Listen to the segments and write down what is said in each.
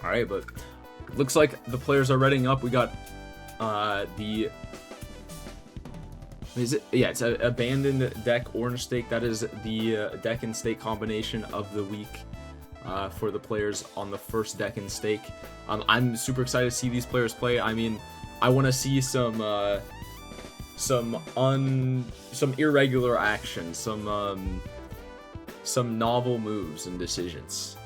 All right, but looks like the players are readying up. We got it's an abandoned deck orange stake. That is the deck and stake combination of the week for the players on the first deck and stake. I'm super excited to see these players play. I mean, I want to see some irregular action, some novel moves and decisions.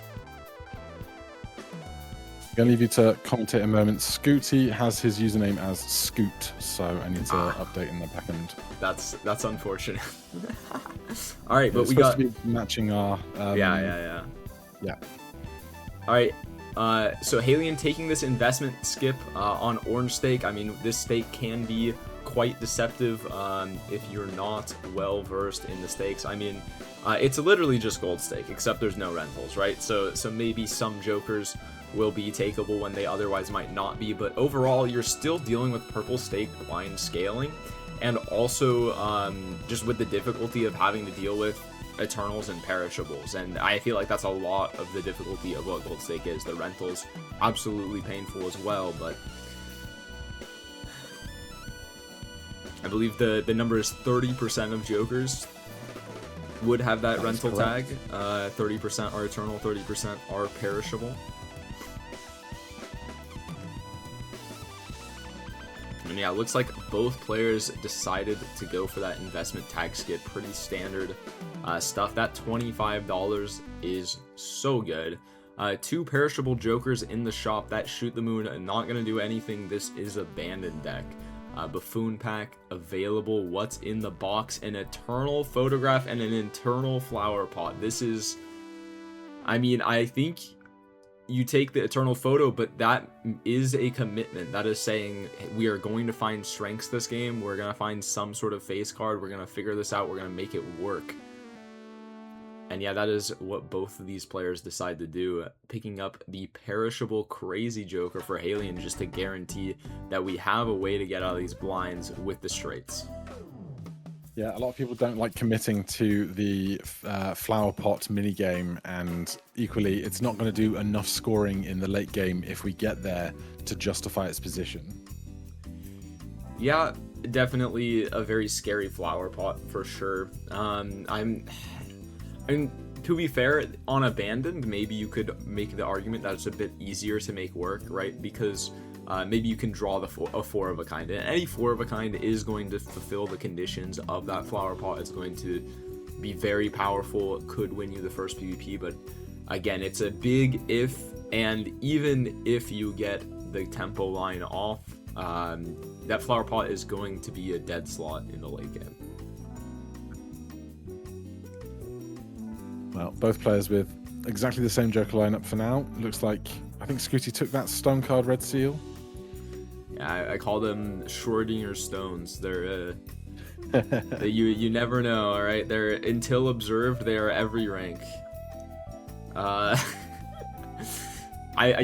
I'm going to leave you to commentate a moment. Scooty has his username as Skoot, so I need to update in the back end. That's unfortunate. All right, but it's we got to be matching our yeah. All right, so Haelian taking this investment skip on orange stake. I mean, this stake can be quite deceptive if you're not well versed in the stakes. I mean, it's literally just gold stake, except there's no rentals, right? So maybe some jokers will be takeable when they otherwise might not be, but overall you're still dealing with purple stake blind scaling, and also just with the difficulty of having to deal with Eternals and perishables, and I feel like that's a lot of the difficulty of what gold stake is. The rentals absolutely painful as well, but I believe the number is 30% of jokers would have that rental tag. 30% are Eternal, 30% are perishable. And yeah, it looks like both players decided to go for that investment tag skip. Pretty standard stuff. That $25 is so good. 2 perishable jokers in the shop. That shoot the moon, not going to do anything. This is abandoned deck. Buffoon pack available. What's in the box? An eternal photograph and an eternal flower pot. This is, I mean, I think you take the eternal photo, but that is a commitment. That is saying we are going to find strengths this game. We're going to find some sort of face card. We're going to figure this out. We're going to make it work. And yeah, that is what both of these players decide to do. Picking up the perishable crazy joker for Haelian just to guarantee that we have a way to get out of these blinds with the straights. Yeah, a lot of people don't like committing to the flower pot minigame, and equally, it's not going to do enough scoring in the late game if we get there to justify its position. Yeah, definitely a very scary flower pot for sure. And to be fair, on abandoned, maybe you could make the argument that it's a bit easier to make work, right? Because maybe you can draw a 4 of a kind, and any 4 of a kind is going to fulfill the conditions of that flower pot. It's going to be very powerful. It could win you the first PvP, but again, it's a big if, and even if you get the tempo line off, that flower pot is going to be a dead slot in the late game. Well, both players with exactly the same joker lineup for now. Looks like, I think Scooty took that stone card red seal. Yeah, I call them Schrödinger stones. They're you never know, all right? They're until observed, they are every rank.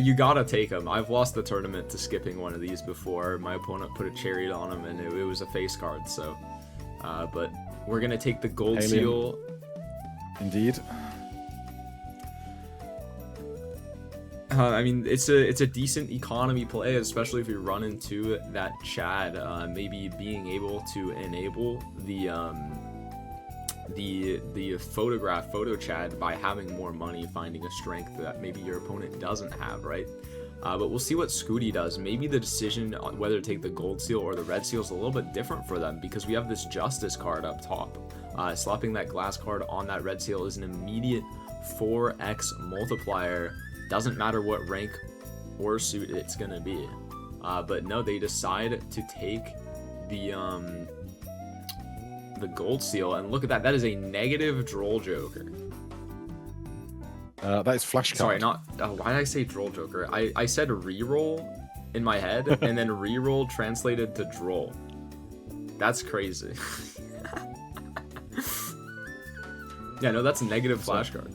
You gotta take them. I've lost the tournament to skipping one of these before. My opponent put a chariot on him, and it was a face card. So, but we're gonna take the gold Haelian. seal. Indeed. I mean, it's a decent economy play, especially if you run into that Chad. Maybe being able to enable the photo Chad by having more money, finding a strength that maybe your opponent doesn't have, right? But we'll see what Scooty does. Maybe the decision on whether to take the gold seal or the red seal is a little bit different for them, because we have this justice card up top. Slapping that glass card on that red seal is an immediate 4x multiplier. Doesn't matter what rank or suit it's gonna be. But no, they decide to take the gold seal, and look at that. That is a negative droll joker. That is flash card. Sorry, not. Why did I say droll joker? I said reroll in my head, and then reroll translated to droll. That's crazy. Yeah, no, that's a negative flash card.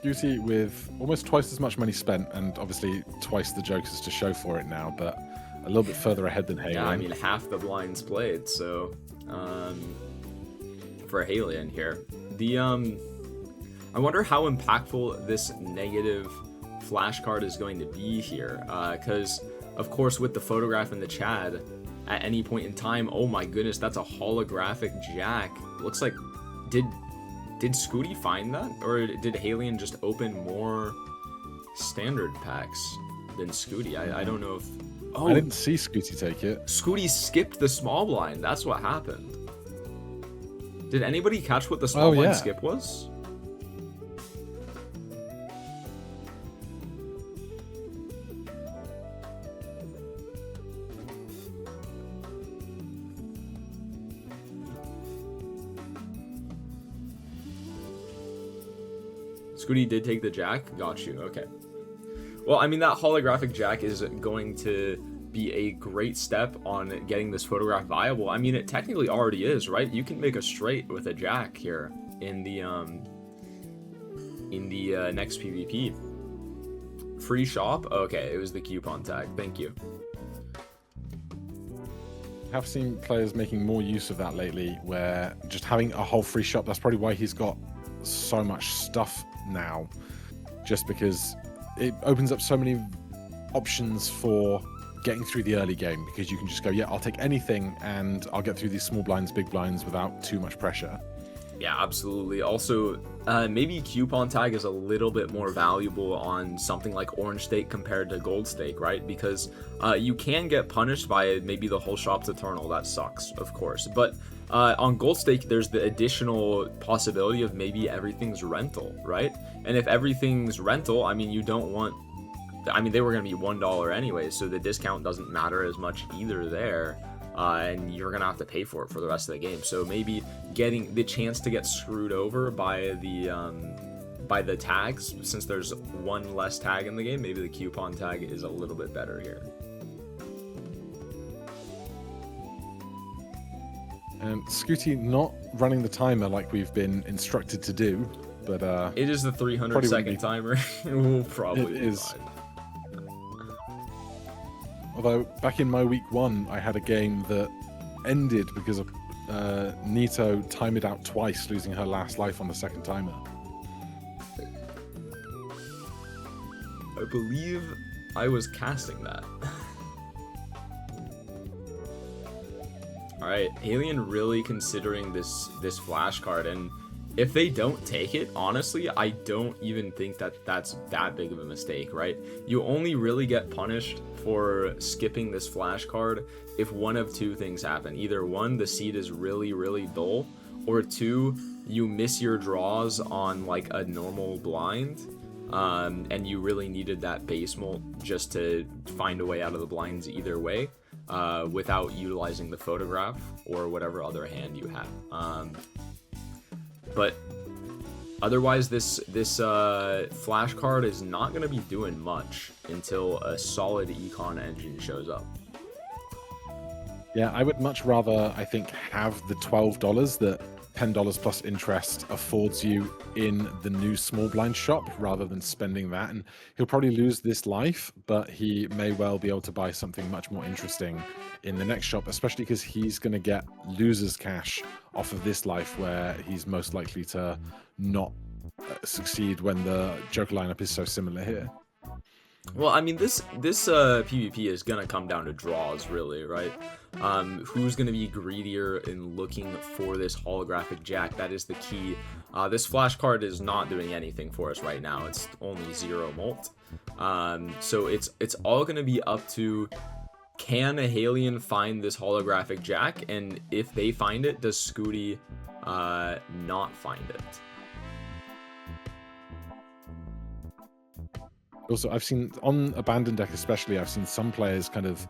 Scooty with almost twice as much money spent, and obviously twice the jokers to show for it now, but a little bit further ahead than Haelian. Yeah, I mean, half the blinds played, so for Haelian here. I wonder how impactful this negative flash card is going to be here, because of course with the photograph in the Chad, at any point in time, oh my goodness, that's a holographic Jack. Looks like, did Scooty find that, or did Haelian just open more standard packs than Scooty? I don't know if... Oh, I didn't see Scooty take it. Scooty skipped the small blind. That's what happened. Did anybody catch what the small blind skip was? Scooty did take the Jack? Got you, okay. Well, I mean, that holographic Jack is going to be a great step on getting this photograph viable. I mean, it technically already is, right? You can make a straight with a Jack here in the next PvP. Free shop? Okay, it was the coupon tag. Thank you. I have seen players making more use of that lately, where just having a whole free shop, that's probably why he's got so much stuff now, just because it opens up so many options for getting through the early game, because you can just go, yeah, I'll take anything and I'll get through these small blinds, big blinds without too much pressure. Yeah, absolutely. Also, maybe coupon tag is a little bit more valuable on something like orange stake compared to gold stake, right? Because you can get punished by maybe the whole shop's eternal. That sucks, of course. But on gold stake, there's the additional possibility of maybe everything's rental, right? And if everything's rental, I mean, you don't want... I mean, they were going to be $1 anyway, so the discount doesn't matter as much either there. And you're going to have to pay for it for the rest of the game. So maybe getting the chance to get screwed over by the tags, since there's one less tag in the game, maybe the coupon tag is a little bit better here. And Scooty not running the timer like we've been instructed to do, but it is the 300-second timer. We'll probably be fine. Although back in my week 1, I had a game that ended because of Nito timed out twice, losing her last life on the second timer. I believe I was casting that. Alright, Haelian really considering this flash card, and if they don't take it, honestly, I don't even think that's that big of a mistake, right? You only really get punished for skipping this flash card if one of two things happen. Either one, the seed is really, really dull, or two, you miss your draws on like a normal blind, and you really needed that base molt just to find a way out of the blinds either way, without utilizing the photograph or whatever other hand you have. But otherwise, this flash card is not going to be doing much until a solid econ engine shows up. Yeah, I would much rather, I think, have the $12 that $10 plus interest affords you in the new small blind shop rather than spending that. And he'll probably lose this life, but he may well be able to buy something much more interesting in the next shop, especially because he's going to get loser's cash off of this life, where he's most likely to not succeed when the Joker lineup is so similar here. Well, I mean, this PvP is gonna come down to draws, really, right? Who's gonna be greedier in looking for this holographic Jack? That is the key. This flash card is not doing anything for us right now. It's only 0 molt. So it's all gonna be up to, can a Haelian find this holographic Jack? And if they find it, does Scooty not find it? Also, I've seen on Abandoned deck especially, I've seen some players kind of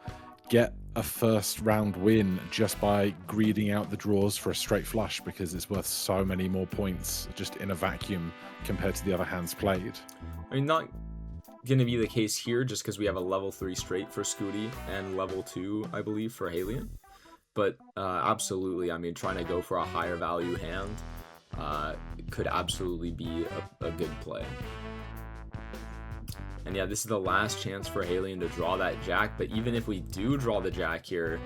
get a first round win just by greeding out the draws for a straight flush, because it's worth so many more points just in a vacuum compared to the other hands played. I mean, not going to be the case here just because we have a level 3 straight for Scooty and level 2, I believe, for Haelian. But absolutely, I mean, trying to go for a higher value hand could absolutely be a good play. And yeah, this is the last chance for Haelian to draw that Jack, but even if we do draw the Jack here,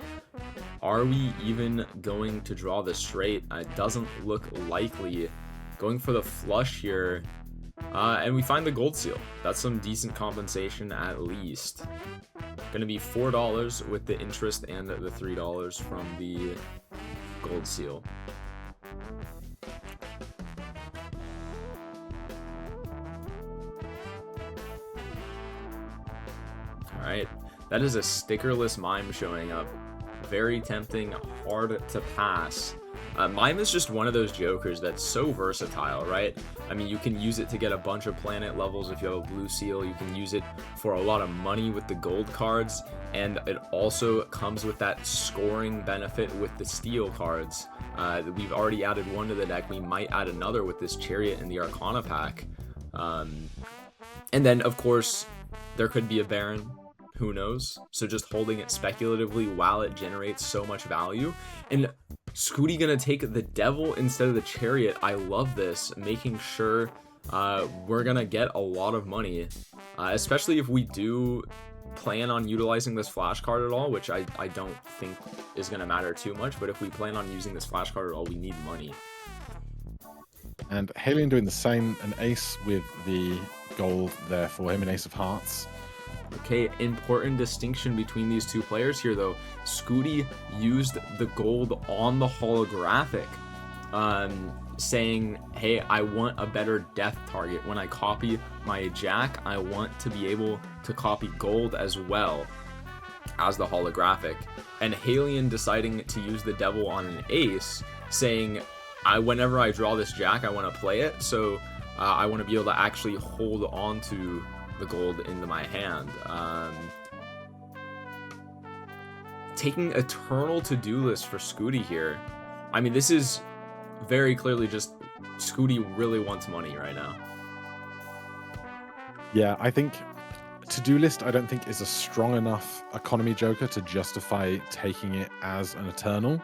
are we even going to draw the straight? It doesn't look likely. Going for the flush here And we find the gold seal. That's some decent compensation at least. Gonna be $4 with the interest and the $3 from the gold seal. Alright, that is a stickerless mime showing up. Very tempting, hard to pass. Mime is just one of those jokers that's so versatile, right? I mean, you can use it to get a bunch of planet levels if you have a blue seal. You can use it for a lot of money with the gold cards, and it also comes with that scoring benefit with the steel cards. We've already added one to the deck. We might add another with this chariot in the Arcana pack. And then, of course, there could be a Baron. Who knows? So just holding it speculatively while it generates so much value. And Skooty gonna take the Devil instead of the Chariot. I love this, making sure we're gonna get a lot of money, especially if we do plan on utilizing this flash card at all, which I don't think is gonna matter too much, but if we plan on using this flash card at all, we need money. And Haelian doing the same, an ace with the gold there for him, an ace of hearts. Okay, important distinction between these two players here, though. Skooty used the gold on the holographic, saying, hey, I want a better death target. When I copy my jack, I want to be able to copy gold as well as the holographic. And Haelian deciding to use the devil on an ace, saying, whenever I draw this jack, I want to play it, so I want to be able to actually hold on to the gold into my hand. Taking Eternal to-do list for Skooty here. I mean, this is very clearly just Skooty really wants money right now. Yeah, I think to-do list I don't think is a strong enough economy joker to justify taking it as an Eternal,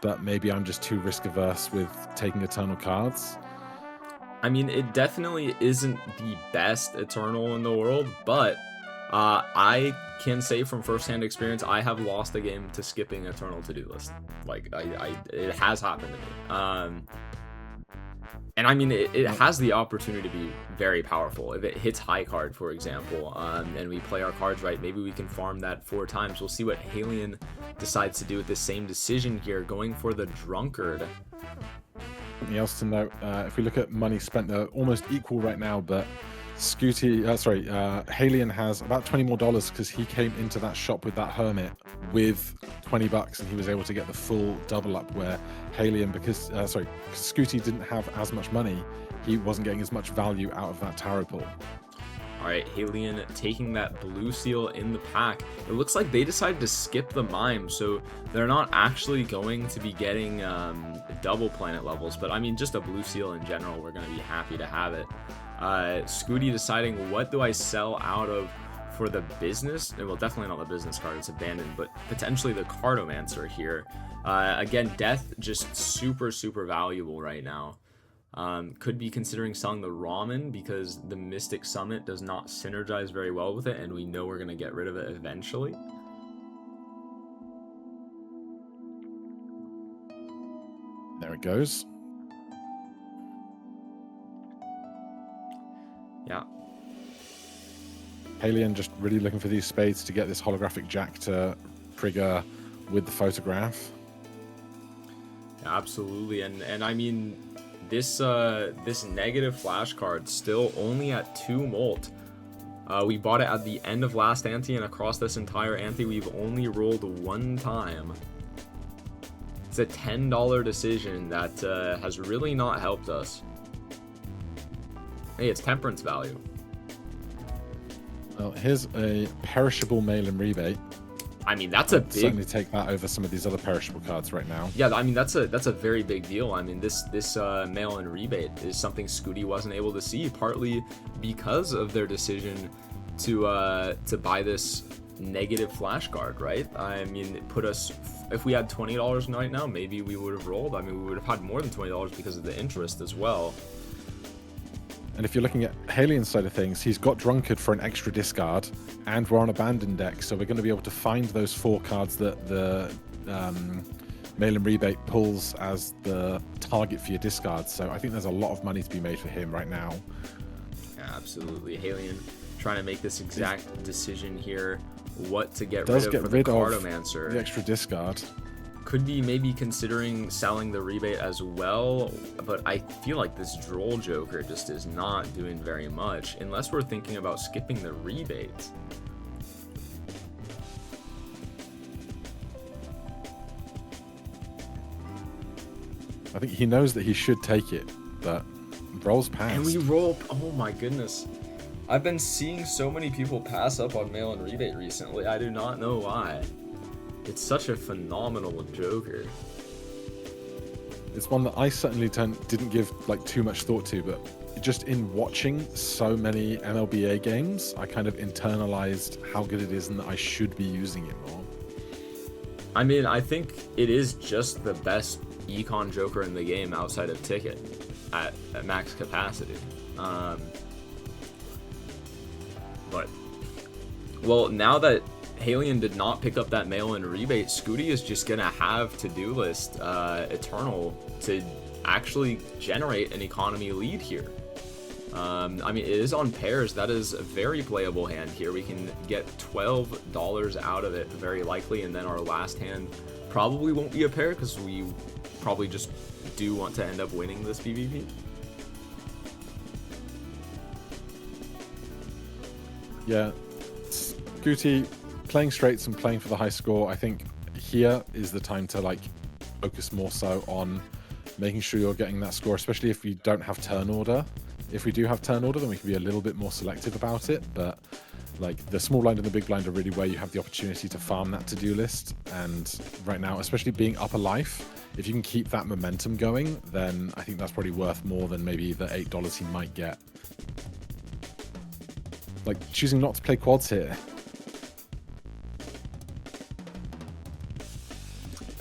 but maybe I'm just too risk averse with taking Eternal cards. I mean, it definitely isn't the best Eternal in the world, but I can say from firsthand experience, I have lost a game to skipping Eternal to-do list. Like, it has happened to me. And I mean, it has the opportunity to be very powerful. If it hits high card, for example, and we play our cards right, maybe we can farm that 4 times. We'll see what Haelian decides to do with the same decision here, going for the Drunkard. Something else to note, if we look at money spent, they're almost equal right now, but Haelian has about $20 more because he came into that shop with that Hermit with $20 and he was able to get the full double up, where Haelian, because Skooty didn't have as much money, he wasn't getting as much value out of that tarot pool. Alright, Haelian taking that blue seal in the pack. It looks like they decided to skip the mime, so they're not actually going to be getting double planet levels, but I mean, just a blue seal in general, we're going to be happy to have it. Skooty deciding, what do I sell out of for the business? Well, definitely not the business card, it's abandoned, but potentially the Cartomancer here. Again, death just super, super valuable right now. Could be considering selling the Ramen because the Mystic Summit does not synergize very well with it, and we know we're going to get rid of it eventually. There it goes. Yeah. Haelian just really looking for these spades to get this holographic jack to trigger with the photograph. Yeah, absolutely, and I mean, this negative flash card still only at 2 molt. We bought it at the end of last ante, and across this entire ante we've only rolled 1 time. It's a $10 decision that has really not helped us. Hey, it's temperance value. Well, here's a perishable mail-in rebate. I mean, that's a big... certainly take that over some of these other perishable cards right now. Yeah, I mean, that's a very big deal. I mean, this mail-in rebate is something Skooty wasn't able to see, partly because of their decision to buy this negative flash card, right? I mean, it put us... If we had $20 right now, maybe we would have rolled. I mean, we would have had more than $20 because of the interest as well. And if you're looking at Haelian's side of things, he's got Drunkard for an extra discard, and we're on Abandoned deck, so we're going to be able to find those 4 cards that the mail-in rebate pulls as the target for your discard. So I think there's a lot of money to be made for him right now. Absolutely. Haelian trying to make this exact decision here. What to get Does rid of get for rid the of Cardomancer. the extra discard. Could be maybe considering selling the rebate as well, but I feel like this Droll Joker just is not doing very much, unless we're thinking about skipping the rebate. I think he knows that he should take it, but rolls past. And we roll, oh my goodness. I've been seeing so many people pass up on mail and rebate recently. I do not know why. It's such a phenomenal Joker. It's one that I certainly didn't give like too much thought to, but just in watching so many MLBA games, I kind of internalized how good it is and that I should be using it more. I mean, I think it is just the best econ Joker in the game outside of Ticket at max capacity. But, well, now that Haelian did not pick up that mail-in rebate, Skooty is just gonna have to-do list Eternal to actually generate an economy lead here. I mean, it is on pairs. That is a very playable hand here. We can get $12 out of it, very likely, and then our last hand probably won't be a pair because we probably just do want to end up winning this PvP. Yeah, Scooty playing straights and playing for the high score. I think here is the time to like focus more so on making sure you're getting that score, especially if we don't have turn order. If we do have turn order, then we can be a little bit more selective about it, but like the small blind and the big blind are really where you have the opportunity to farm that to-do list. And right now, especially being up a life, if you can keep that momentum going, then I think that's probably worth more than maybe the $8 he might get. Like choosing not to play quads here.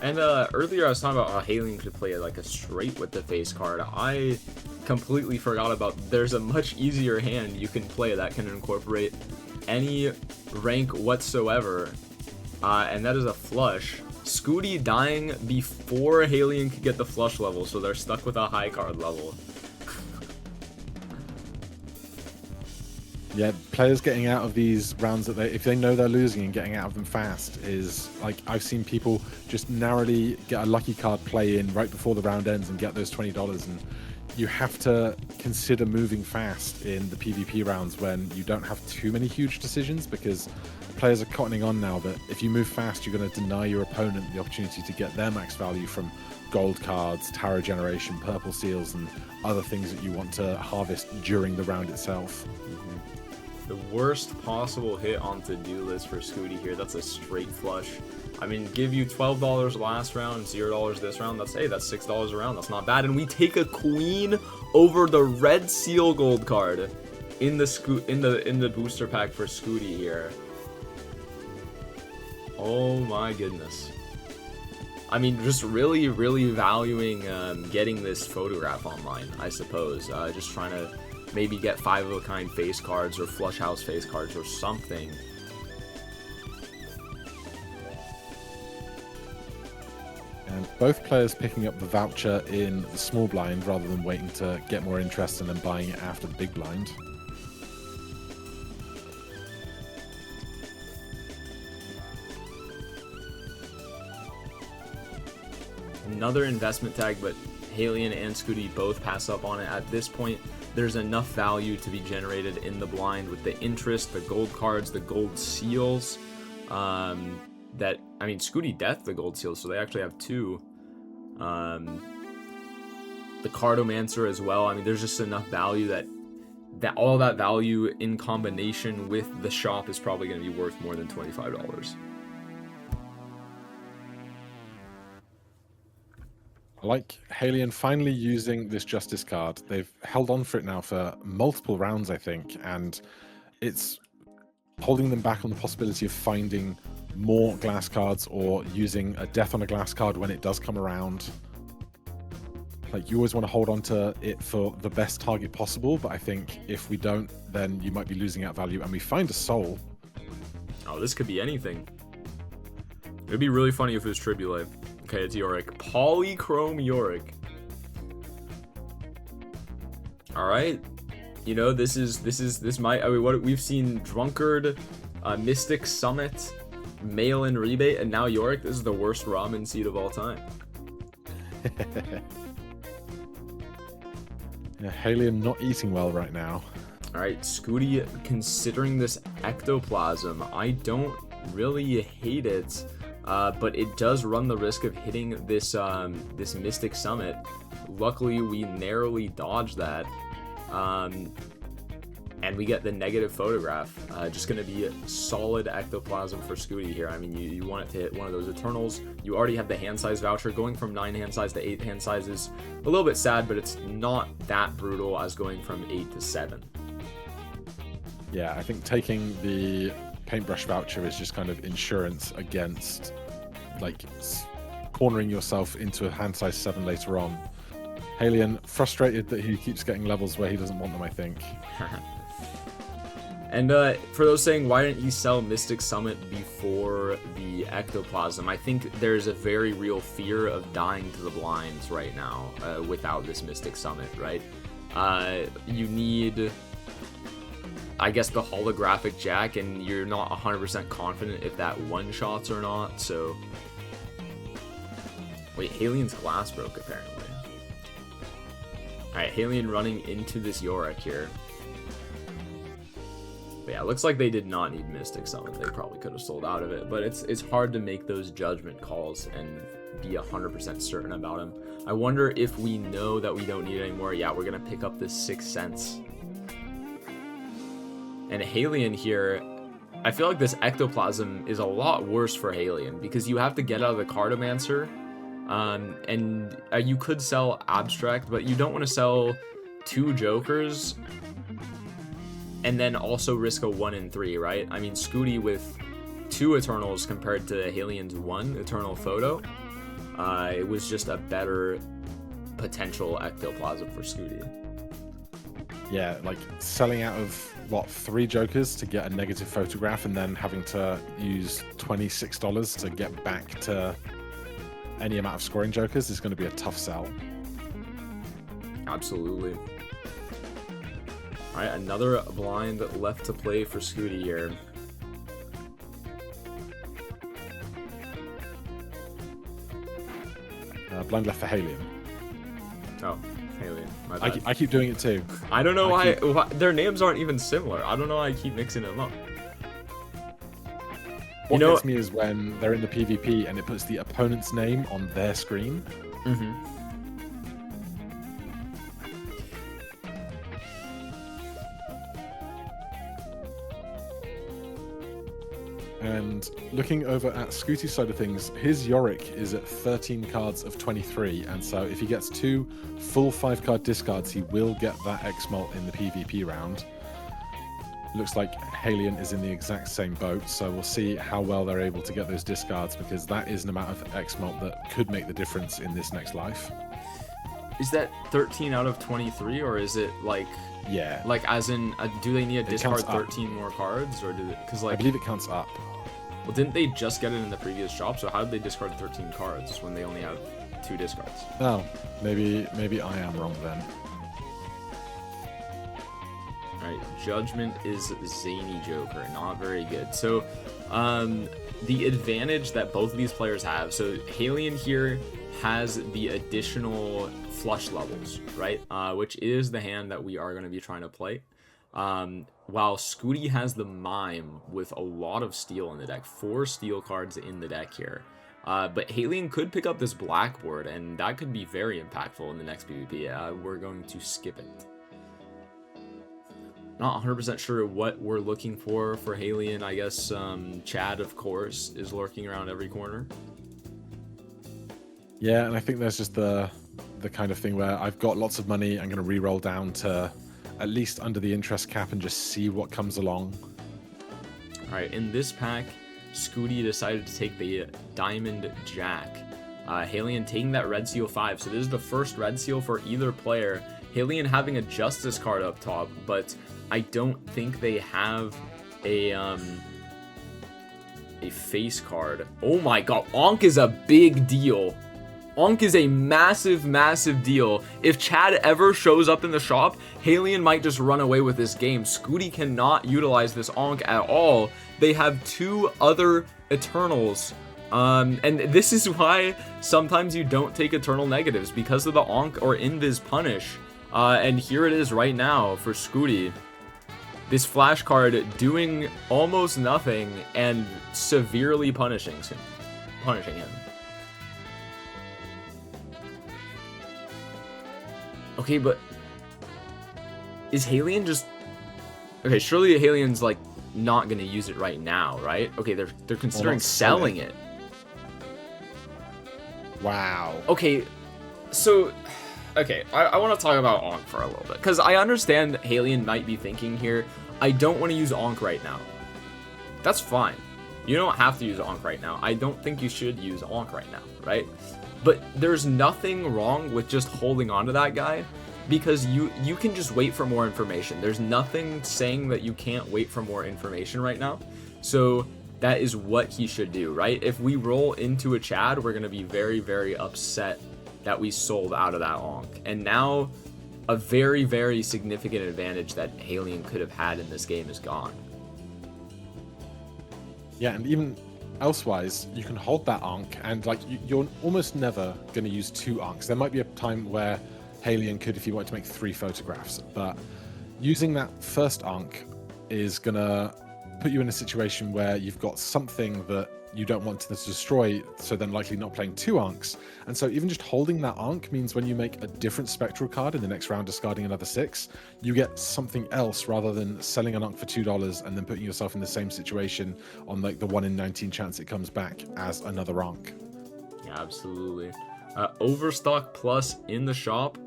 And earlier I was talking about how Haelian could play like a straight with the face card. I completely forgot about there's a much easier hand you can play that can incorporate any rank whatsoever, and that is a flush. Skooty dying before Haelian could get the flush level, so they're stuck with a high card level. Yeah, players getting out of these rounds that if they know they're losing and getting out of them fast is like, I've seen people just narrowly get a lucky card play in right before the round ends and get those $20, and you have to consider moving fast in the PvP rounds when you don't have too many huge decisions, because players are cottoning on now that if you move fast, you're going to deny your opponent the opportunity to get their max value from gold cards, tarot generation, purple seals, and other things that you want to harvest during the round itself. The worst possible hit on to-do list for Skooty here. That's a straight flush. I mean, give you $12 last round, $0 this round. That's $6 a round. That's not bad. And we take a queen over the red seal gold card in the booster pack for Skooty here. Oh my goodness. I mean, just really, really valuing getting this photograph online, I suppose. Just trying to maybe get 5-of-a-kind face cards or flush house face cards or something. And both players picking up the voucher in the small blind rather than waiting to get more interest and then buying it after the big blind. Another investment tag, but Haelian and Skooty both pass up on it. At this point, there's enough value to be generated in the blind with the interest, the gold cards, the gold seals. That, I mean, Skooty death the gold seals, so they actually have 2. The Cardomancer as well. I mean, there's just enough value that all that value in combination with the shop is probably going to be worth more than $25. I like Haelian finally using this Justice card. They've held on for it now for multiple rounds, I think, and it's holding them back on the possibility of finding more glass cards or using a death on a glass card when it does come around. Like, you always want to hold on to it for the best target possible, but I think if we don't, then you might be losing out value. And we find a soul. Oh, this could be anything. It'd be really funny if it was Tribulate. Okay, it's Yorick. Polychrome Yorick. Alright. You know, this might, I mean, what we've seen: Drunkard, Mystic Summit, mail-in rebate, and now Yorick. This is the worst ramen seed of all time. Yeah, Haelian not eating well right now. All right, Skooty, considering this ectoplasm, I don't really hate it, but it does run the risk of hitting this this Mystic Summit. Luckily, we narrowly dodged that, and we get the negative photograph. Just going to be a solid ectoplasm for Skooty here. I mean, you want it to hit one of those Eternals. You already have the hand size voucher. Going from 9 hand size to 8 hand size is a little bit sad, but it's not that brutal as going from 8 to 7. Yeah, I think taking the paintbrush voucher is just kind of insurance against, like, cornering yourself into a hand size 7 later on. Haelian, frustrated that he keeps getting levels where he doesn't want them, I think. And for those saying, why didn't he sell Mystic Summit before the ectoplasm? I think there's a very real fear of dying to the blinds right now without this Mystic Summit, right? You need, I guess, the holographic Jack, and you're not 100% confident if that one-shots or not, so... Wait, Haelian's glass broke, apparently. Alright, Haelian running into this Yorick here. But yeah, it looks like they did not need Mystic Summit. They probably could have sold out of it, but it's hard to make those judgment calls and be 100% certain about him. I wonder if we know that we don't need it anymore. Yeah, we're going to pick up this 6 cents. And Haelian here, I feel like this ectoplasm is a lot worse for Haelian because you have to get out of the Cartomancer, and you could sell Abstract, but you don't want to sell 2 Jokers and then also risk a 1 in 3, right? I mean, Skooty with 2 Eternals compared to Haelian's 1 Eternal Photo, it was just a better potential ectoplasm for Skooty. Yeah, like selling out of, what, 3 Jokers to get a negative photograph and then having to use $26 to get back to any amount of scoring Jokers is going to be a tough sell. Absolutely. Alright, another blind left to play for Skooty here. Blind left for Haelian. Oh, Haelian. My bad. I keep doing it too. I don't know why their names aren't even similar. I don't know why I keep mixing them up. What gets me is when they're in the PvP and it puts the opponent's name on their screen. Mm-hmm. And looking over at Skooty's side of things, his Yorick is at 13 cards of 23, and so if he gets 2 full 5-card discards, he will get that X-Molt in the PvP round. Looks like Haelian is in the exact same boat, so we'll see how well they're able to get those discards, because that is an amount of X-Molt that could make the difference in this next life. Is that 13 out of 23, or is it like... Yeah. Like, as in, do they need to discard 13 more cards, or did it... Because, like... I believe it counts up. Well, didn't they just get it in the previous shop? So how did they discard 13 cards when they only have 2 discards? Oh, maybe I am wrong then. Alright, Judgment is Zany Joker. Not very good. So, the advantage that both of these players have... So, Haelian here has the additional flush levels, right? Which is the hand that we are going to be trying to play. While Skooty has the Mime with a lot of steel in the deck. 4 steel cards in the deck here. But Haelian could pick up this Blackboard, and that could be very impactful in the next PvP. We're going to skip it. Not 100% sure what we're looking for Haelian. I guess Chad, of course, is lurking around every corner. Yeah, and I think there's just the kind of thing where I've got lots of money, I'm going to re-roll down to at least under the interest cap and just see what comes along. Alright, in this pack, Skooty decided to take the Diamond Jack. Haelian taking that Red Seal 5, so this is the first Red Seal for either player. Haelian having a Justice card up top, but I don't think they have a face card. Oh my god, Ankh is a big deal. Onk is a massive, massive deal. If Chad ever shows up in the shop, Haelian might just run away with this game. Skooty cannot utilize this Onk at all. They have 2 other Eternals. And this is why sometimes you don't take Eternal negatives, because of the Onk or Invis punish. And here it is right now for Skooty. This flash card doing almost nothing and severely punishing him. Okay, but is Haelian just... Okay, surely Haelian's like not gonna use it right now, right? Okay, they're considering selling it. Wow. Okay, so... Okay, I want to talk about Onk for a little bit, because I understand Haelian might be thinking here, I don't want to use Onk right now. That's fine. You don't have to use Onk right now. I don't think you should use Onk right now, right? But there's nothing wrong with just holding on to that guy, because you can just wait for more information. There's nothing saying that you can't wait for more information right now. So that is what he should do, right? If we roll into a Chad, we're going to be very, very upset that we sold out of that Onk. And now a very, very significant advantage that Haelian could have had in this game is gone. Yeah, and even elsewise, you can hold that Onk, and like you're almost never going to use 2 Onks. There might be a time where Haelian could, if you wanted to make 3 photographs, but using that first Onk is going to put you in a situation where you've got something that you don't want to destroy, so then likely not playing 2 Onks. And so even just holding that Onk means when you make a different spectral card in the next round, discarding another 6, you get something else rather than selling an Onk for $2 and then putting yourself in the same situation on like the 1 in 19 chance it comes back as another Onk. Yeah, absolutely. Overstock plus in the shop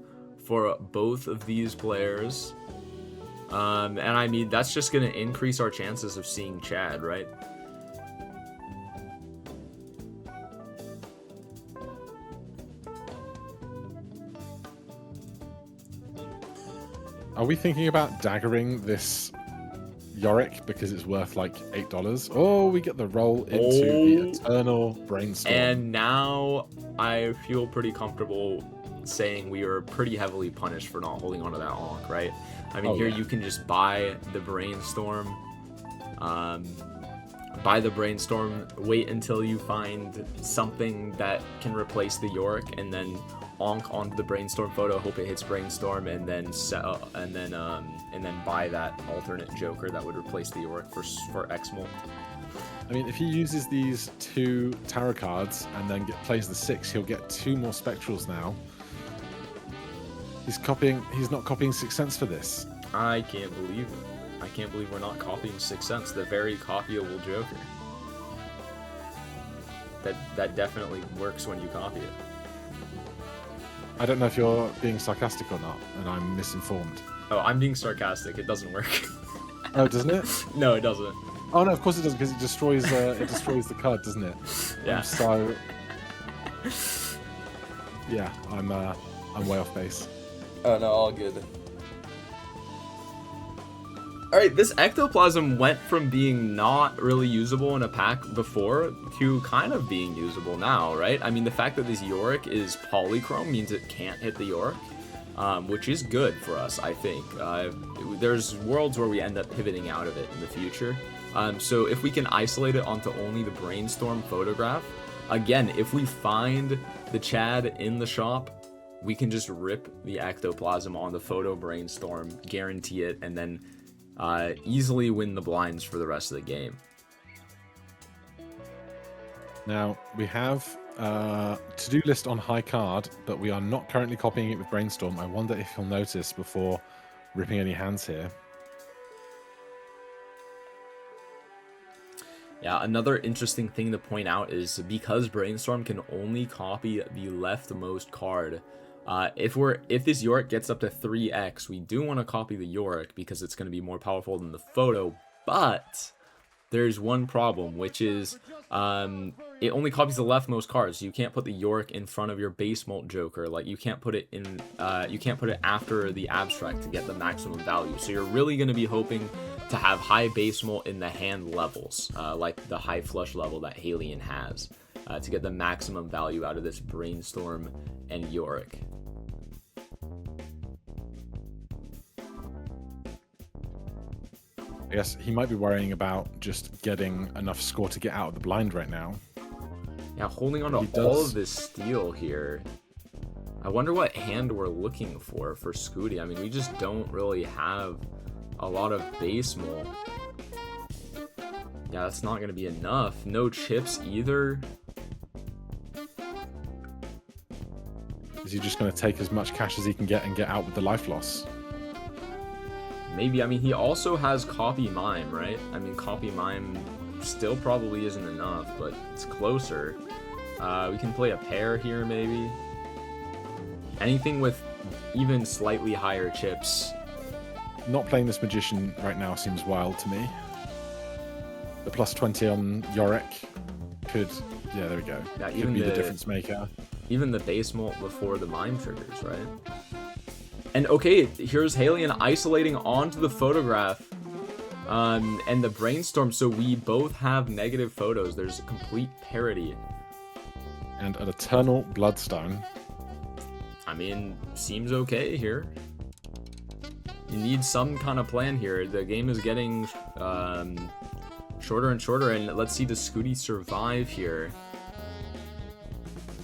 for both of these players. And I mean, that's just going to increase our chances of seeing Chad, right? Are we thinking about daggering this Yorick because it's worth like $8? Oh, we get the roll into the Eternal Brainstorm. And now I feel pretty comfortable saying we are pretty heavily punished for not holding onto that Onk, right? I mean, here you can just buy the Brainstorm. Wait until you find something that can replace the Yorick, and then Onk onto the Brainstorm photo, hope it hits Brainstorm, and then buy that alternate Joker that would replace the Yorick for Xmul. I mean, if he uses these 2 tarot cards and then plays the 6, he'll get 2 more spectrals now. He's not copying Sixth Sense for this. I can't believe it. I can't believe we're not copying Sixth Sense, the very copyable Joker. That definitely works when you copy it. I don't know if you're being sarcastic or not, and I'm misinformed. Oh, I'm being sarcastic. It doesn't work. Oh, doesn't it? No, it doesn't. Oh no, of course it doesn't, because it destroys the card, doesn't it? Yeah. So yeah, I'm way off base. Oh no, all good. Alright, this Ectoplasm went from being not really usable in a pack before to kind of being usable now, right? I mean, the fact that this Yorick is polychrome means it can't hit the Yorick, which is good for us, I think. There's worlds where we end up pivoting out of it in the future. So if we can isolate it onto only the Brainstorm photograph, again, if we find the Chad in the shop, we can just rip the Ectoplasm on the photo Brainstorm, guarantee it, and then easily win the blinds for the rest of the game. Now, we have a to-do list on high card, but we are not currently copying it with Brainstorm. I wonder if you'll notice before ripping any hands here. Yeah, another interesting thing to point out is because Brainstorm can only copy the leftmost card, if this Yorick gets up to 3x, we do want to copy the Yorick because it's going to be more powerful than the photo, but there's one problem, which is it only copies the leftmost cards. So you can't put the Yorick in front of your base molt Joker. Like, you can't put it in, you can't put it after the abstract to get the maximum value. So you're really going to be hoping to have high base molt in the hand levels, like the high flush level that Haelian has. to get the maximum value out of this Brainstorm and Yorick. I guess he might be worrying about just getting enough score to get out of the blind right now. Yeah, holding on to all of this steel here. I wonder what hand we're looking for Scooty. I mean, we just don't really have a lot of base mole. Yeah, that's not going to be enough. No chips either. Is he just going to take as much cash as he can get and get out with the life loss? Maybe. I mean, he also has Copy Mime, right? I mean, Copy Mime still probably isn't enough, but it's closer. We can play a pair here, maybe. Anything with even slightly higher chips. Not playing this Magician right now seems wild to me. The plus 20 on Yorick could... Yeah, there we go. Yeah, could be the difference maker. Even the base molt before the Mime triggers, right? And okay, here's Haelian isolating onto the photograph. And the Brainstorm, so we both have negative photos. There's a complete parity. And an Eternal Bloodstone. I mean, seems okay here. You need some kind of plan here. The game is getting shorter and shorter, and let's see, does Scooty survive here?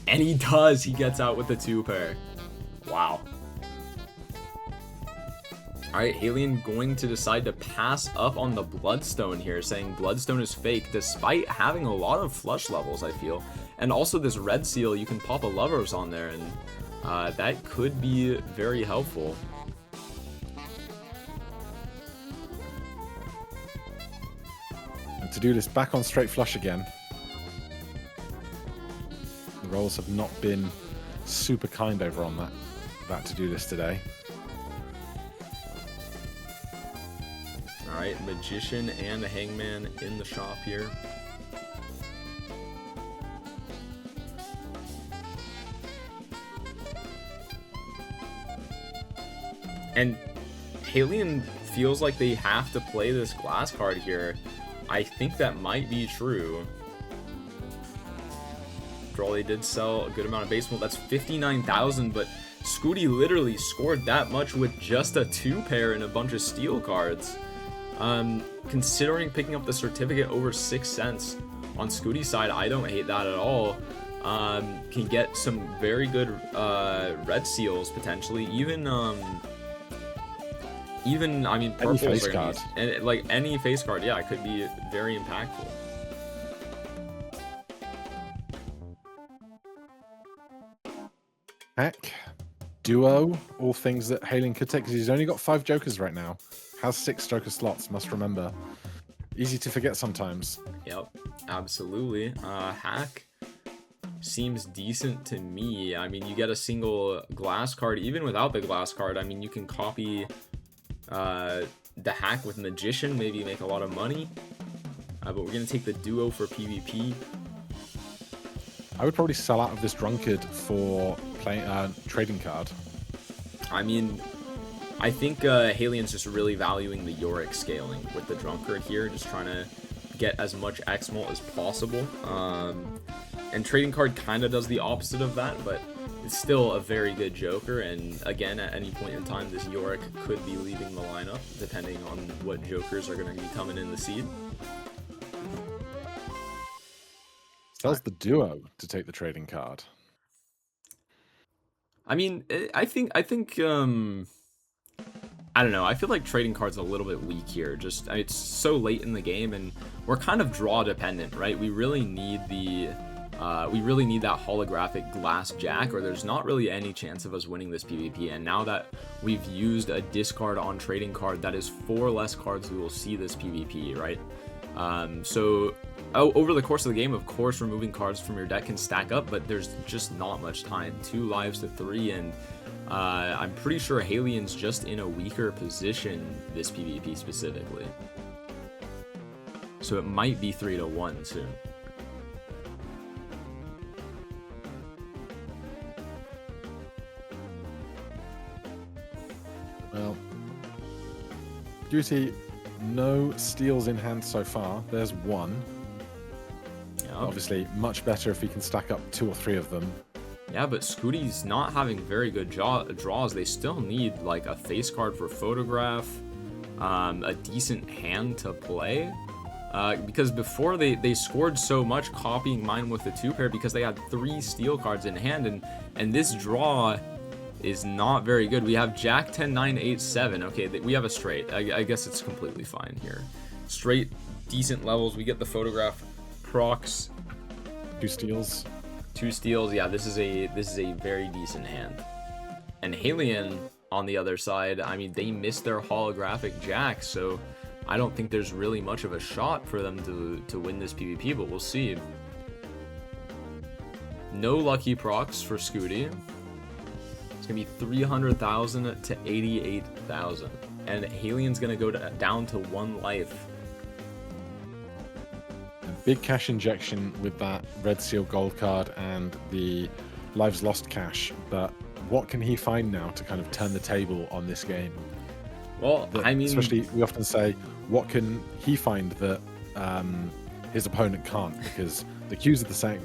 And he does! He gets out with the 2-pair. Wow. Alright, Haelian going to decide to pass up on the Bloodstone here, saying Bloodstone is fake, despite having a lot of flush levels, I feel. And also this red seal, you can pop a Lovers on there, and that could be very helpful. And to do this back on straight flush again. The rolls have not been super kind over on that to do this today. Alright, Magician and the Hangman in the shop here. And Haelian feels like they have to play this glass card here. I think that might be true. After all, they did sell a good amount of base mode. That's 59,000, but Scooty literally scored that much with just a 2-pair and a bunch of steel cards. Considering picking up the certificate over 6 cents on Scooty's side, I don't hate that at all. Can get some very good red seals potentially. Even I mean, purples any face card. And like any face card, yeah, it could be very impactful. Heck, duo, all things that Haelian could take, because he's only got 5 jokers right now. Has 6 joker slots, must remember. Easy to forget sometimes. Yep, absolutely. Hack seems decent to me. I mean, you get a single glass card, even without the glass card. I mean, you can copy the hack with Magician, maybe make a lot of money. But we're gonna take the duo for PvP. I would probably sell out of this Drunkard for playing trading card. I mean, I think Haelian's just really valuing the Yorick scaling with the Drunkard here, just trying to get as much X-Molt as possible. And trading card kind of does the opposite of that, but it's still a very good Joker, and again, at any point in time, this Yorick could be leaving the lineup, depending on what Jokers are going to be coming in the seed. Sells the duo to take the trading card. I mean, I think I don't know. I feel like trading card's a little bit weak here. Just it's so late in the game, and we're kind of draw dependent, right? We really need that holographic glass jack, or there's not really any chance of us winning this PvP. And now that we've used a discard on trading card, that is 4 less cards we will see this PvP, right? So over the course of the game, of course, removing cards from your deck can stack up, but there's just not much time. 2 lives to 3, and I'm pretty sure Haelian's just in a weaker position this PvP specifically. So it might be 3-1 soon. Well, Duty, no steals in hand so far. There's 1. Yep. up. Obviously, much better if we can stack up 2 or 3 of them. Yeah, but Scooty's not having very good draws. They still need like a face card for photograph, a decent hand to play. Because before they scored so much copying mine with the 2-pair because they had 3 steel cards in hand, and this draw is not very good. We have Jack 10 9 8 7. Okay, we have a straight. I guess it's completely fine here. Straight, decent levels. We get the photograph, procs, 2 steals. 2 steals. Yeah, this is a very decent hand. And Haelian on the other side, I mean, they missed their holographic Jack, so I don't think there's really much of a shot for them to win this PvP, but we'll see. No lucky procs for Scooty. It's gonna be 300,000 to 88,000, and Haelian's gonna go down to 1 life. Big cash injection with that red seal gold card and the lives lost cash, but what can he find now to kind of turn the table on this game? Well, I mean, especially we often say, what can he find that his opponent can't, because the queues are the same.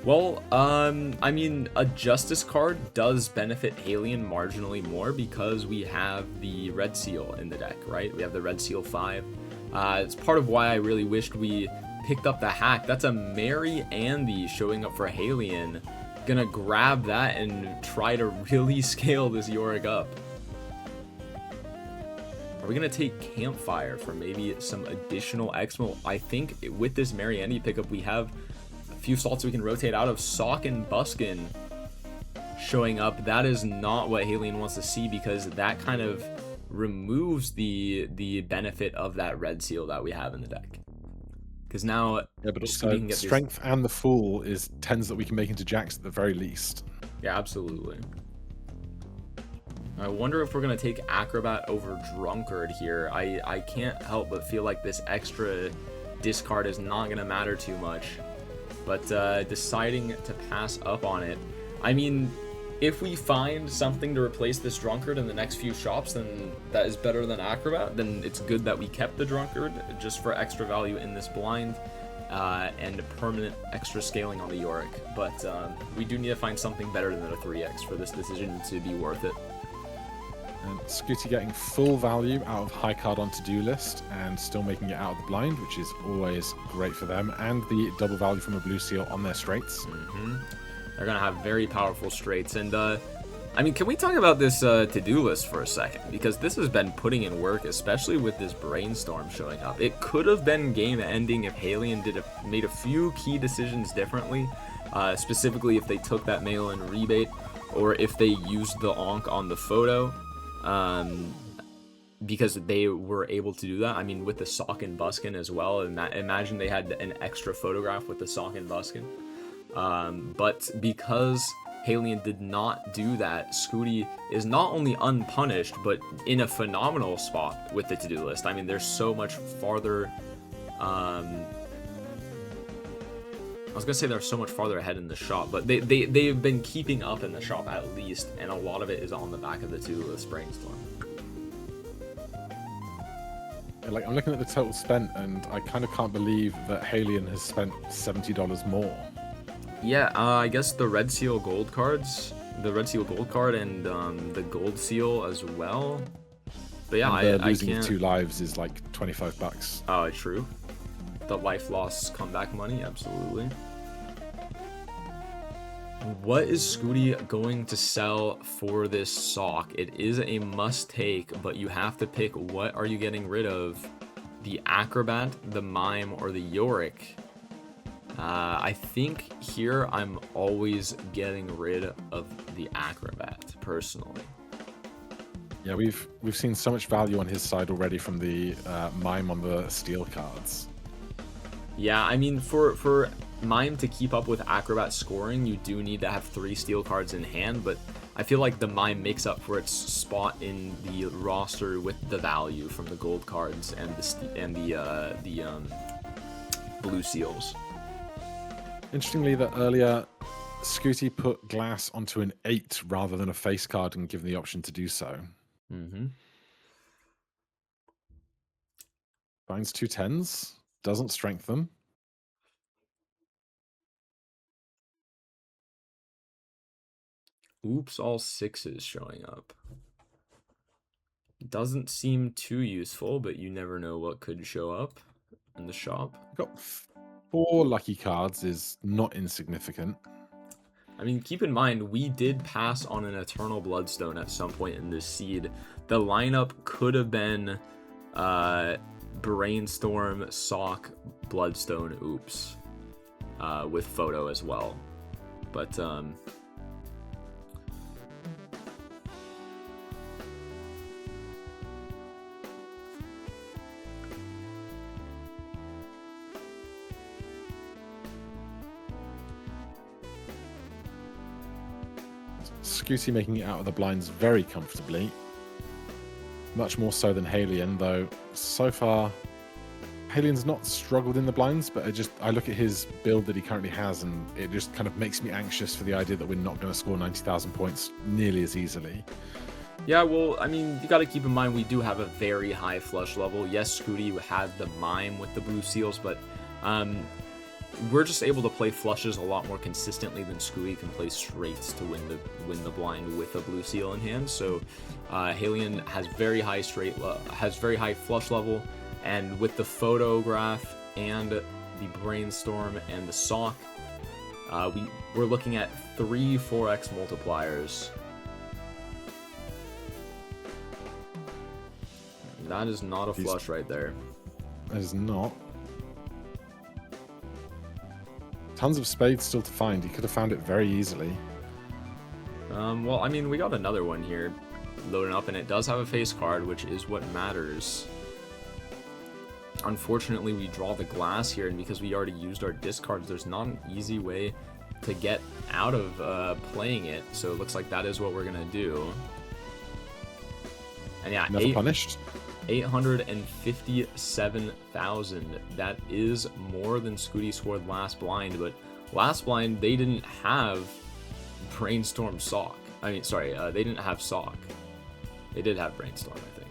Well, I mean, a Justice card does benefit Haelian marginally more because we have the Red Seal in the deck, right? We have the Red Seal 5. It's part of why I really wished we picked up the hack. That's a Mary Andy showing up for Haelian. Gonna grab that and try to really scale this Yorick up. Are we gonna take Campfire for maybe some additional Exmo? I think with this Mary Andy pickup, we have a few slots we can rotate out of. Sock and Buskin showing up. That is not what Haelian wants to see, because that kind of removes the benefit of that Red Seal that we have in the deck. Because now, yeah, but also Strength and the Fool is 10s that we can make into Jacks at the very least. Yeah, absolutely. I wonder if we're going to take Acrobat over Drunkard here. I can't help but feel like this extra discard is not going to matter too much. But deciding to pass up on it. I mean, if we find something to replace this Drunkard in the next few shops, then that is better than Acrobat. Then it's good that we kept the Drunkard just for extra value in this blind and permanent extra scaling on the Yorick. But we do need to find something better than a 3x for this decision to be worth it. And Scooty getting full value out of high card on to-do list and still making it out of the blind, which is always great for them. And the double value from a blue seal on their straights. They're going to have very powerful straights. And, I mean, can we talk about this to-do list for a second? Because this has been putting in work, especially with this Brainstorm showing up. It could have been game-ending if Haelian made a few key decisions differently. Specifically, if they took that mail-in rebate, or if they used the Onk on the photo. Because they were able to do that. I mean, with the Sock and Buskin as well. Imagine they had an extra photograph with the Sock and Buskin. But because Haelian did not do that, Scooty is not only unpunished, but in a phenomenal spot with the to-do list. I mean, they're so much farther... I was gonna say they're so much farther ahead in the shop, but they've been keeping up in the shop at least, and a lot of it is on the back of the to-do list Brainstorm. Like, I'm looking at the total spent, and I kind of can't believe that Haelian has spent $70 more. Yeah, I guess the Red Seal gold cards, the Red Seal gold card, and the gold seal as well. But yeah, and I losing can't... 2 lives is like $25. Oh, true. The life loss comeback money, absolutely. What is Scooty going to sell for this sock? It is a must take, but you have to pick what are you getting rid of, the Acrobat, the Mime, or the Yorick. I think here I'm always getting rid of the Acrobat, personally. Yeah, we've seen so much value on his side already from the Mime on the steel cards. Yeah, I mean, for Mime to keep up with Acrobat scoring, you do need to have 3 steel cards in hand, but I feel like the Mime makes up for its spot in the roster with the value from the gold cards and the blue seals. Interestingly, that earlier Scooty put glass onto an 8 rather than a face card and given the option to do so. Finds 2 10s, doesn't strengthen. Oops, all sixes showing up. Doesn't seem too useful, but you never know what could show up in the shop. Got 4 lucky cards is not insignificant. I mean, keep in mind, we did pass on an Eternal Bloodstone at some point in this seed. The lineup could have been Brainstorm, Sock, Bloodstone, Oops, with Photo as well. But, Scooty making it out of the blinds very comfortably. Much more so than Haelian, though so far Haelian's not struggled in the blinds, but I look at his build that he currently has and it just kind of makes me anxious for the idea that we're not going to score 90,000 points nearly as easily. Yeah, well, I mean, you got to keep in mind we do have a very high flush level. Yes, Scooty had the mime with the blue seals, but we're just able to play flushes a lot more consistently than Scooty can play straights to win the blind with a blue seal in hand. So Haelian has very high flush level, and with the photograph and the brainstorm and the sock, we're looking at 3 4x multipliers. That is not a flush right there. That is not. Tons of spades still to find. He could have found it very easily. Well, I mean, we got another one here loading up, and it does have a face card, which is what matters. Unfortunately, we draw the glass here, and because we already used our discards, there's not an easy way to get out of playing it. So it looks like that is what we're going to do. And yeah, never punished. 857,000. That is more than Scooty scored last blind, but last blind they didn't have Brainstorm Sock. I mean, sorry, they didn't have Sock. They did have Brainstorm, I think.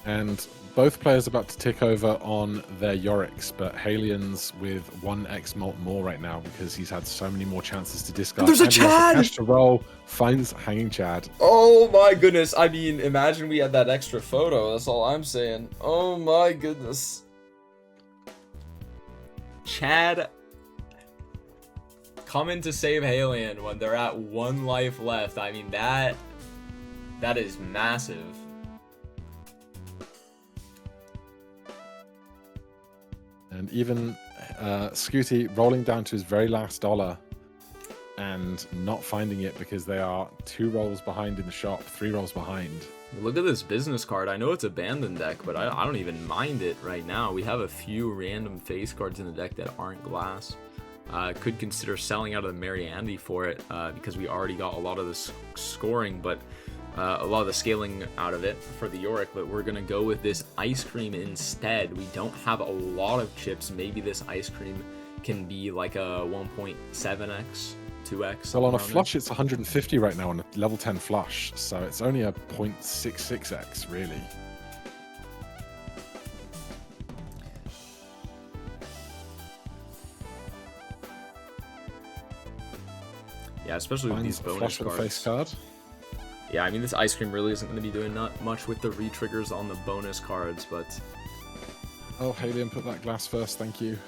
And both players about to tick over on their Yoriks, but Haelian's with 1x mult more right now because he's had so many more chances to discard. There's a Chad! Cash to roll, finds Hanging Chad. Oh my goodness. I mean, imagine we had that extra photo. That's all I'm saying. Oh my goodness. Chad coming to save Haelian when they're at 1 life left. I mean, that is massive. And even Scooty rolling down to his very last dollar and not finding it because they are 2 rolls behind in the shop, 3 rolls behind. Look at this business card. I know it's abandoned deck, but I don't even mind it right now. We have a few random face cards in the deck that aren't glass. Could consider selling out of the Mary Andy for it because we already got a lot of the scoring, but a lot of the scaling out of it for the Yorick, but we're going to go with this ice cream instead. We don't have a lot of chips. Maybe this ice cream can be like a 1.7x, 2x. Well, on a flush, it's 150 right now on a level 10 flush, so it's only a 0.66x, really. Yeah, especially with these bonus cards. Face card. Yeah, I mean, this ice cream really isn't going to be doing not much with the re-triggers on the bonus cards, but... Oh, Haelian, put that glass first, thank you.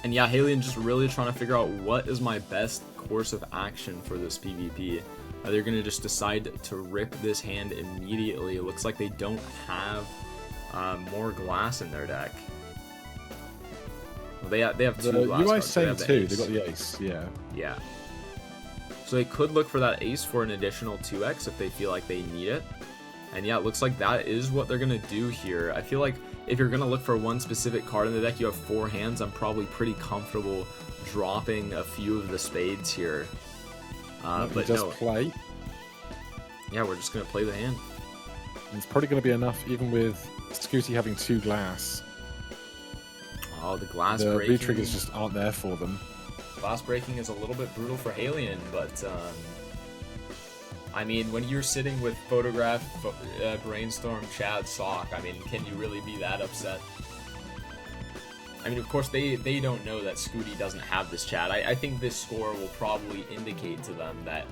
And yeah, Haelian just really trying to figure out what is my best course of action for this PvP. They're going to just decide to rip this hand immediately. It looks like they don't have more glass in their deck. Well, they have 2 glass UI cards. same too. They got the ace, yeah. Yeah. So they could look for that ace for an additional 2x if they feel like they need it. And yeah, it looks like that is what they're going to do here. I feel like if you're going to look for one specific card in the deck, you have 4 hands. I'm probably pretty comfortable dropping a few of the spades here. But just no. play. Yeah, we're just going to play the hand. And it's probably going to be enough, even with Scooty having 2 glass. Oh, the glass breaking. breaking. The re-triggers just aren't there for them. Glass breaking is a little bit brutal for Haelian, but I mean, when you're sitting with Photograph, Brainstorm, Chad, Sock, I mean, can you really be that upset? I mean, of course, they don't know that Skooty doesn't have this chat. I think this score will probably indicate to them that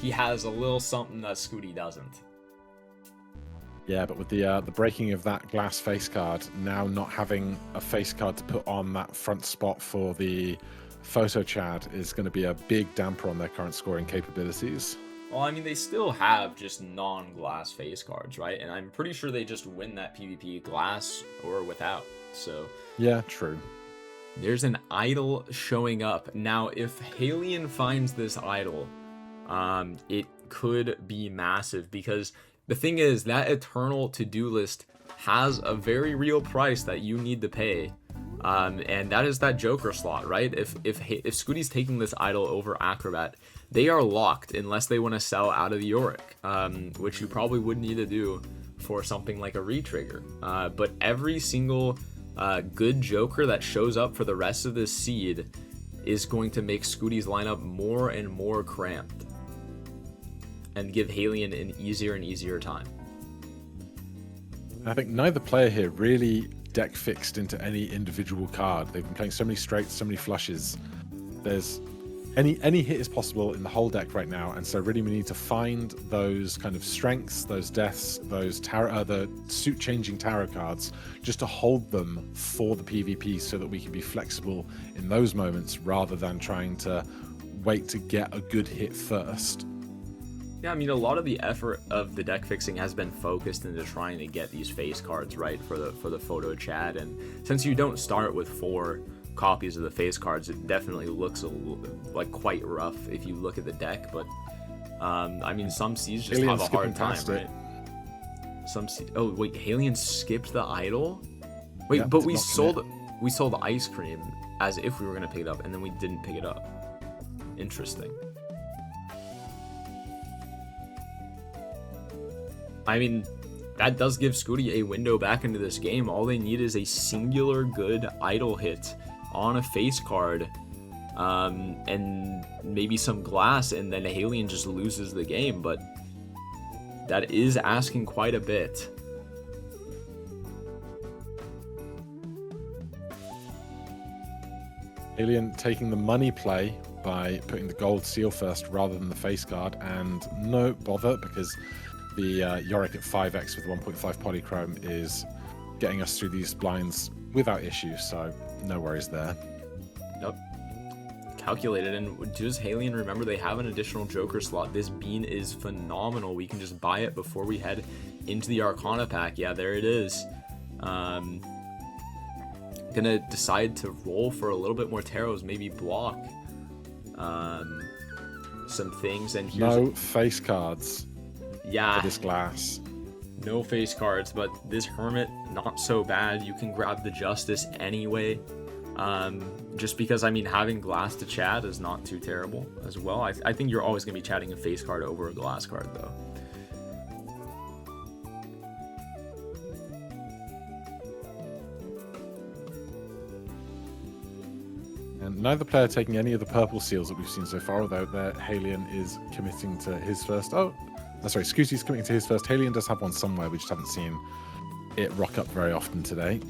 he has a little something that Skooty doesn't. Yeah, but with the breaking of that glass face card, now not having a face card to put on that front spot for the photo chat is going to be a big damper on their current scoring capabilities. Well, I mean, they still have just non-glass face cards, right? And I'm pretty sure they just win that PvP glass or without, so... Yeah, true. There's an idol showing up. Now, if Haelian finds this idol, it could be massive, because the thing is, that Eternal to-do list has a very real price that you need to pay. And that is that Joker slot, right? If Skooty's taking this idol over Acrobat, they are locked unless they want to sell out of the Yorick, which you probably would need to do for something like a retrigger. But every single good Joker that shows up for the rest of this seed is going to make Skooty's lineup more and more cramped and give Haelian an easier and easier time. I think neither player here really deck fixed into any individual card. They've been playing so many straights, so many flushes. There's any hit is possible in the whole deck right now, and so really we need to find those kind of strengths, those deaths, those the suit changing tarot cards, just to hold them for the PvP so that we can be flexible in those moments rather than trying to wait to get a good hit first. Yeah, I mean, a lot of the effort of the deck fixing has been focused into trying to get these face cards right for the photo chat, and since you don't start with 4 copies of the face cards, it definitely looks like quite rough if you look at the deck. But I mean, some seeds just have a hard time, right? Oh wait, Haelian skipped the idol. Wait, yeah, but we sold ice cream as if we were gonna pick it up, and then we didn't pick it up. Interesting. I mean, that does give Skooty a window back into this game. All they need is a singular good idol hit on a face card, and maybe some glass, and then Haelian just loses the game. But that is asking quite a bit. Haelian taking the money play by putting the gold seal first rather than the face card, and no bother, because the Yorick at 5x with 1.5 polychrome is getting us through these blinds without issue, so no worries there. Yep. Calculated. And does Haelian remember they have an additional Joker slot? This bean is phenomenal. We can just buy it before we head into the Arcana pack. Yeah, there it is. Gonna decide to roll for a little bit more tarots, maybe block some things. And here's no face cards. Yeah, for this glass. No face cards, but this Hermit, not so bad. You can grab the Justice anyway. Just because, I mean, having glass to chat is not too terrible as well. I think you're always going to be chatting a face card over a glass card, though. And neither player taking any of the purple seals that we've seen so far, although Haelian is committing to his first... sorry, Skooty's coming to his first. Haelian does have one somewhere, we just haven't seen it rock up very often today.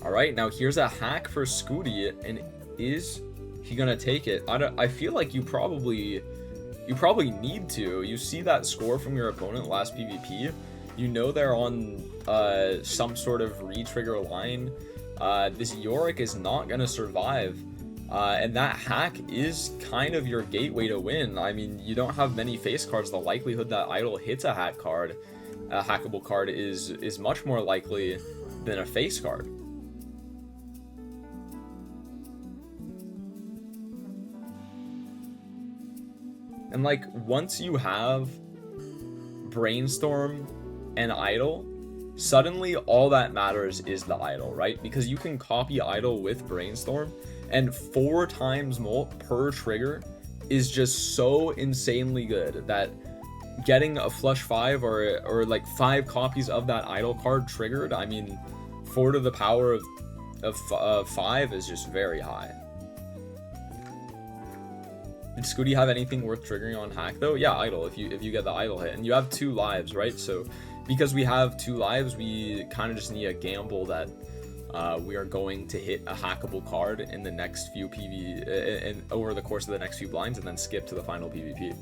Alright, now here's a hack for Skooty, and is he gonna take it? I feel like you probably need to. You see that score from your opponent last PvP, you know they're on some sort of re-trigger line. This Yorick is not gonna survive. And that hack is kind of your gateway to win. I mean, you don't have many face cards. The likelihood that idol hits a hackable card is much more likely than a face card. And like, once you have Brainstorm and idol, suddenly all that matters is the idol, right? Because you can copy idol with Brainstorm, and 4 times more per trigger is just so insanely good that getting a flush 5 or like 5 copies of that idol card triggered, I mean, 4 to the power of 5 is just very high. Did Scooty have anything worth triggering on hack though? Yeah, idle. If you get the idle hit, and you have 2 lives, right? So because we have 2 lives, we kind of just need a gamble that we are going to hit a hackable card in the next few PV and over the course of the next few blinds, and then skip to the final PvP.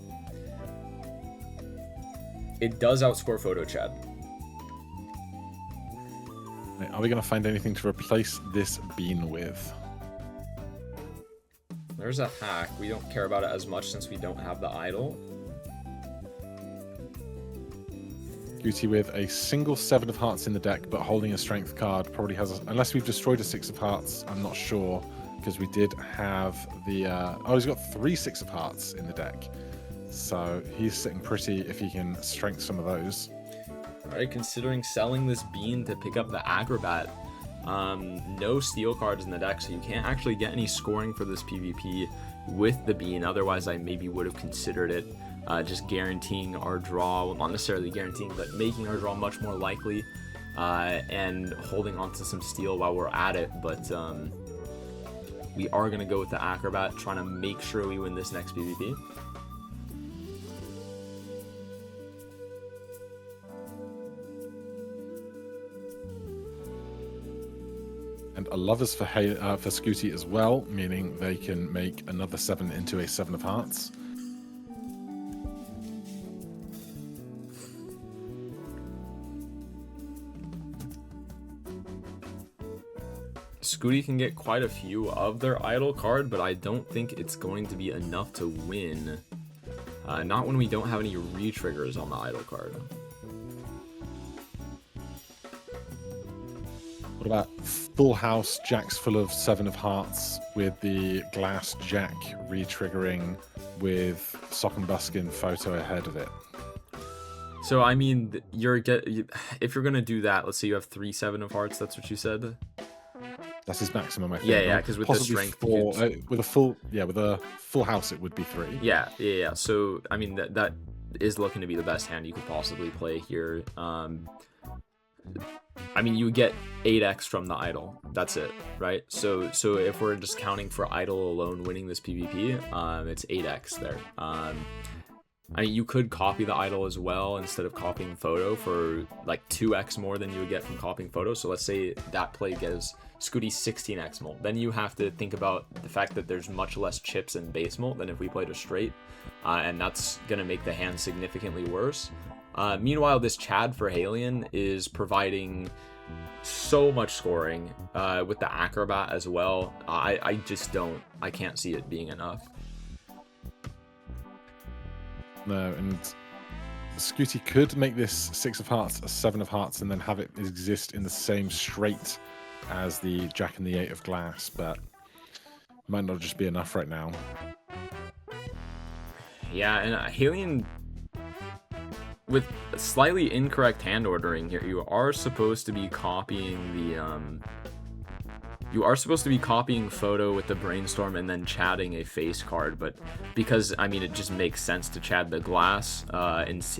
It does outscore Photo Chad. Are we going to find anything to replace this bean with? There's a hack. We don't care about it as much since we don't have the idol. Gooty with a single 7 of hearts in the deck, but holding a strength card probably has, unless we've destroyed a 6 of hearts, I'm not sure, because we did have the, oh, he's got 3 6 of hearts in the deck. So he's sitting pretty if he can strength some of those. Alright, considering selling this bean to pick up the acrobat, no steel cards in the deck, so you can't actually get any scoring for this PvP with the bean. Otherwise, I maybe would have considered it, just guaranteeing our draw, well, not necessarily guaranteeing, but making our draw much more likely, and holding on to some steel while we're at it. But we are going to go with the acrobat, trying to make sure we win this next PvP. And a lovers for Scooty as well, meaning they can make another 7 into a 7 of hearts. Scooty can get quite a few of their idle card, but I don't think it's going to be enough to win. Not when we don't have any re-triggers on the idle card. What about full house jacks full of 7 of hearts with the glass jack re-triggering with sock and buskin photo ahead of it? So I mean, if you're gonna do that, let's say you have 3 7 of hearts. That's what you said. That's his maximum, I think. Yeah, because with the strength, 4, with a full house, it would be 3. Yeah. So I mean, that is looking to be the best hand you could possibly play here. I mean, you would get 8x from the idol. That's it, right? So if we're just counting for idol alone winning this PvP, it's 8x there. I mean, you could copy the idol as well instead of copying photo for like 2x more than you would get from copying photo. So let's say that play gives Scooty 16x molt. Then you have to think about the fact that there's much less chips in base molt than if we played a straight, and that's gonna make the hand significantly worse. Meanwhile, this Chad for Haelian is providing so much scoring with the acrobat as well. I can't see it being enough. No, and Scooty could make this 6 of hearts a 7 of hearts and then have it exist in the same straight as the jack and the 8 of glass, but might not just be enough right now. Yeah, and Haelian, with slightly incorrect hand ordering here, you are supposed to be copying the photo with the brainstorm and then chatting a face card, but because I mean it just makes sense to chat the glass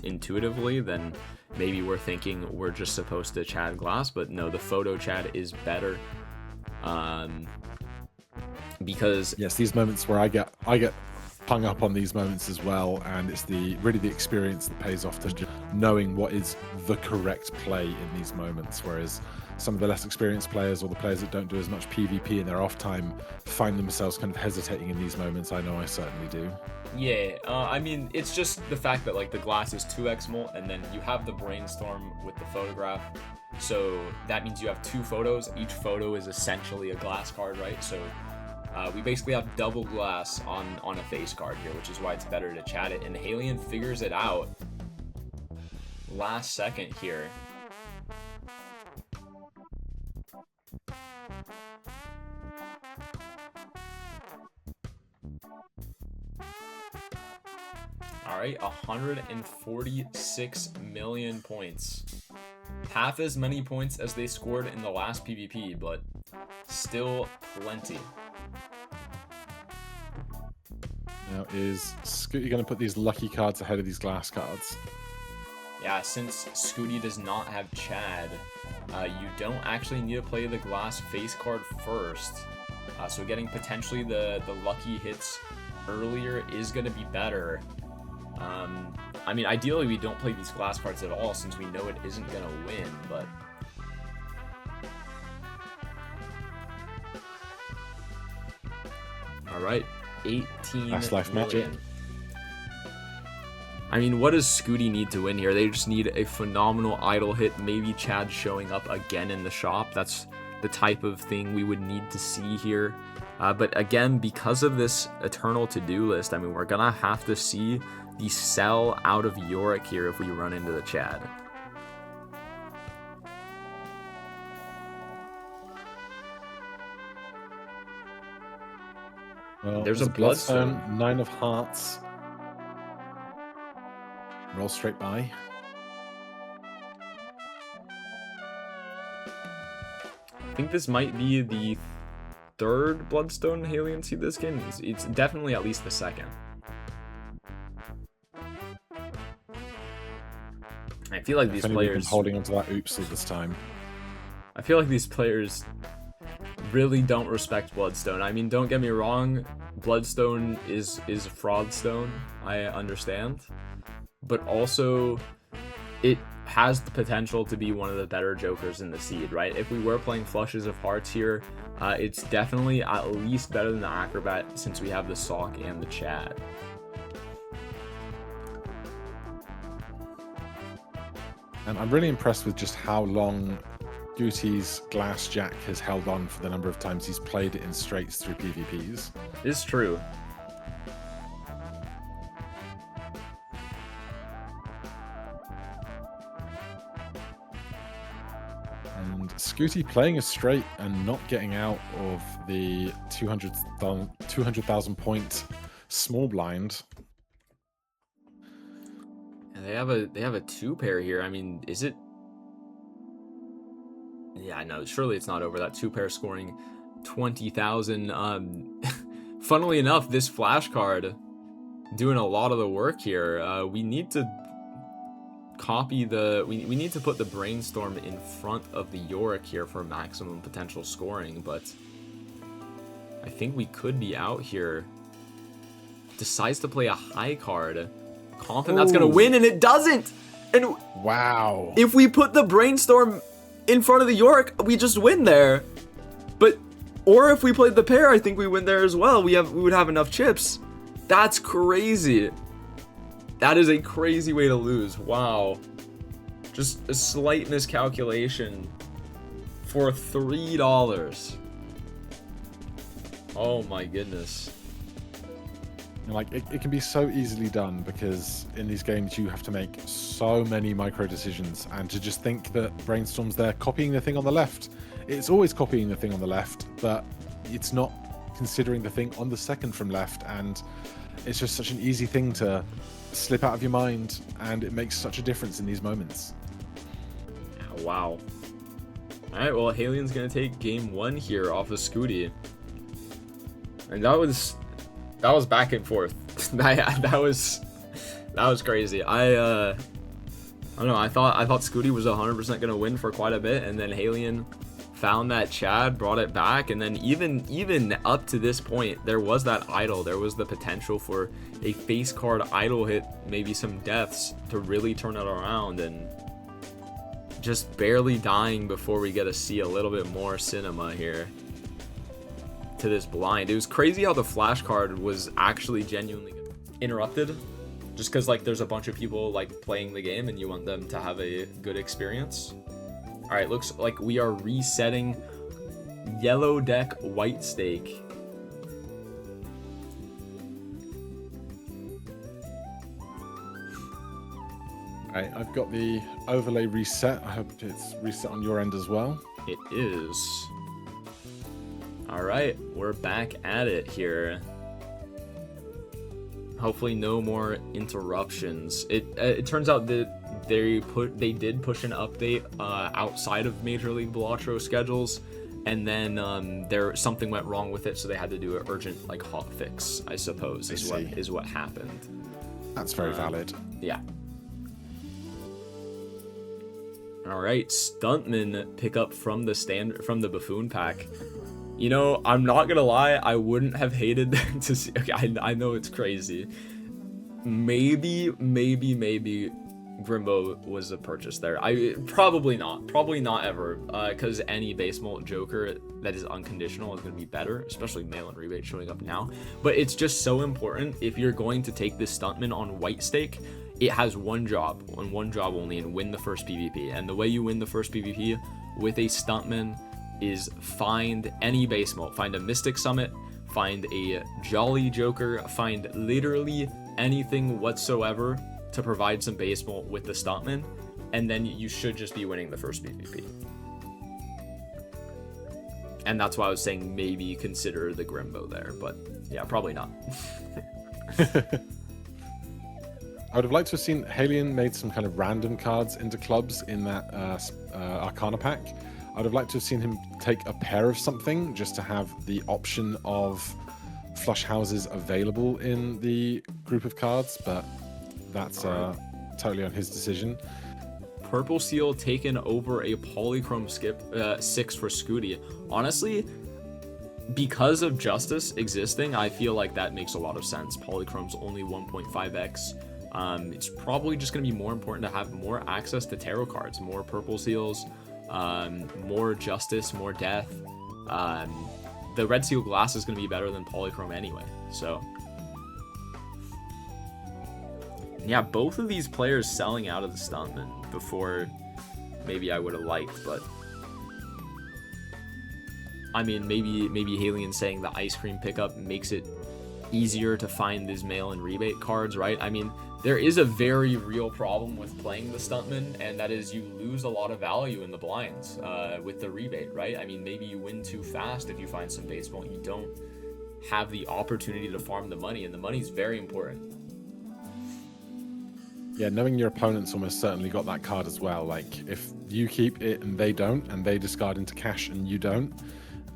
intuitively, then maybe we're thinking we're just supposed to chat glass, but no, the photo chat is better. Because yes, these moments where I get hung up on these moments as well, and it's really the experience that pays off, to just knowing what is the correct play in these moments, whereas some of the less experienced players or the players that don't do as much PvP in their off time find themselves kind of hesitating in these moments. I know I certainly do. Yeah, I mean, it's just the fact that like the glass is 2x molt, and then you have the brainstorm with the photograph, so that means you have 2 photos. Each photo is essentially a glass card, right? So we basically have double glass on a face card here, which is why it's better to chat it. And Haelian figures it out last second here. All right, 146 million points. Half as many points as they scored in the last PvP, but still plenty. Now, is Scooty going to put these lucky cards ahead of these glass cards? Yeah, since Scooty does not have Chad, you don't actually need to play the glass face card first. So getting potentially the lucky hits earlier is going to be better. I mean, ideally we don't play these glass cards at all since we know it isn't going to win, but... Alright, 18 That's life magic. I mean, what does Scooty need to win here? They just need a phenomenal idle hit, maybe Chad showing up again in the shop. That's the type of thing we would need to see here. But again, because of this eternal to-do list, I mean, we're going to have to see the sell out of Yorick here if we run into the Chad. Well, there's a Bloodstone. 9 of Hearts. Roll straight by. I think this might be the third Bloodstone Haelian see this game. It's definitely at least the second. I feel like these players holding onto that oops all this time. I feel like these players really don't respect Bloodstone. I mean, don't get me wrong, Bloodstone is fraudstone. I understand, but also it has the potential to be one of the better jokers in the seed, right? If we were playing Flushes of Hearts here, it's definitely at least better than the Acrobat since we have the Sock and the Chad. And I'm really impressed with just how long Gootie's Glass Jack has held on for the number of times he's played it in straights through PvPs. It's true. And Scooty playing a straight and not getting out of the 200,000 point small blind. And they have a 2-pair here. I mean, is it? Yeah, no, surely it's not over. That 2-pair scoring 20,000. Funnily enough, this flash card doing a lot of the work here. We need to copy the... We need to put the Brainstorm in front of the Yorick here for maximum potential scoring, but I think we could be out here. Decides to play a high card. Confident that's going to win, and it doesn't! And wow. If we put the Brainstorm in front of the Yorick, we just win there. But, or if we played the pair, I think we win there as well. We would have enough chips. That's crazy. That is a crazy way to lose. Wow. Just a slight miscalculation for $3. Oh my goodness. Like, it can be so easily done because in these games you have to make so many micro decisions, and to just think that Brainstorm's there copying the thing on the left. It's always copying the thing on the left, but it's not considering the thing on the second from left, and it's just such an easy thing to slip out of your mind, and it makes such a difference in these moments. Wow. Alright, well, Haelian's gonna take game 1 here off of Scooty. And that was back and forth. that was crazy. I don't know. I thought Scooty was 100% gonna win for quite a bit, and then Haelian found that Chad, brought it back, and then even up to this point, there was that idle. There was the potential for a face card idle hit, maybe some deaths to really turn it around, and just barely dying before we get to see a little bit more cinema here to this blind. It was crazy how the flash card was actually genuinely interrupted, just because like there's a bunch of people like playing the game and you want them to have a good experience. All right, looks like we are resetting yellow deck white stake. All right, I've got the overlay reset. I hope it's reset on your end as well. It is. All right, we're back at it here. Hopefully no more interruptions. It turns out that they did push an update outside of Major League Balatro schedules, and then something went wrong with it, so they had to do an urgent like hot fix, I suppose, is what happened. That's very valid. Yeah. All right, Stuntman pick up from the buffoon pack. You know, I'm not gonna lie, I wouldn't have hated to see. Okay, I know it's crazy. Maybe Grimbo was a purchase there. Probably not ever, because any base molt Joker that is unconditional is going to be better, especially mail-in rebate showing up now. But it's just so important. If you're going to take this stuntman on white stake, it has one job and one job only, and win the first PvP. And the way you win the first PvP with a stuntman is find any base molt, find a Mystic Summit, find a Jolly Joker, find literally anything whatsoever to provide some base molt with the stuntman, and then you should just be winning the first PvP. And that's why I was saying maybe consider the Grimbo there, but yeah, probably not. I would have liked to have seen Haelian made some kind of random cards into clubs in that Arcana pack. I would have liked to have seen him take a pair of something just to have the option of flush houses available in the group of cards, but that's totally on his decision. Purple Seal taken over a Polychrome skip 6 for Skooty. Honestly, because of Justice existing, I feel like that makes a lot of sense. Polychrome's only 1.5x. It's probably just going to be more important to have more access to tarot cards, more Purple Seals, more Justice, more Death. The Red Seal Glass is going to be better than Polychrome anyway, so yeah, both of these players selling out of the stuntman before maybe I would have liked, but I mean, maybe Haelian saying the ice cream pickup makes it easier to find these mail-in rebate cards, right? I mean, there is a very real problem with playing the stuntman, and that is you lose a lot of value in the blinds with the rebate, right? I mean, maybe you win too fast if you find some baseball. You don't have the opportunity to farm the money, and the money is very important. Yeah, knowing your opponent's almost certainly got that card as well. Like, if you keep it and they don't, and they discard into cash and you don't,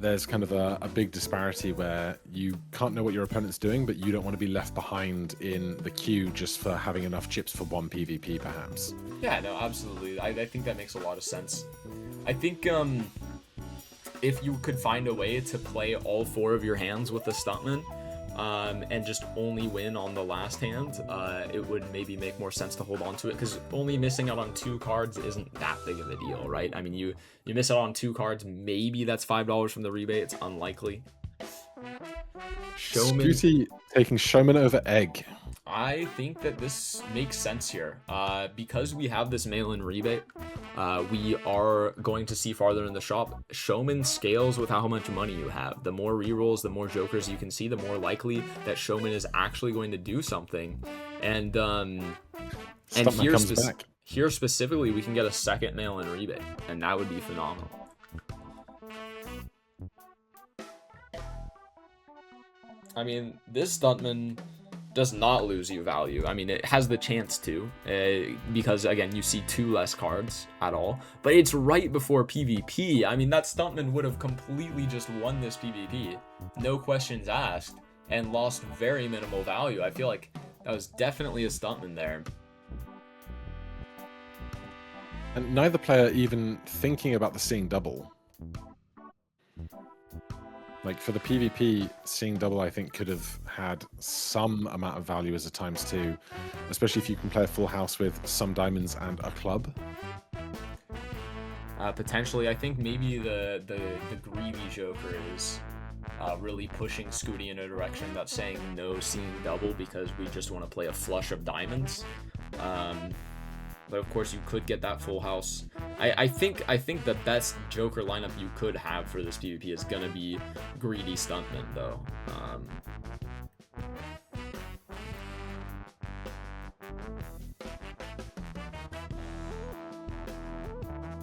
there's kind of a big disparity where you can't know what your opponent's doing, but you don't want to be left behind in the queue just for having enough chips for one PvP, perhaps. Yeah, no, absolutely. I think that makes a lot of sense. I think if you could find a way to play all 4 of your hands with the stuntman, and just only win on the last hand, it would maybe make more sense to hold on to it, because only missing out on 2 cards isn't that big of a deal, right? I mean, you miss out on 2 cards, maybe that's $5 from the rebate. It's unlikely. Showman. Scooty taking Showman over Egg. I think that this makes sense here. Because we have this mail-in rebate, we are going to see farther in the shop. Showman scales with how much money you have. The more rerolls, the more jokers you can see, the more likely that Showman is actually going to do something. And here specifically, we can get a second mail-in rebate, and that would be phenomenal. I mean, this stuntman does not lose you value. I mean, it has the chance to, because again, you see 2 less cards at all, but it's right before PvP. I mean, that stuntman would have completely just won this PvP, no questions asked, and lost very minimal value. I feel like that was definitely a stuntman there. And neither player even thinking about the seeing double. Like, for the PvP, seeing double, I think, could have had some amount of value as a ×2, especially if you can play a full house with some diamonds and a club. Potentially, I think maybe the greedy Joker is really pushing Skooty in a direction that's saying no seeing double because we just want to play a flush of diamonds. But of course, you could get that full house. I think the best Joker lineup you could have for this PvP is gonna be greedy stuntman, though.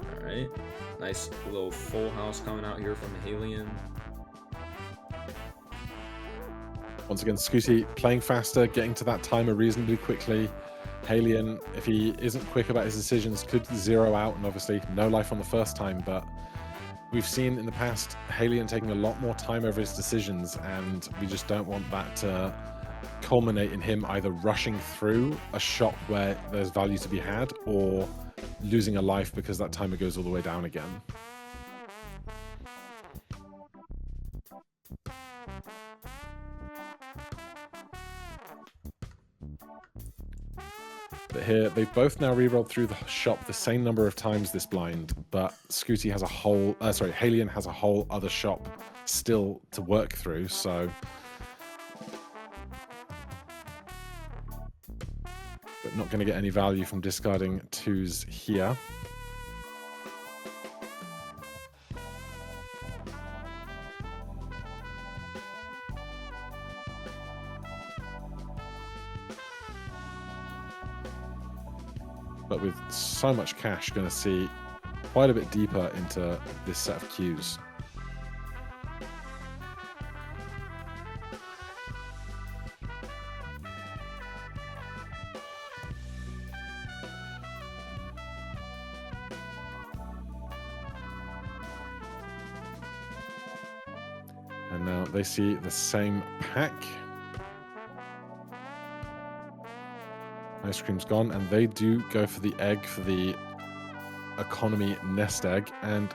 All right, nice little full house coming out here from Haelian. Once again, Scooty playing faster, getting to that timer reasonably quickly. Haelian, if he isn't quick about his decisions, could zero out, and obviously no life on the first time, but we've seen in the past Haelian taking a lot more time over his decisions, and we just don't want that to culminate in him either rushing through a shot where there's value to be had, or losing a life because that timer goes all the way down again. But here, they've both now re-rolled through the shop the same number of times this blind, but Scooty has a whole, Haelian has a whole other shop still to work through, so... But not going to get any value from discarding 2s here. But with so much cash, going to see quite a bit deeper into this set of queues. And now they see the same pack. Ice cream's gone, and they do go for the egg, for the economy nest egg, and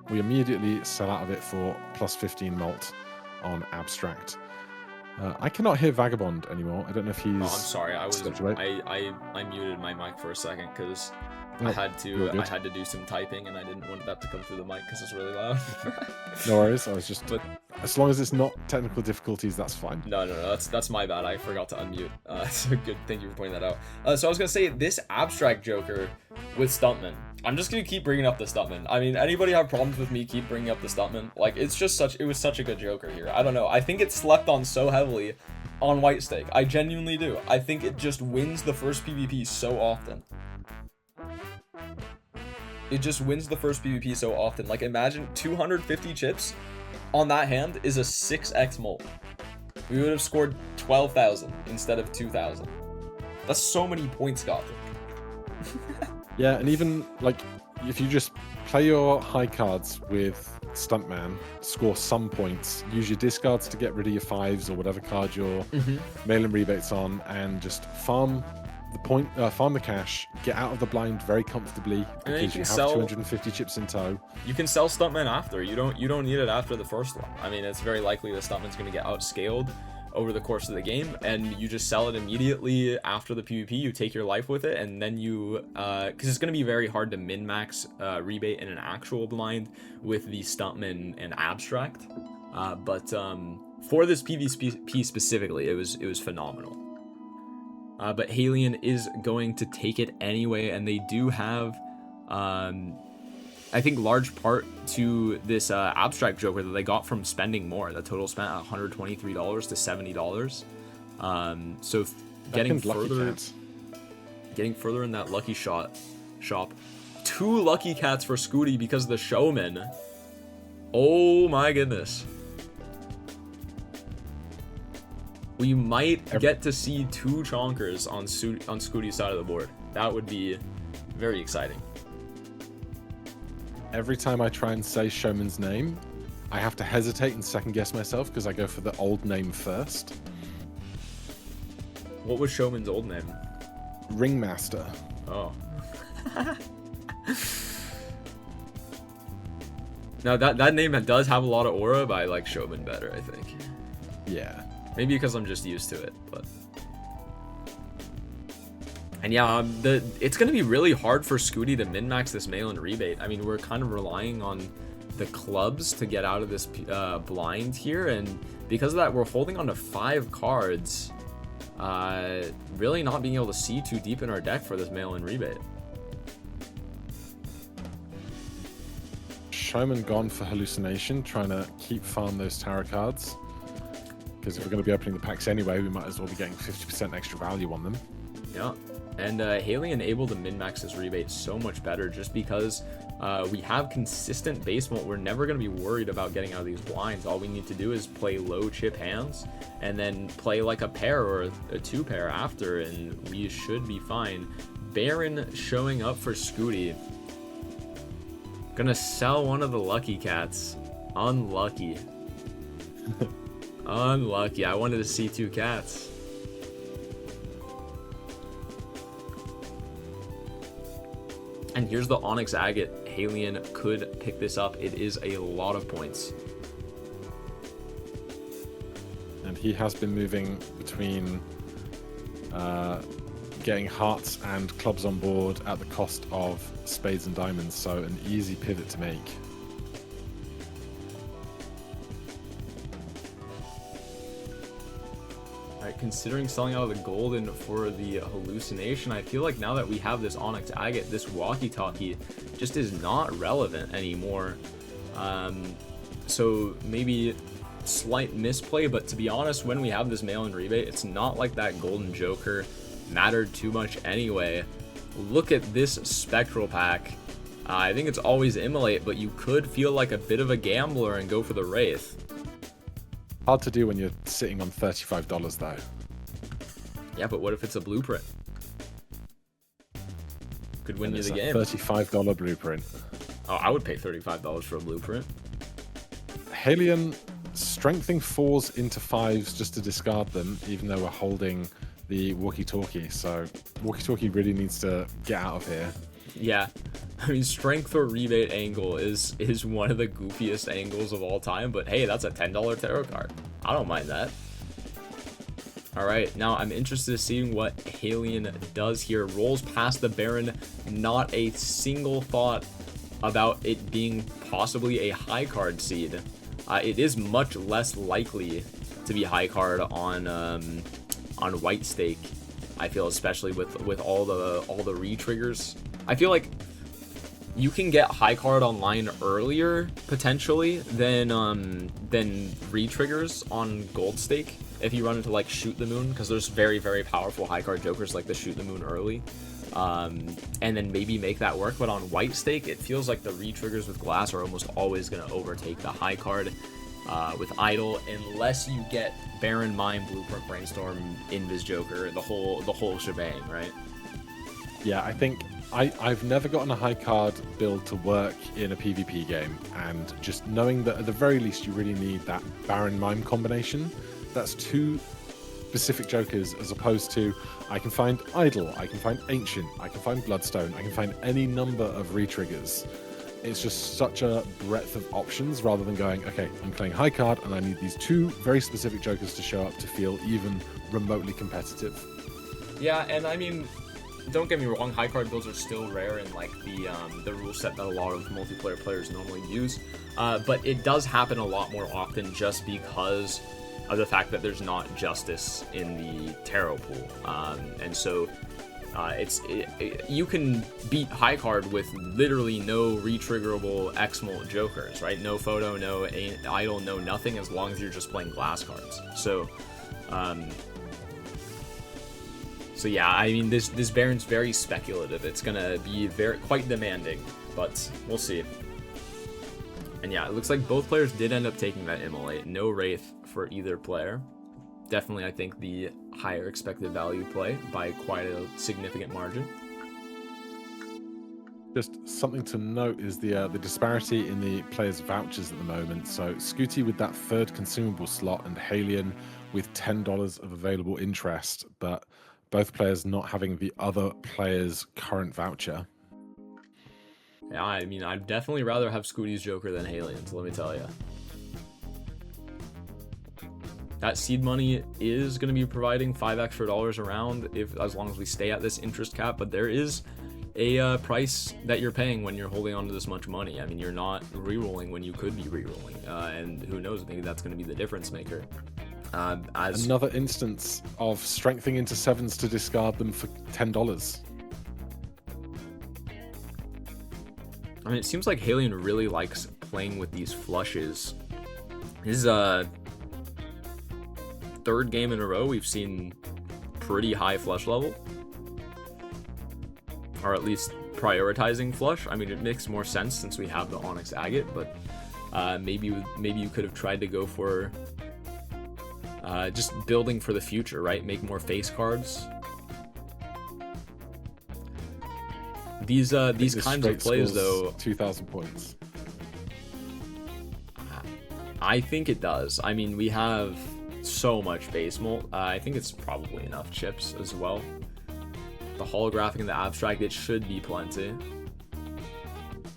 we immediately sell out of it for plus 15 malt on abstract. I cannot hear Vagabond anymore. I don't know if he's... Oh, I'm sorry. I muted my mic for a second because I had to do some typing, and I didn't want that to come through the mic because it's really loud. No worries. I was just... But as long as it's not technical difficulties, that's fine. No, that's my bad. I forgot to unmute. So good. Thank you for pointing that out. So I was gonna say this abstract Joker with Stuntman. I'm just gonna keep bringing up the Stuntman. I mean, anybody have problems with me keep bringing up the Stuntman? Like, it was such a good Joker here. I don't know. I think it's slept on so heavily on White Stake. I genuinely do. I think it just wins the first PvP so often. It just wins the first PvP so often. Like, imagine 250 chips on that hand is a 6x mult. We would have scored 12,000 instead of 2,000. That's so many points, Gotham. Yeah, and even, like, if you just play your high cards with Stuntman, score some points, use your discards to get rid of your 5s or whatever card your mail-in rebates on, and just farm the cash, get out of the blind very comfortably because you have 250 chips in tow. You can sell Stuntman after. You don't need it after the first one. I mean, it's very likely the Stuntman's going to get outscaled over the course of the game, and you just sell it immediately after the PvP. You take your life with it, and then you because it's going to be very hard to min-max rebate in an actual blind with the Stuntman and abstract, but for this PvP specifically, it was phenomenal. But Haelian is going to take it anyway, and they do have, I think, large part to this abstract Joker that they got from spending more. The total spent $123 to $70. So getting further in that lucky shop. 2 lucky cats for Scooty because of the showman. Oh my goodness. We might get to see 2 chonkers on Scooty's side of the board. That would be very exciting. Every time I try and say Showman's name, I have to hesitate and second guess myself because I go for the old name first. What was Showman's old name? Ringmaster. Oh. Now that name does have a lot of aura, but I like Showman better, I think. Yeah. Maybe because I'm just used to it, but... And yeah, it's going to be really hard for Scooty to min-max this mail-in rebate. I mean, we're kind of relying on the clubs to get out of this blind here, and because of that, we're holding on to 5 cards, really not being able to see too deep in our deck for this mail-in rebate. Showman gone for Hallucination, trying to keep farm those tarot cards. Because if we're going to be opening the packs anyway, we might as well be getting 50% extra value on them. Yeah, and Haelian able to min-max this rebate so much better just because we have consistent base mult. We're never going to be worried about getting out of these blinds. All we need to do is play low chip hands and then play like a pair or a 2 pair after, and we should be fine. Baron showing up for Scooty. Gonna sell one of the lucky cats. Unlucky. Unlucky. I wanted to see 2 cats. And here's the Onyx Agate. Haelian could pick this up. It is a lot of points. and he has been moving between getting hearts and clubs on board at the cost of spades and diamonds, so an easy pivot to make. Alright, considering selling out of the golden for the hallucination, I feel like now that we have this onyx agate, this walkie-talkie just is not relevant anymore. So maybe slight misplay, but to be honest, when we have this mail-in rebate, it's not like that golden joker mattered too much anyway. Look at this spectral pack. I think it's always immolate, but you could feel like a bit of a gambler and go for the wraith. Hard to do when you're sitting on $35 though. Yeah, but what if it's a blueprint? Could win you the game. $35 blueprint. Oh, I would pay $35 for a blueprint. Haelian strengthening 4s into 5s just to discard them, even though we're holding the walkie-talkie. So walkie-talkie really needs to get out of here. Yeah, I mean, strength or rebate angle is one of the goofiest angles of all time, but hey, that's a $10 tarot card. I don't mind that. Alright, now I'm interested in seeing what Haelian does here. Rolls past the Baron, not a single thought about it being possibly a high card seed. It is much less likely to be high card on white stake. I feel, especially with all the re-triggers. I feel like you can get high card online earlier potentially than re-triggers on gold stake if you run into like shoot the moon, because there's very, very powerful high card jokers like the shoot the moon early, and then maybe make that work. But on white stake, it feels like the re-triggers with glass are almost always going to overtake the high card with idle, unless you get Baron, Mine, Blueprint, Brainstorm, Invis Joker, the whole shebang, right? Yeah, I think I've never gotten a high card build to work in a PvP game, and just knowing that at the very least you really need that Baron Mime combination. That's two specific jokers, as opposed to I can find Idle, I can find Ancient, I can find Bloodstone, I can find any number of re-triggers. It's just such a breadth of options, rather than going, okay, I'm playing high card and I need these two very specific jokers to show up to feel even remotely competitive. Yeah, and I mean, don't get me wrong, high card builds are still rare in like the rule set that a lot of multiplayer players normally use, but it does happen a lot more often just because of the fact that there's not justice in the tarot pool, and so you can beat high card with literally no re-triggerable X-Molt jokers, right? No photo, no idle, no nothing, as long as you're just playing glass cards. So yeah, I mean, this Baron's very speculative. It's gonna be quite demanding, but we'll see. And yeah, it looks like both players did end up taking that immolate. No wraith for either player. Definitely, I think, the higher expected value play by quite a significant margin. Just something to note is the disparity in the players' vouchers at the moment. So Scooty with that third consumable slot and Haelian with $10 of available interest, but both players not having the other player's current voucher. Yeah, I mean, I'd definitely rather have Scooty's Joker than Haelian's, let me tell you. That seed money is going to be providing $5 extra around as long as we stay at this interest cap, but there is a price that you're paying when you're holding on to this much money. I mean, you're not re-rolling when you could be re-rolling, and who knows, maybe that's going to be the difference maker. Another instance of strengthening into 7s to discard them for $10. I mean, it seems like Haelian really likes playing with these flushes. His third game in a row, we've seen pretty high flush level, or at least prioritizing flush. I mean, it makes more sense since we have the Onyx Agate, but maybe you could have tried to go for just building for the future, right? Make more face cards. These kinds of plays, though, 2,000 points. I think it does. I mean, we have so much base molt. I think it's probably enough chips as well. The holographic and the abstract, it should be plenty.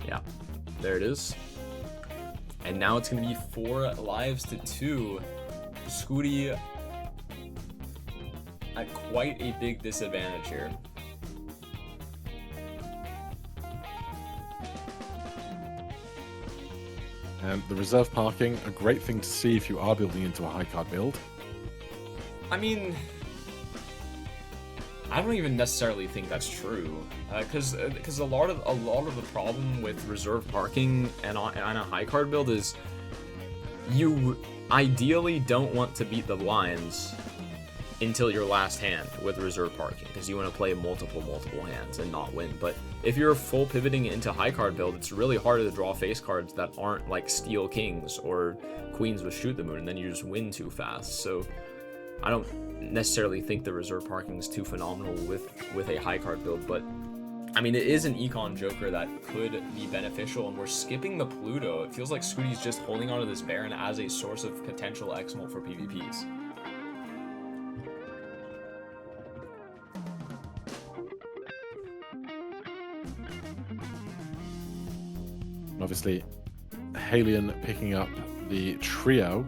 Yeah, there it is. And now it's going to be 4 lives to 2. Scooty at quite a big disadvantage here. And the reserve parking, a great thing to see if you are building into a high card build. I mean, I don't even necessarily think that's true, because a lot of the problem with reserve parking and on a high card build is you ideally don't want to beat the blinds until your last hand with reserve parking, because you want to play multiple hands and not win. But if you're full pivoting into high card build, it's really hard to draw face cards that aren't like steal kings or queens with shoot the moon, and then you just win too fast. So I don't necessarily think the reserve parking is too phenomenal with a high card build, but I mean, it is an econ joker that could be beneficial, and we're skipping the Pluto. It feels like Scooty's just holding onto this Baron as a source of potential X-Molt for PvPs. Obviously, Haelian picking up the trio.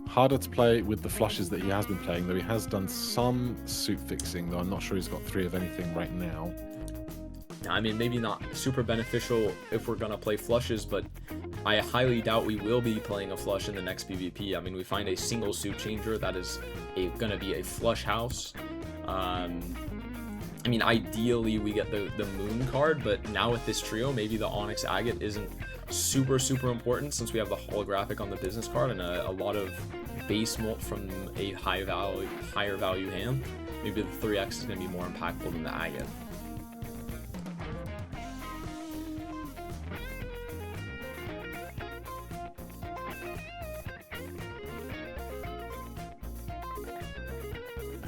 Harder to play with the flushes that he has been playing, though he has done some suit fixing, though I'm not sure he's got 3 of anything right now. I mean, maybe not super beneficial if we're going to play flushes, but I highly doubt we will be playing a flush in the next PvP. I mean, we find a single suit changer that is going to be a flush house. I mean, ideally we get the moon card, but now with this trio, maybe the Onyx Agate isn't super important, since we have the holographic on the business card and a lot of base molt from a higher value hand. Maybe the 3x is going to be more impactful than the Agate.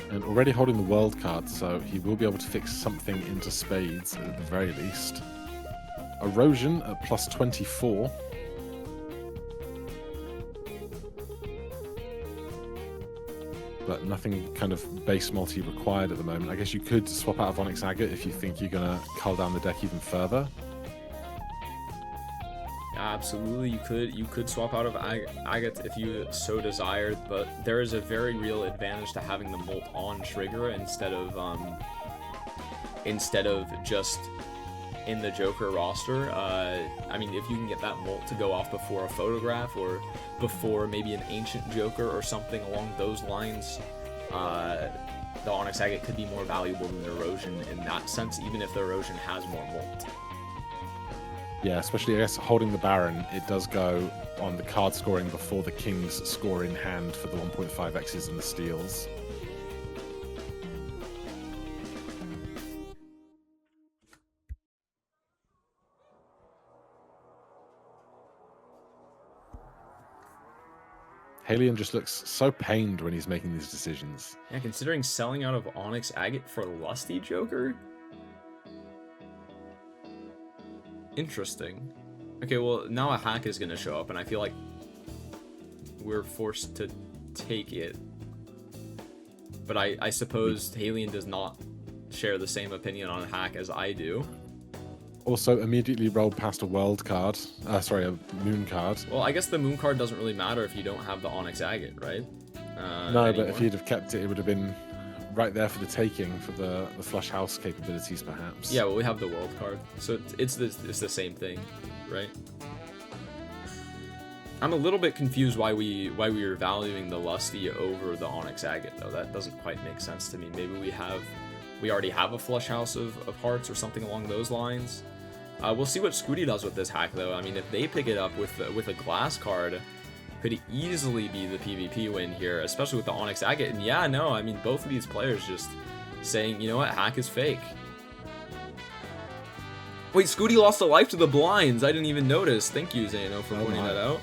And already holding the world card, so he will be able to fix something into spades at the very least. Erosion at plus 24. But nothing kind of base multi required at the moment. I guess you could swap out of Onyx Agate if you think you're going to cull down the deck even further. Absolutely, you could swap out of Agate if you so desired, but there is a very real advantage to having the molt on trigger instead of just in the Joker roster. I mean, if you can get that molt to go off before a photograph or before maybe an ancient Joker or something along those lines, the Onyx Agate could be more valuable than the erosion in that sense, even if the erosion has more molt. Yeah, especially, I guess, holding the Baron, it does go on the card scoring before the King's score in hand for the 1.5x's and the steals. Haelian just looks so pained when he's making these decisions. Yeah, considering selling out of Onyx Agate for Lusty Joker? Interesting. Okay, well, now a hack is going to show up, and I feel like we're forced to take it. But I suppose Haelian does not share the same opinion on a hack as I do. Also, immediately rolled past a world card. Sorry, a moon card. Well, I guess the moon card doesn't really matter if you don't have the Onyx Agate, right? No, anymore. But if he'd have kept it, it would have been right there for the taking, for the flush house capabilities, perhaps. Yeah, well, we have the world card, so it's the same thing, right? I'm a little bit confused why we were valuing the Lusty over the Onyx Agate, though. That doesn't quite make sense to me. Maybe we already have a flush house of hearts or something along those lines. We'll see what Scooty does with this hack, though. I mean, if they pick it up with a glass card, could easily be the PvP win here, especially with the Onyx Agate. And yeah, no, I mean, both of these players just saying, you know what, hack is fake. Wait, Scooty lost a life to the blinds. I didn't even notice. Thank you, Zano, for pointing that out.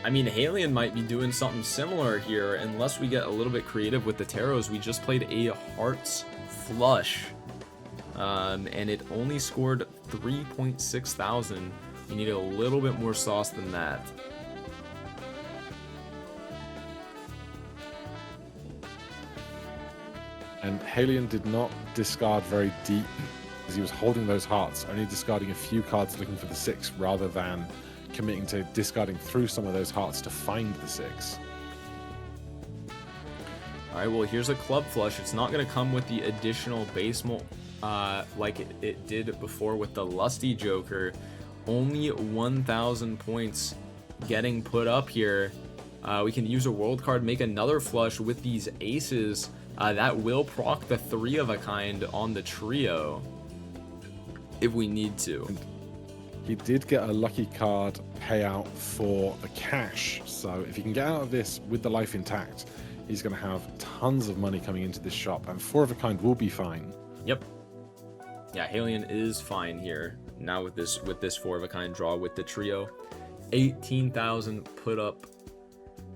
I mean, Haelian might be doing something similar here, unless we get a little bit creative with the tarots. We just played a hearts flush, and it only scored 3.6 thousand. We need a little bit more sauce than that. And Haelian did not discard very deep, as he was holding those hearts, only discarding a few cards looking for the 6 rather than committing to discarding through some of those hearts to find the 6. Alright, well, here's a club flush. It's not going to come with the additional base like it did before with the Lusty Joker. Only 1,000 points getting put up here. We can use a world card, make another flush with these aces. That will proc the 3 of a kind on the trio if we need to. He did get a lucky card payout for the cash, so if he can get out of this with the life intact, he's going to have tons of money coming into this shop, and 4 of a kind will be fine. Yep. Yeah, Haelian is fine here now with this 4 of a kind draw with the trio. 18,000 put up.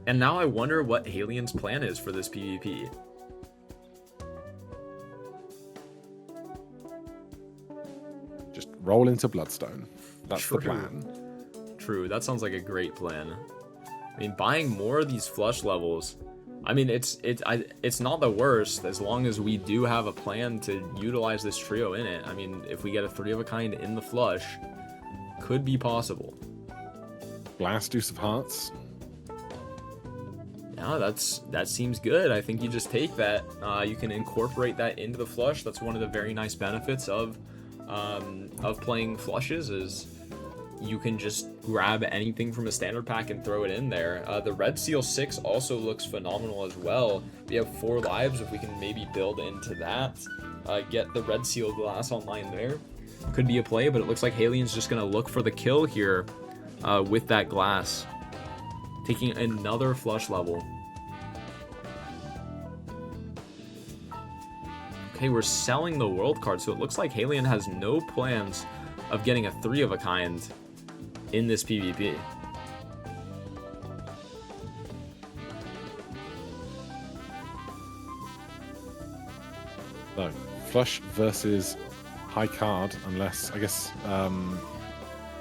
And now I wonder what Haelian's plan is for this PvP. Just roll into Bloodstone. That's True. the plan. True, that sounds like a great plan. I mean, buying more of these flush levels, I mean, it's not the worst as long as we do have a plan to utilize this trio in it. I mean, if we get a 3 of a kind in the flush, could be possible. Blast Deuce of Hearts. Yeah, that seems good. I think you just take that. You can incorporate that into the flush. That's one of the very nice benefits of playing flushes is you can just grab anything from a standard pack and throw it in there. The Red Seal 6 also looks phenomenal as well. We have 4 lives. If we can maybe build into that, get the Red Seal glass online there, could be a play. But it looks like Haelian's just gonna look for the kill here with that glass, taking another flush level. Okay, we're selling the world card, so it looks like Haelian has no plans of getting a 3 of a kind in this PvP. No, flush versus high card, unless, I guess,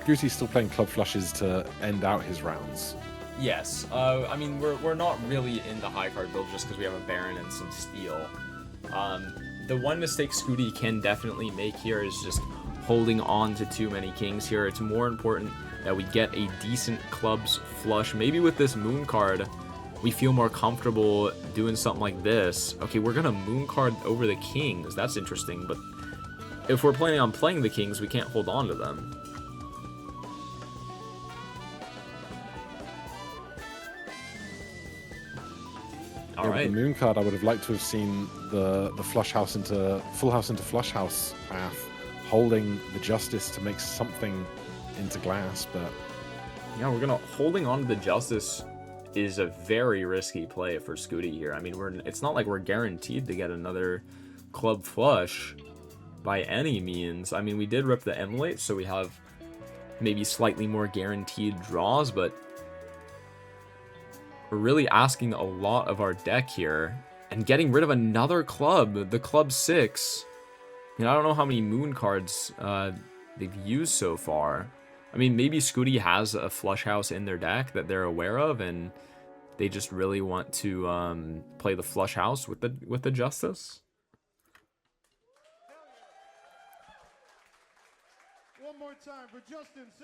Gootie's still playing club flushes to end out his rounds. Yes, I mean, we're not really in the high card build just because we have a Baron and some Steel. The one mistake Skooty can definitely make here is just holding on to too many kings here. It's more important that we get a decent clubs flush. Maybe with this moon card, we feel more comfortable doing something like this. Okay, we're gonna moon card over the kings. That's interesting, but if we're planning on playing the kings, we can't hold on to them. All right. With the moon card, I would have liked to have seen the flush house into full house into flush house path, holding the justice to make something into glass. But yeah, holding on to the justice is a very risky play for Skooty here. I mean, it's not like we're guaranteed to get another club flush by any means. I mean, we did rip the emulate, so we have maybe slightly more guaranteed draws, but we're really asking a lot of our deck here and getting rid of another club, the club 6. I don't know how many moon cards they've used so far. I mean, maybe Skooty has a flush house in their deck that they're aware of, and they just really want to play the flush house with the justice.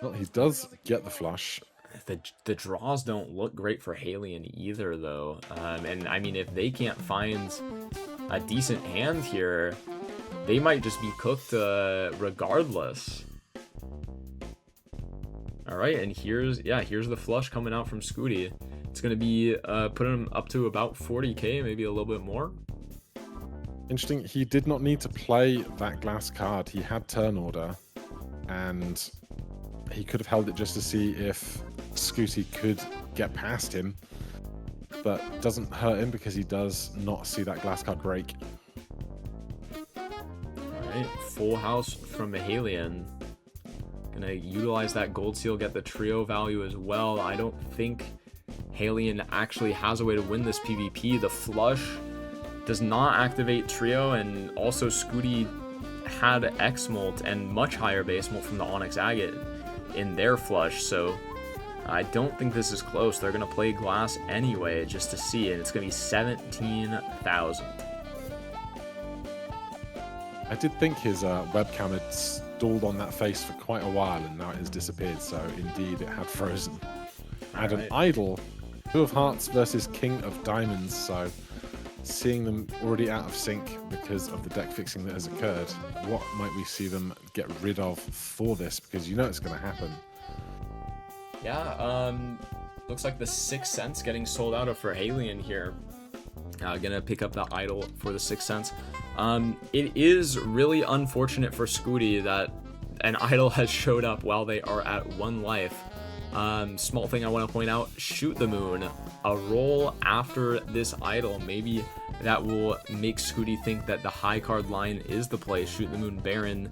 well, he does get the flush. The draws don't look great for Haelian either, though. And I mean, if they can't find a decent hand here, they might just be cooked regardless. All right, and here's the flush coming out from Skooty. It's gonna be putting him up to about 40k, maybe a little bit more. Interesting. He did not need to play that glass card. He had turn order, and he could have held it just to see if Skooty could get past him, but it doesn't hurt him because he does not see that glass card break. Alright, full house from Haelian. Gonna utilize that gold seal, get the trio value as well. I don't think Haelian actually has a way to win this PvP. The flush does not activate trio, and also Skooty had X-Molt and much higher base molt from the Onyx Agate in their flush, so I don't think this is close. They're going to play glass anyway just to see, and it's going to be 17,000. I did think his webcam had stalled on that face for quite a while, and now it has disappeared. So indeed, it had frozen. And an idol, 2 of Hearts versus King of Diamonds. So seeing them already out of sync because of the deck fixing that has occurred, what might we see them get rid of for this? Because you know it's going to happen. Yeah, looks like the 6 cents getting sold out for Haelian here. Gonna pick up the idol for the 6 cents. It is really unfortunate for Skooty that an idol has showed up while they are at 1 life. Small thing I want to point out, Shoot the Moon, a roll after this idol. Maybe that will make Skooty think that the high card line is the play. Shoot the Moon Baron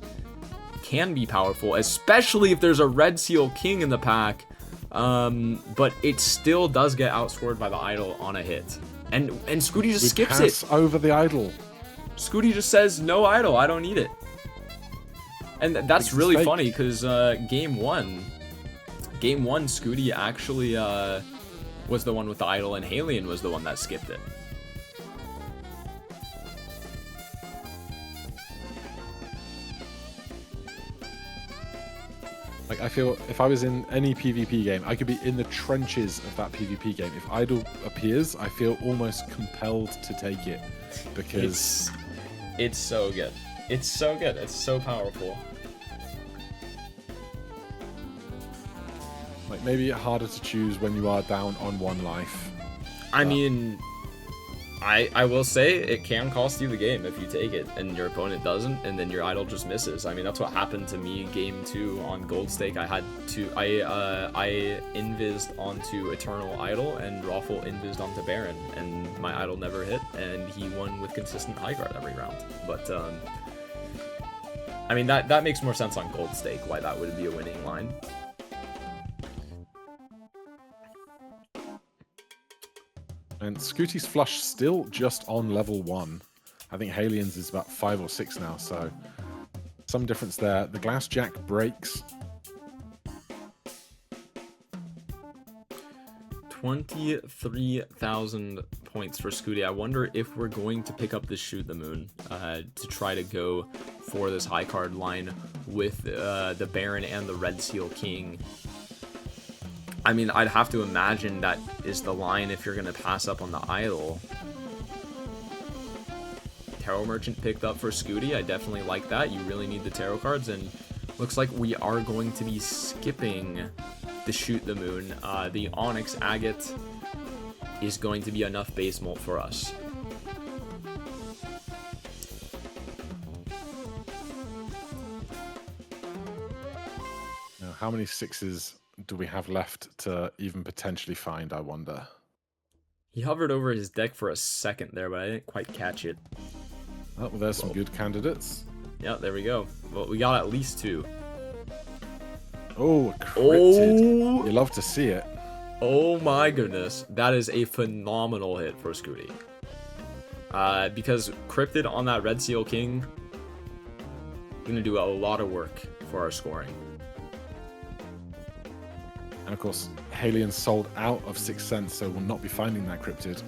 can be powerful, especially if there's a Red Seal King in the pack. But it still does get outscored by the idol on a hit. And Skooty just skips it. Over the idol. Skooty just says, no idol, I don't need it. And that's really funny because game one, Skooty actually was the one with the idol, and Haelian was the one that skipped it. Like, I feel if I was in any PvP game, I could be in the trenches of that PvP game. If idol appears, I feel almost compelled to take it because it's so good. It's so good. It's so powerful. Like, maybe harder to choose when you are down on 1 life. I mean, I will say it can cost you the game if you take it and your opponent doesn't, and then your idol just misses. I mean, that's what happened to me game 2 on Gold Stake. I invised onto Eternal Idol, and Raffle invised onto Baron, and my idol never hit, and he won with consistent high guard every round. But I mean, that makes more sense on Gold Stake, why that would be a winning line. And Scooty's flush still just on level 1. I think Haelian's is about 5 or 6 now, so some difference there. The Glass Jack breaks. 23,000 points for Skooty. I wonder if we're going to pick up the Shoot the Moon to try to go for this high card line with the Baron and the Red Seal King. I mean, I'd have to imagine that is the line if you're going to pass up on the idol. Tarot Merchant picked up for Skooty. I definitely like that. You really need the tarot cards, and looks like we are going to be skipping the Shoot the Moon. The Onyx Agate is going to be enough base molt for us. Now, how many 6s do we have left to even potentially find, I wonder? He hovered over his deck for a second there, but I didn't quite catch it. Oh, well, there's some good candidates. Yeah, there we go. Well, we got at least 2. Oh, cryptid. Oh. You love to see it. Oh my goodness. That is a phenomenal hit for Skooty. Because Cryptid on that Red Seal King going to do a lot of work for our scoring. And of course, Haelian sold out of 6 cents, so we'll not be finding that Cryptid.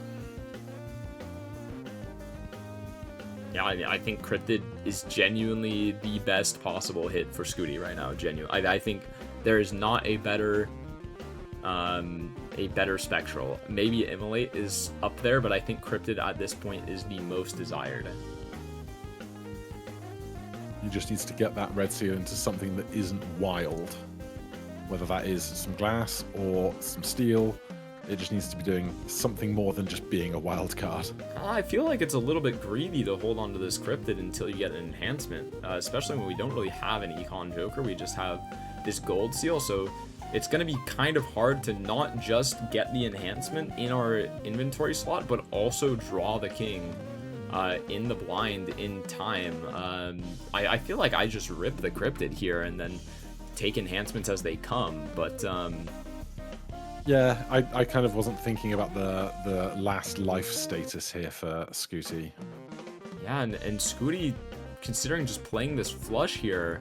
Yeah, I mean, I think Cryptid is genuinely the best possible hit for Skooty right now. I think there is not a better spectral. Maybe Immolate is up there, but I think Cryptid at this point is the most desired. He just needs to get that Red Seal into something that isn't wild. Whether that is some glass or some steel, it just needs to be doing something more than just being a wild card. I feel like it's a little bit greedy to hold on to this Cryptid until you get an enhancement, especially when we don't really have an Econ Joker. We just have this Gold Seal, so it's going to be kind of hard to not just get the enhancement in our inventory slot, but also draw the King in the blind in time. I feel like I just rip the Cryptid here and then take enhancements as they come, but yeah, I kind of wasn't thinking about the last life status here for Skooty. Yeah, and Skooty, considering just playing this flush here,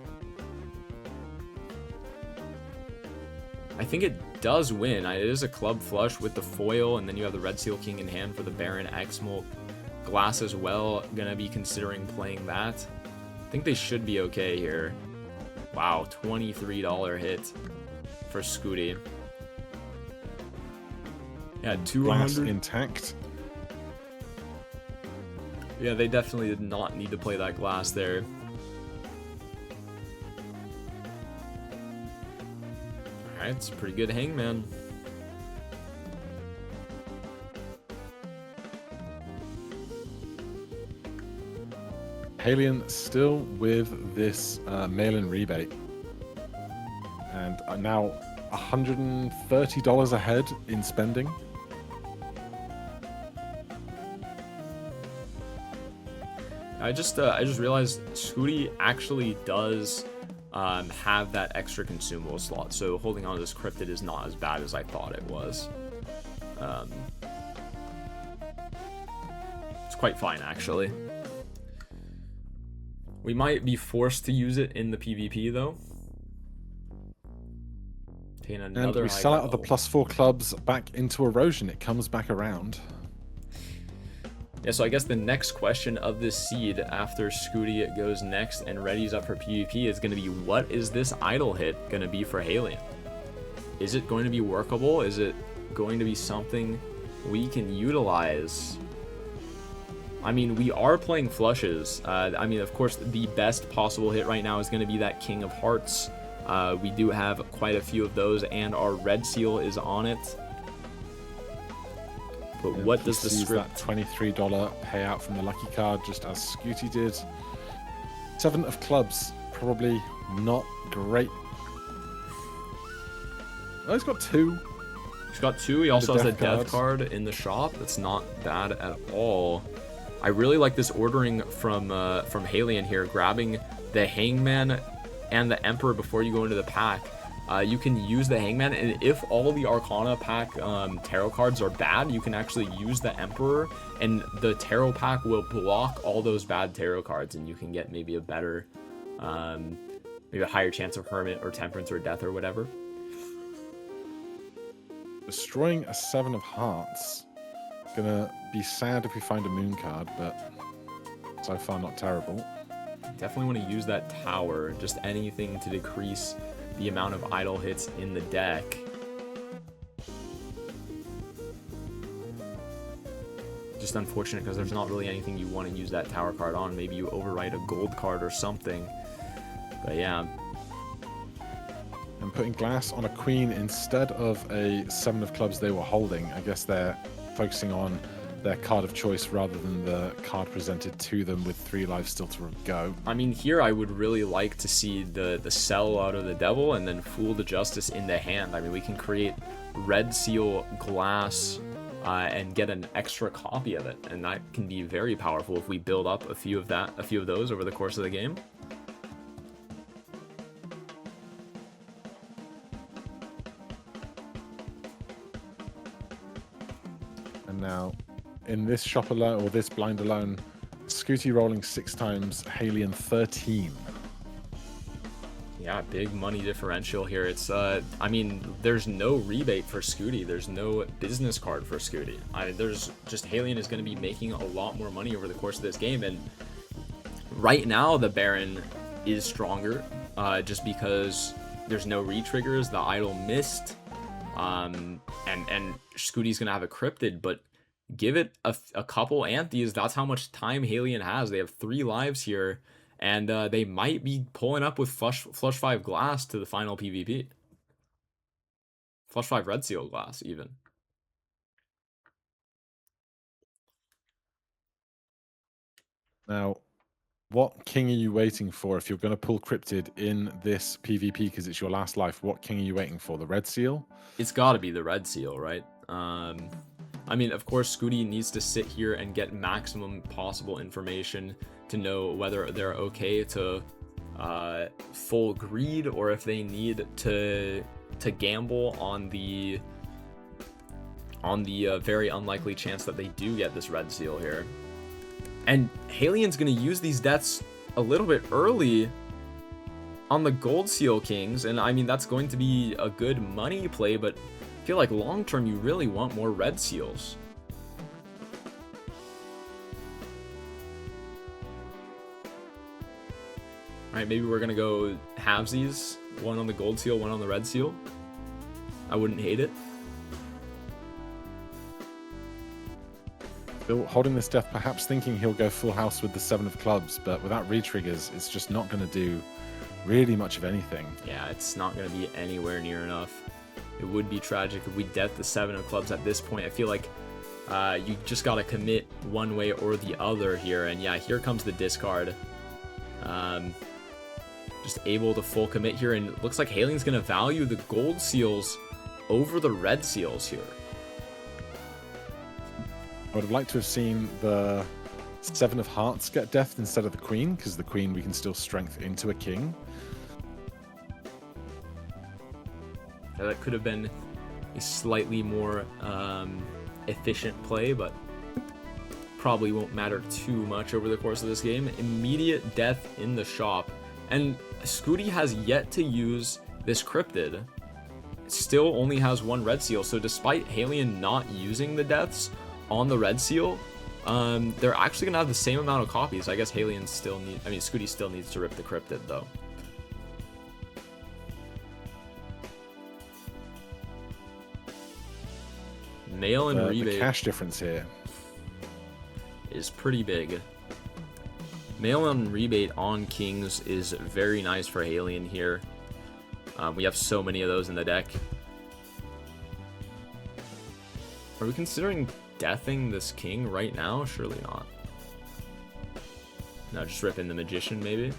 I think it does win. It is a club flush with the foil, and then you have the Red Seal King in hand for the Baron X-Molt. Glass as well, gonna be considering playing that. I think they should be okay here. Wow, $23 hit for Scooty. Yeah, 200 glass intact. Yeah, they definitely did not need to play that glass there. Alright, it's a pretty good hangman. Haelian still with this mail-in rebate. And now $130 ahead in spending. I just realized Scooty actually does have that extra consumable slot, so holding on to this cryptid is not as bad as I thought it was. It's quite fine, actually. We might be forced to use it in the PvP, though. And we sell out of the +4 clubs back into erosion. It comes back around. Yeah, so I guess the next question of this seed after Scooty goes next and readies up for PvP is going to be, what is this idle hit going to be for Haelian? Is it going to be workable? Is it going to be something we can utilize? I mean, we are playing flushes. I mean, of course, the best possible hit right now is going to be that King of Hearts. We do have quite a few of those, and our red seal is on it. But yeah, what does the script... that $23 payout from the lucky card, just as Scooty did. 7 of clubs, probably not great. Oh, he's got 2. He's got 2. He also has a death card in the shop. That's not bad at all. I really like this ordering from Haelian here, grabbing the Hangman and the Emperor before you go into the pack. You can use the Hangman, and if all the Arcana pack tarot cards are bad, you can actually use the Emperor, and the tarot pack will block all those bad tarot cards, and you can get maybe a better, maybe a higher chance of Hermit or Temperance or Death or whatever. Destroying a 7 of Hearts. Gonna be sad if we find a Moon card, but so far not terrible. Definitely want to use that Tower, just anything to decrease the amount of idle hits in the deck. Just unfortunate because there's not really anything you want to use that Tower card on. Maybe you overwrite a gold card or something. But yeah. And putting glass on a queen instead of a 7 of clubs they were holding. I guess they're focusing on their card of choice rather than the card presented to them with 3 lives still to go. I mean, here I would really like to see the Cell out of the Devil and then Fool the Justice in the hand. I mean, we can create red seal glass and get an extra copy of it, and that can be very powerful if we build up a few of those over the course of the game. And now, in this shop alone, or this blind alone, Scooty rolling 6 times, Haelian 13. Yeah, big money differential here. It's, I mean, there's no rebate for Scooty. There's no business card for Scooty. There's just, Haelian is going to be making a lot more money over the course of this game. And right now, the Baron is stronger, just because there's no re-triggers. The idol missed, and Scooty's going to have a cryptid, but give it a couple Anthys. That's how much time Haelian has. They have 3 lives here, and they might be pulling up with flush 5 glass to the final PvP. Flush 5 red seal glass, even. Now, what king are you waiting for if you're going to pull cryptid in this PvP because it's your last life? What king are you waiting for? The red seal? It's got to be the red seal, right? I mean, of course, Scooty needs to sit here and get maximum possible information to know whether they're okay to full greed or if they need to gamble on the very unlikely chance that they do get this red seal here. And Haelian's going to use these deaths a little bit early on the gold seal kings, and I mean, that's going to be a good money play, but I feel like long term you really want more red seals. Alright, maybe we're gonna go halvesies. One on the gold seal, one on the red seal. I wouldn't hate it. Still holding this death, perhaps thinking he'll go full house with the 7 of clubs, but without re-triggers, it's just not going to do really much of anything. Yeah, it's not going to be anywhere near enough. It would be tragic if we death the 7 of clubs at this point. I feel like you just got to commit one way or the other here. And yeah, here comes the discard. Just able to full commit here. And it looks like Haelian's going to value the gold seals over the red seals here. I would have liked to have seen the 7 of hearts get deathed instead of the queen, because the queen we can still strength into a king. Yeah, that could have been a slightly more efficient play, but probably won't matter too much over the course of this game. Immediate death in the shop. And Skooty has yet to use this cryptid. It still only has 1 red seal, so despite Haelian not using the deaths on the red seal, they're actually gonna have the same amount of copies. I guess Haelian still Skooty still needs to rip the cryptid though. Mail and rebate. The cash difference here is pretty big. Mail and rebate on kings is very nice for Haelian here. We have so many of those in the deck. Are we considering deathing this king right now? Surely not. No, just rip in the magician maybe.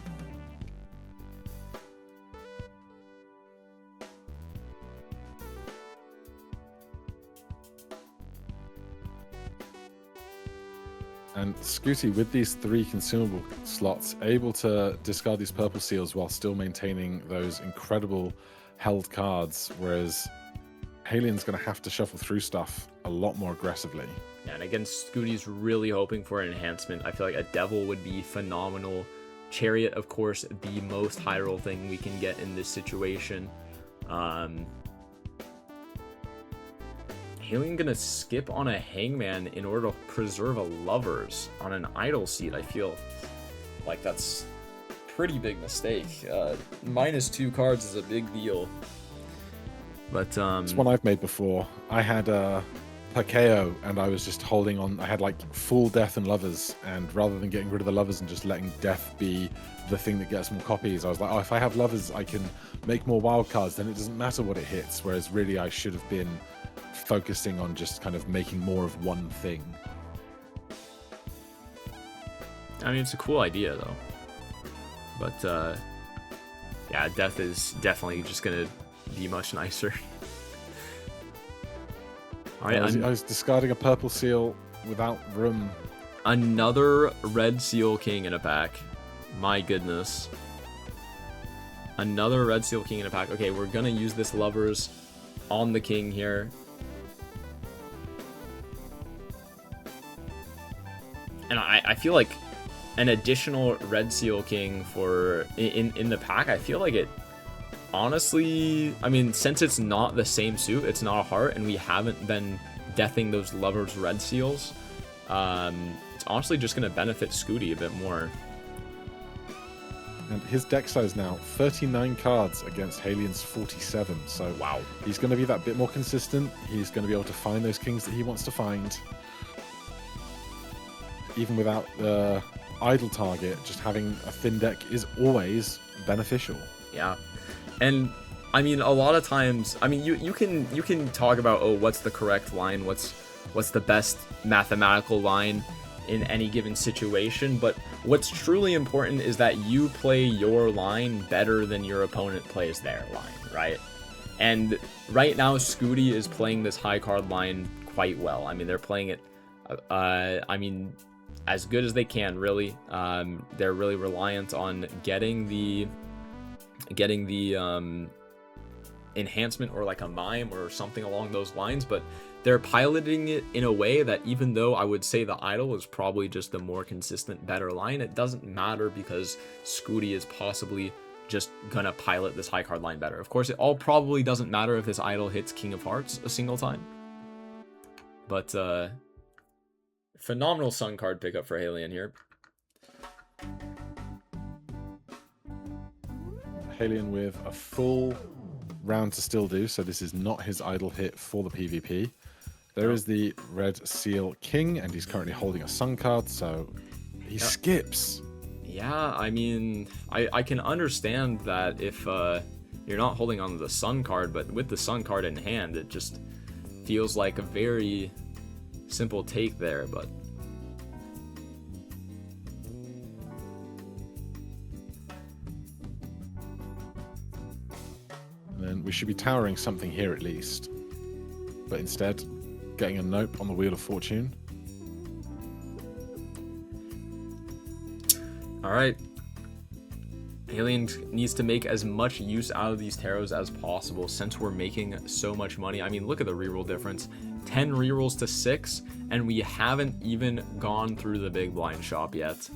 And Skooty, with these 3 consumable slots, able to discard these purple seals while still maintaining those incredible held cards, whereas Haelian's going to have to shuffle through stuff a lot more aggressively. Yeah, and again, Skooty's really hoping for an enhancement. I feel like a devil would be phenomenal. Chariot, of course, the most high roll thing we can get in this situation. Haelian gonna skip on a hangman in order to preserve a lovers on an idle seat. I feel like that's a pretty big mistake. -2 cards is a big deal. But it's one I've made before. I had a Pakeo and I was just holding on. I had like full death and lovers, and rather than getting rid of the lovers and just letting death be the thing that gets more copies, I was like, oh, if I have lovers I can make more wild cards, then it doesn't matter what it hits. Whereas really I should have been focusing on just kind of making more of one thing. I mean, it's a cool idea though, but yeah, death is definitely just gonna be much nicer. All right, I was discarding a purple seal without room. Another red seal king in a pack. My goodness. Another red seal king in a pack. Okay, we're gonna use this lovers on the king here. And I feel like an additional red seal king for in the pack, I feel like it honestly, I mean, since it's not the same suit, it's not a heart, and we haven't been deathing those lovers red seals, it's honestly just going to benefit Skooty a bit more. And his deck size now 39 cards against Haelian's 47, so wow, he's going to be that bit more consistent. He's going to be able to find those kings that he wants to find. Even without the idle target, just having a thin deck is always beneficial. Yeah. And I mean, a lot of times, I mean, you can talk about, oh, what's the correct line, what's the best mathematical line in any given situation, but what's truly important is that you play your line better than your opponent plays their line, right? And right now, Skooty is playing this high card line quite well. I mean, they're playing it, I mean, as good as they can, really. They're really reliant on getting the enhancement or like a mime or something along those lines, but they're piloting it in a way that even though I would say the idol is probably just the more consistent, better line, it doesn't matter because Skooty is possibly just gonna pilot this high card line better. Of course, it all probably doesn't matter if this idol hits King of Hearts a single time, but phenomenal Sun card pickup for Haelian here. Haelian with a full round to still do, so this is not his idle hit for the PvP. There is the Red Seal King, and he's currently holding a Sun card, so he skips. Yeah, I mean, I can understand that if you're not holding on to the Sun card, but with the Sun card in hand, it just feels like a very simple take there, but... And then we should be towering something here at least. But instead, getting a nope on the Wheel of Fortune. Alright. Haelian needs to make as much use out of these tarots as possible since we're making so much money. I mean, look at the reroll difference. 10 rerolls to 6, and we haven't even gone through the big blind shop yet.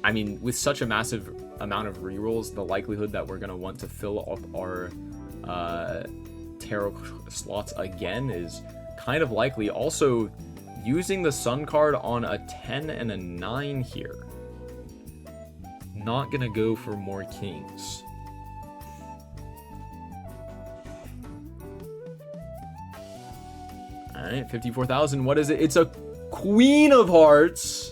I mean, with such a massive amount of rerolls, the likelihood that we're going to want to fill up our tarot slots again is kind of likely. Also, using the Sun card on a 10 and a 9 here. Not going to go for more kings. Alright, 54,000. What is it? It's a Queen of Hearts.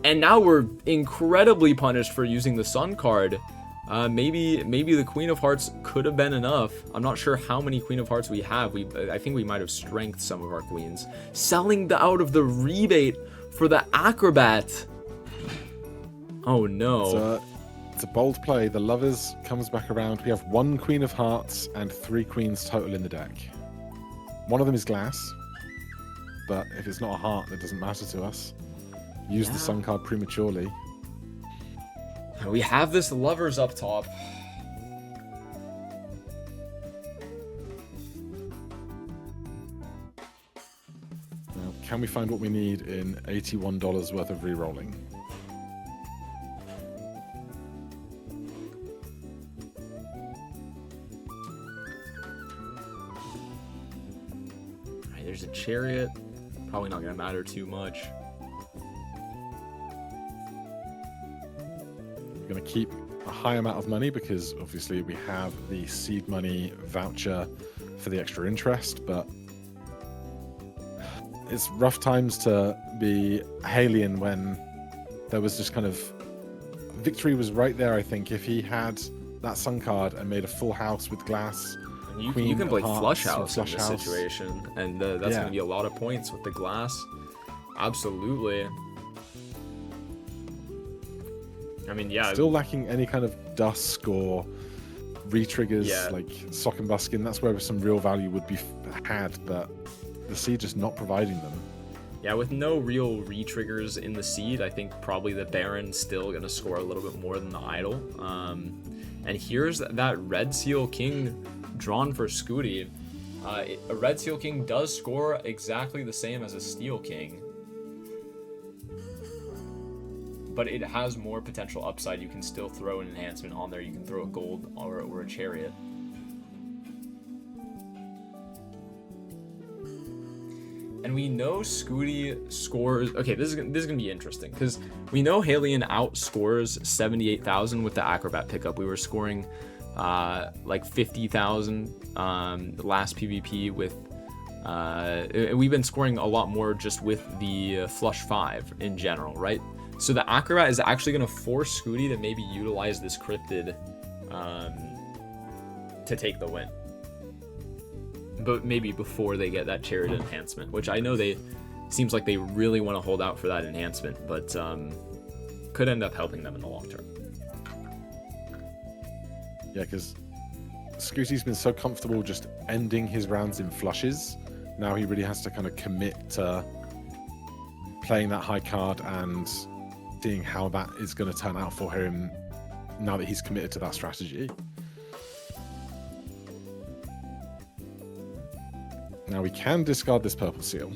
And now we're incredibly punished for using the Sun card. Maybe the Queen of Hearts could have been enough. I'm not sure how many Queen of Hearts we have. I think we might have strengthened some of our queens. Selling out of the rebate for the Acrobat. Oh no. It's a bold play. The Lovers comes back around. We have 1 Queen of Hearts and 3 queens total in the deck. One of them is glass, but if it's not a heart, it doesn't matter to us. Use the Sun card prematurely. We have this Lovers up top. Now, can we find what we need in $81 worth of rerolling? Alright, there's a Chariot. Probably not going to matter too much. Going to keep a high amount of money because obviously we have the seed money voucher for the extra interest, but it's rough times to be Haelian when there was just kind of victory was right there. I think if he had that Sun card and made a full house with glass, you can play flush house in this situation, and that's going to be a lot of points with the glass. Absolutely. I mean, yeah. Still lacking any kind of dusk or re-triggers like Sock and Buskin. That's where some real value would be had, but the seed just not providing them. Yeah, with no real re-triggers in the seed, I think probably the Baron's still going to score a little bit more than the Idol. And here's that Red Seal King drawn for Skooty. A Red Seal King does score exactly the same as a Steel King, but it has more potential upside. You can still throw an enhancement on there. You can throw a gold or a Chariot. And we know Skooty scores... Okay, this is gonna be interesting, because we know Haelian outscores 78,000 with the Acrobat pickup. We were scoring like 50,000 last PvP with... we've been scoring a lot more just with the Flush 5 in general, right? So the Acrobat is actually going to force Skooty to maybe utilize this Cryptid to take the win. But maybe before they get that Chariot enhancement, which I know seems like they really want to hold out for that enhancement, but could end up helping them in the long term. Yeah, because Skooty's been so comfortable just ending his rounds in flushes. Now he really has to kind of commit to playing that high card and seeing how that is going to turn out for him now that he's committed to that strategy. Now we can discard this purple seal.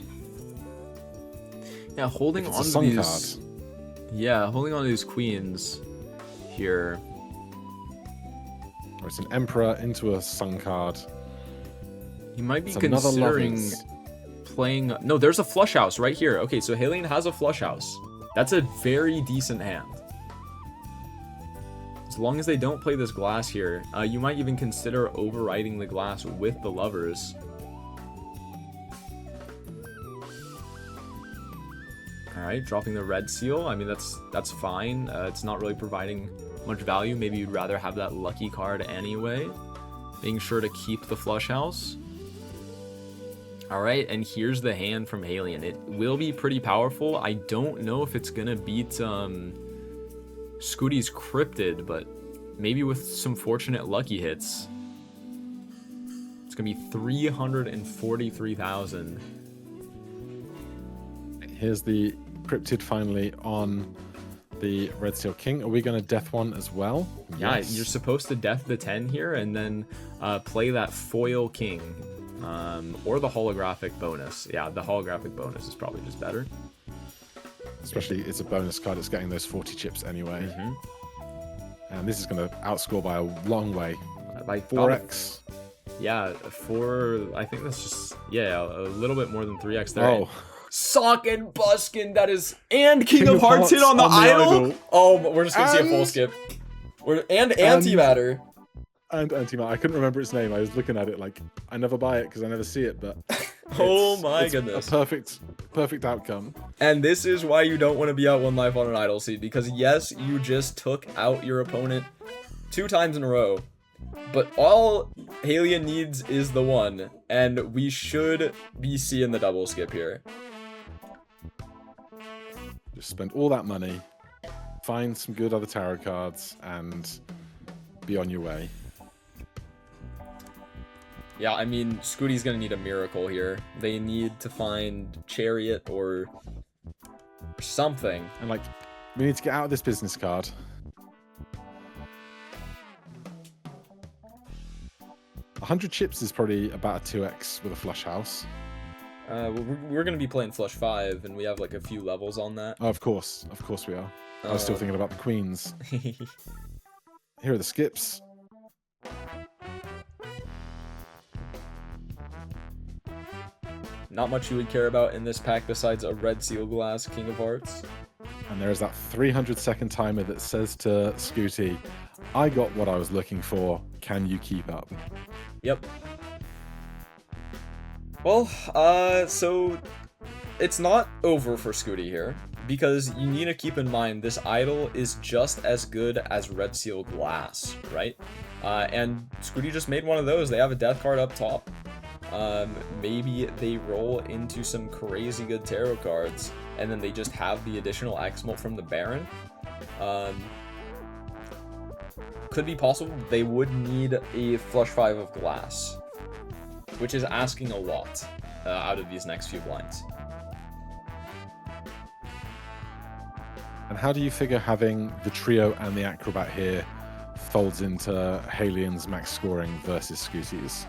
Yeah, holding on to these. Yeah, holding on to these queens here. Or it's an Emperor into a Sun card. You might be considering playing... No, there's a flush house right here. Okay, so Haelian has a flush house. That's a very decent hand. As long as they don't play this glass here, you might even consider overriding the glass with the lovers. Alright, dropping the red seal. I mean, that's fine. It's not really providing much value. Maybe you'd rather have that lucky card anyway. Being sure to keep the flush house. Alright, and here's the hand from Haelian. It will be pretty powerful. I don't know if it's gonna beat Scooty's Cryptid, but maybe with some fortunate lucky hits. It's gonna be 343,000. Here's the Cryptid finally on the Red Seal King. Are we going to death one as well? Yeah, Yes. you're supposed to death the 10 here and then play that foil king. Or the holographic bonus. Yeah, the holographic bonus is probably just better. Especially it's a bonus card. It's getting those 40 chips anyway. And this is going to outscore by a long way. By 4x. Yeah, I think that's just, yeah, a little bit more than 3x there. Oh. Sock and Buskin, that is, and King of Hearts hit on the idol. Oh, but we're just gonna see a full skip. And antimatter. And antimatter. I couldn't remember its name. I was looking at it like I never buy it because I never see it. But oh my goodness, a perfect outcome. And this is why you don't want to be out 1 life on an idol seed, because yes, you just took out your opponent 2 times in a row. But all Haelian needs is the 1, and we should be seeing the double skip here. Just spend all that money, find some good other tarot cards, and be on your way. Yeah, I mean, Scooty's gonna need a miracle here. They need to find Chariot or something. And like, we need to get out of this business card. $100 chips is probably about a 2x with a flush house. We're gonna be playing Flush 5, and we have like a few levels on that. Oh, of course we are. I was still thinking about the queens. Here are the skips. Not much you would care about in this pack besides a red seal glass King of Hearts. And there is that 300-second timer that says to Scooty, I got what I was looking for. Can you keep up? Yep. Well, so it's not over for Scooty here, because you need to keep in mind this idol is just as good as red seal glass, right? And Scooty just made one of those. They have a death card up top. Maybe they roll into some crazy good tarot cards, and then they just have the additional X-Molt from the Baron. Could be possible. They would need a flush 5 of glass, which is asking a lot out of these next few blinds. And how do you figure having the trio and the acrobat here folds into Haelian's max scoring versus Scooty's?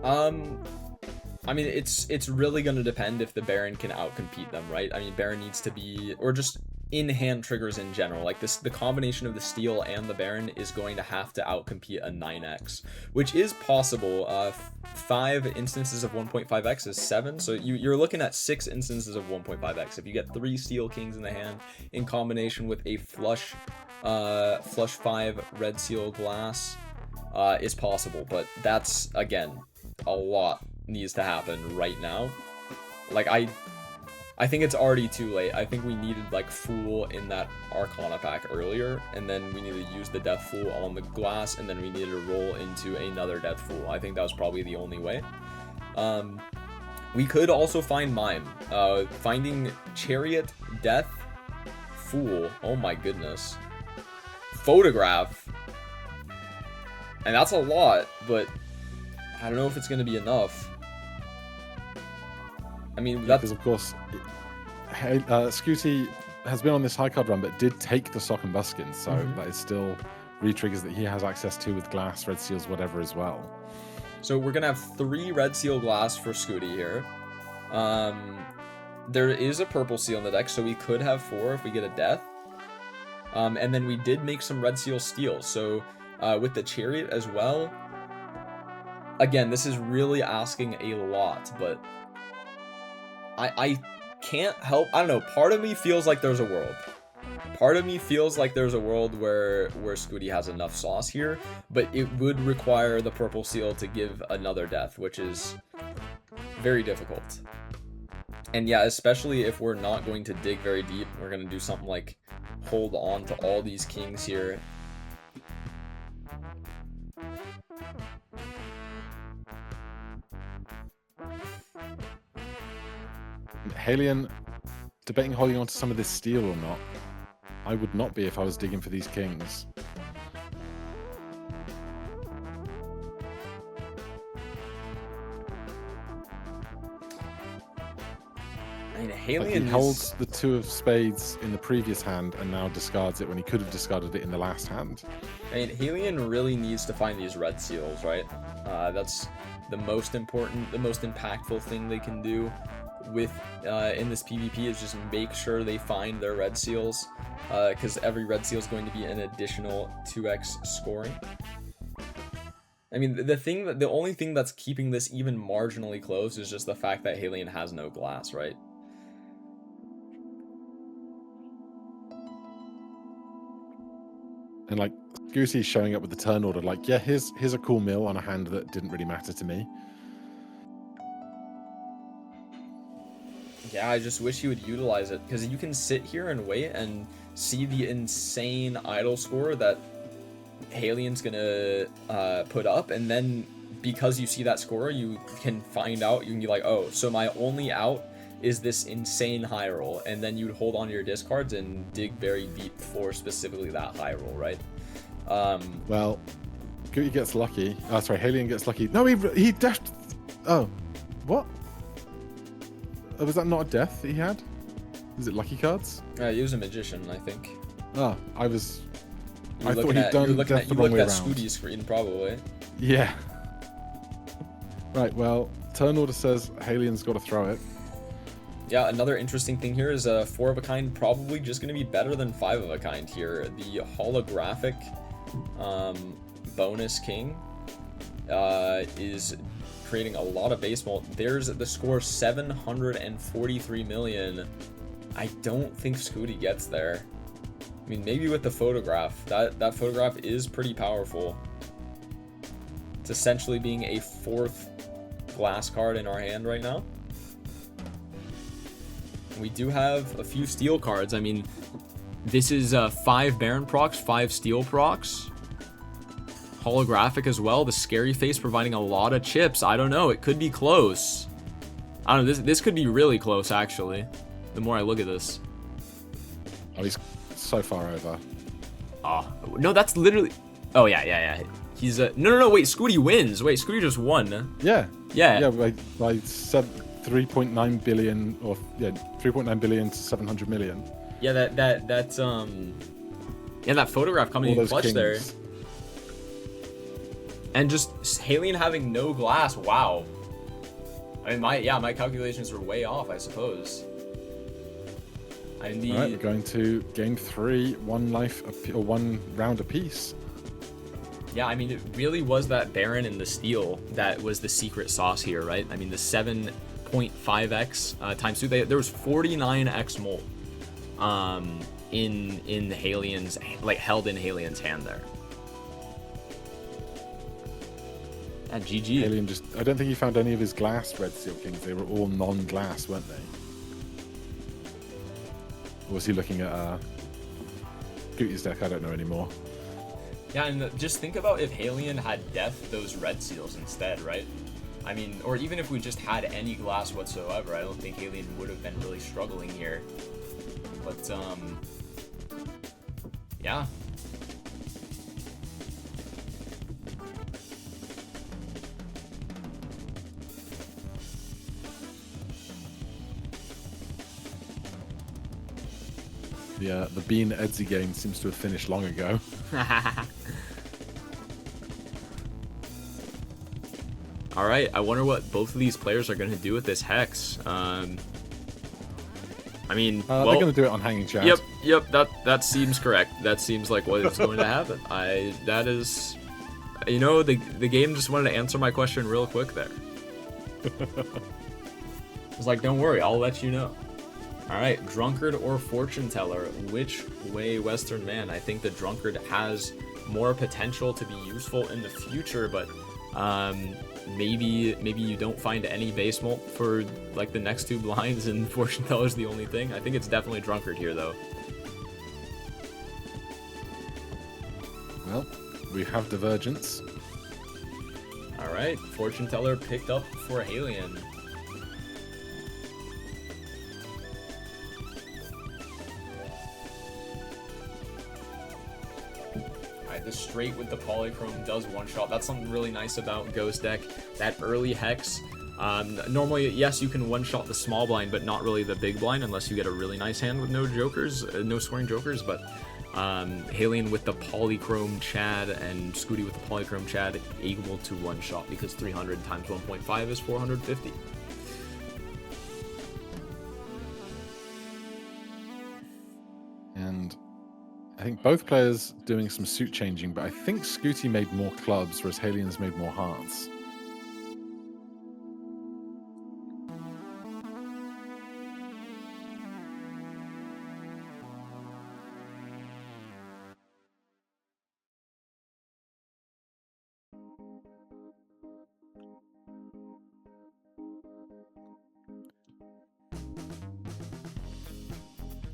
I mean, it's really going to depend if the Baron can outcompete them, right? I mean, Baron needs to be, or just in-hand triggers in general. Like this, the combination of the Steel and the Baron is going to have to outcompete a 9x, which is possible. 5 instances of 1.5x is 7, so you're looking at 6 instances of 1.5x. If you get 3 Steel Kings in the hand in combination with a flush 5 red seal glass, is possible, but that's, again, a lot needs to happen right now. Like, I think it's already too late. I think we needed like Fool in that Arcana pack earlier, and then we needed to use the Death Fool on the glass, and then we needed to roll into another Death Fool. I think that was probably the only way. We could also find Mime. Finding Chariot, Death, Fool. Oh my goodness. Photograph. And that's a lot, but I don't know if it's going to be enough. I mean, that's... Because, of course, Scooty has been on this high card run, but did take the Sock and Buskin, so that is still re-triggers that he has access to with glass, red seals, whatever as well. So we're going to have 3 red seal glass for Scooty here. There is a purple seal in the deck, so we could have 4 if we get a death. And then we did make some red seal steel, so with the Chariot as well. Again, this is really asking a lot, but I can't help, I don't know, part of me feels like there's a world. Part of me feels like there's a world where Skooty has enough sauce here, but it would require the purple seal to give another death, which is very difficult. And yeah, especially if we're not going to dig very deep, we're going to do something like hold on to all these kings here. Haelian debating holding on to some of this steel or not. I would not be if I was digging for these kings. I mean, Like Haelian he holds the 2 of spades in the previous hand and now discards it when he could have discarded it in the last hand. I mean, Haelian really needs to find these red seals, right? That's the most important, the most impactful thing they can do with in this PvP is just make sure they find their red seals, because every red seal is going to be an additional 2x scoring. I mean, the only thing that's keeping this even marginally close is just the fact that Haelian has no glass, right? And like Goosey's showing up with the turn order, like, yeah, here's a cool mill on a hand that didn't really matter to me. Yeah, I just wish he would utilize it, because you can sit here and wait and see the insane idle score that Haelian's gonna put up, and then because you see that score, you can find out, you can be like, oh, so my only out is this insane high roll, and then you'd hold on to your discards and dig very deep for specifically that high roll, right? Well, Gooty gets lucky. Oh, sorry, Haelian gets lucky. No, he death. Oh, what? Was that not a death that he had? Is it lucky cards? He was a magician, I think. Oh, I thought he'd done death the wrong way around. Skooty's screen, probably. Yeah. Right, well, turn order says Haelian's got to throw it. Yeah, another interesting thing here is 4 of a kind probably just going to be better than 5 of a kind here. The holographic bonus king is creating a lot of baseball. There's the score 743 million. I don't think Skooty gets there. I mean, maybe with the photograph. That photograph is pretty powerful. It's essentially being a 4th glass card in our hand right now. We do have a few steel cards. I mean, this is 5 Baron procs, 5 steel procs. Holographic as well. The scary face providing a lot of chips. I don't know. It could be close. I don't know. This could be really close, actually. The more I look at this. Oh, he's so far over. Oh, no, that's literally... Oh, yeah. He's No, wait. Skooty wins. Wait, Skooty just won. Yeah. Yeah, by 3.9 billion, or yeah, 3.9 billion to 700 million. Yeah, that photograph coming in clutch kings there. And just Haelian having no glass. Wow. I mean, my calculations were way off, I suppose. All right, we're going to game 3, 1 life or 1 round apiece. Yeah, I mean, it really was that Baron and the steel that was the secret sauce here, right? I mean, the 7.5x times 2. There was 49x mult in Haelian's, like, held in Haelian's hand there. And GG. Haelian I don't think he found any of his glass red seal kings. They were all non-glass, weren't they? Or was he looking at Gooty's deck? I don't know anymore. Yeah, and just think about if Haelian had death those red seals instead, right? I mean, or even if we just had any glass whatsoever, I don't think Haelian would have been really struggling here. But, yeah. The Bean Edsy game seems to have finished long ago. All right, I wonder what both of these players are going to do with this Hex. I mean, they're going to do it on Hanging Chad. Yep, that seems correct. That seems like what is going to happen. That is, you know, the game just wanted to answer my question real quick there. It's like, don't worry, I'll let you know. All right, Drunkard or Fortune Teller? Which way, Western Man? I think the Drunkard has more potential to be useful in the future, but maybe you don't find any base molt for like the next 2 blinds, and Fortune Teller's the only thing. I think it's definitely Drunkard here, though. Well, we have divergence. All right, Fortune Teller picked up for Haelian. The straight with the polychrome does one-shot. That's something really nice about Ghost deck. That early hex. Normally, yes, you can one-shot the small blind, but not really the big blind unless you get a really nice hand with no jokers, no scoring jokers. But Haelian with the polychrome Chad and Skooty with the polychrome Chad able to one-shot because 300 times 1.5 is 450. And I think both players doing some suit changing, but I think Skooty made more clubs, whereas Haelian's made more hearts.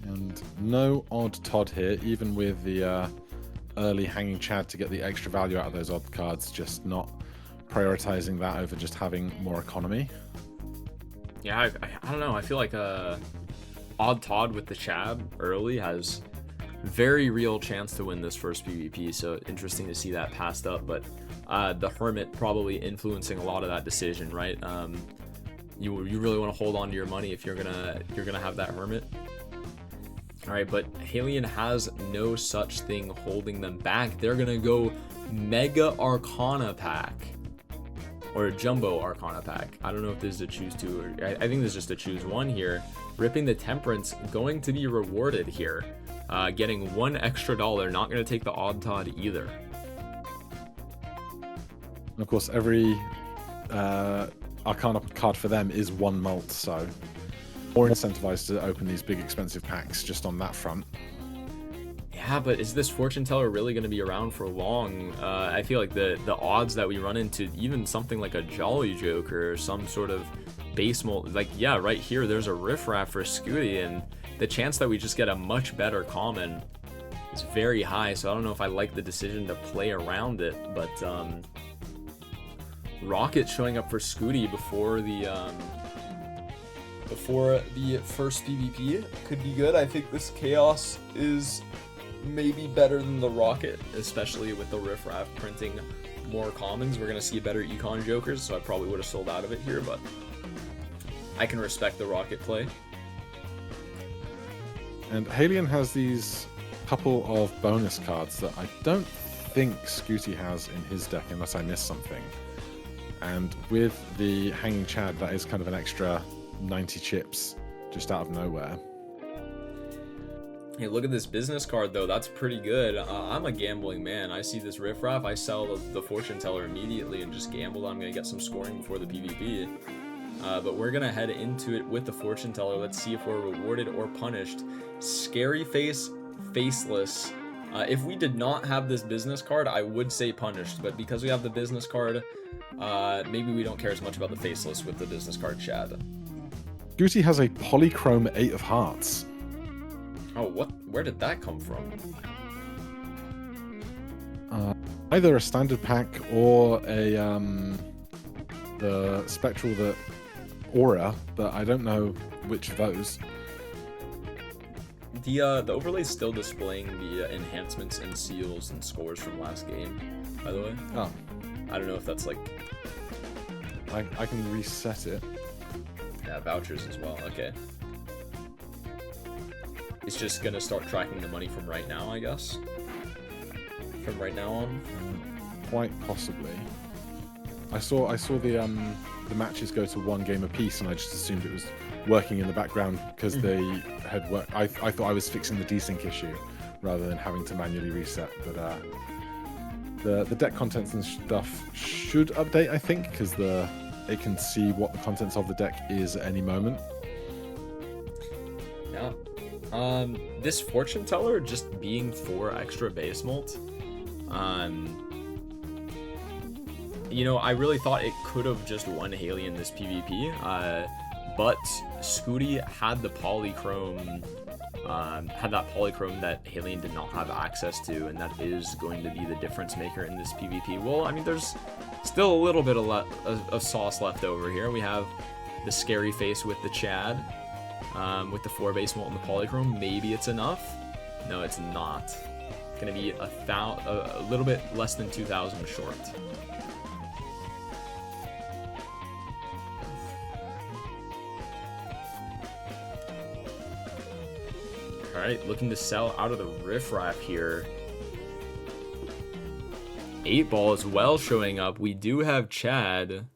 And no odd Todd here, even with the early hanging Chad to get the extra value out of those odd cards, just not prioritizing that over just having more economy. Yeah, I don't know. I feel like odd Todd with the Chad early has very real chance to win this first PvP, so interesting to see that passed up. But the Hermit probably influencing a lot of that decision, right? You really want to hold on to your money if you're gonna have that Hermit. All right, but Haelian has no such thing holding them back. They're gonna go Mega Arcana pack or Jumbo Arcana pack. I don't know if this is a choose two, or I think this is just a choose one here. Ripping the Temperance, going to be rewarded here. Getting $1 extra, not going to take the odd Todd either. And of course, every Arcana card for them is 1 mult, so more incentivized to open these big expensive packs just on that front. Yeah, but is this Fortune Teller really going to be around for long? I feel like the odds that we run into even something like a Jolly Joker or some sort of base mold, like, yeah, right here, there's a Riff Raff for Skooty, and the chance that we just get a much better common is very high, so I don't know if I like the decision to play around it, but Rocket showing up for Skooty before the first PvP could be good. I think this Chaos is maybe better than the Rocket, especially with the Riff Raff printing more commons. We're going to see better Econ Jokers, so I probably would have sold out of it here, but I can respect the Rocket play. And Haelian has these couple of bonus cards that I don't think Skooty has in his deck unless I missed something. And with the Hanging Chad, that is kind of an extra 90 chips just out of nowhere. Hey, look at this business card, though. That's pretty good. I'm a gambling man. I see this Riff Raff, I sell the Fortune Teller immediately and just gamble I'm going to get some scoring before the PvP. But we're going to head into it with the Fortune Teller. Let's see if we're rewarded or punished. Scary Face, Faceless. If we did not have this business card, I would say punished. But because we have the business card, maybe we don't care as much about the Faceless with the business card Chad. Skooty has a Polychrome 8 of Hearts. Oh, what? Where did that come from? Either a standard pack or a the Spectral that Aura, but I don't know which of those. The overlay's still displaying the enhancements and seals and scores from last game, by the way. Oh. I don't know if that's like... I can reset it. Yeah, vouchers as well, okay. It's just gonna start tracking the money from right now, I guess. From right now on. Quite possibly. I saw the matches go to 1 game apiece, and I just assumed it was working in the background because they had worked. I thought I was fixing the desync issue rather than having to manually reset. But the deck contents and stuff should update, I think, because it can see what the contents of the deck is at any moment. This fortune teller just being 4 extra base molt. You know, I really thought it could have just won Haelian this PvP, but Skooty had the polychrome, had that polychrome that Haelian did not have access to, and that is going to be the difference maker in this PvP. Well, I mean, there's still a little bit of sauce left over here. We have the scary face with the Chad, with the 4 base molt and the polychrome. Maybe it's enough. No, it's not. It's gonna be a little bit less than 2,000 short. Alright, looking to sell out of the riffraff here. 8-ball as well showing up. We do have Chad.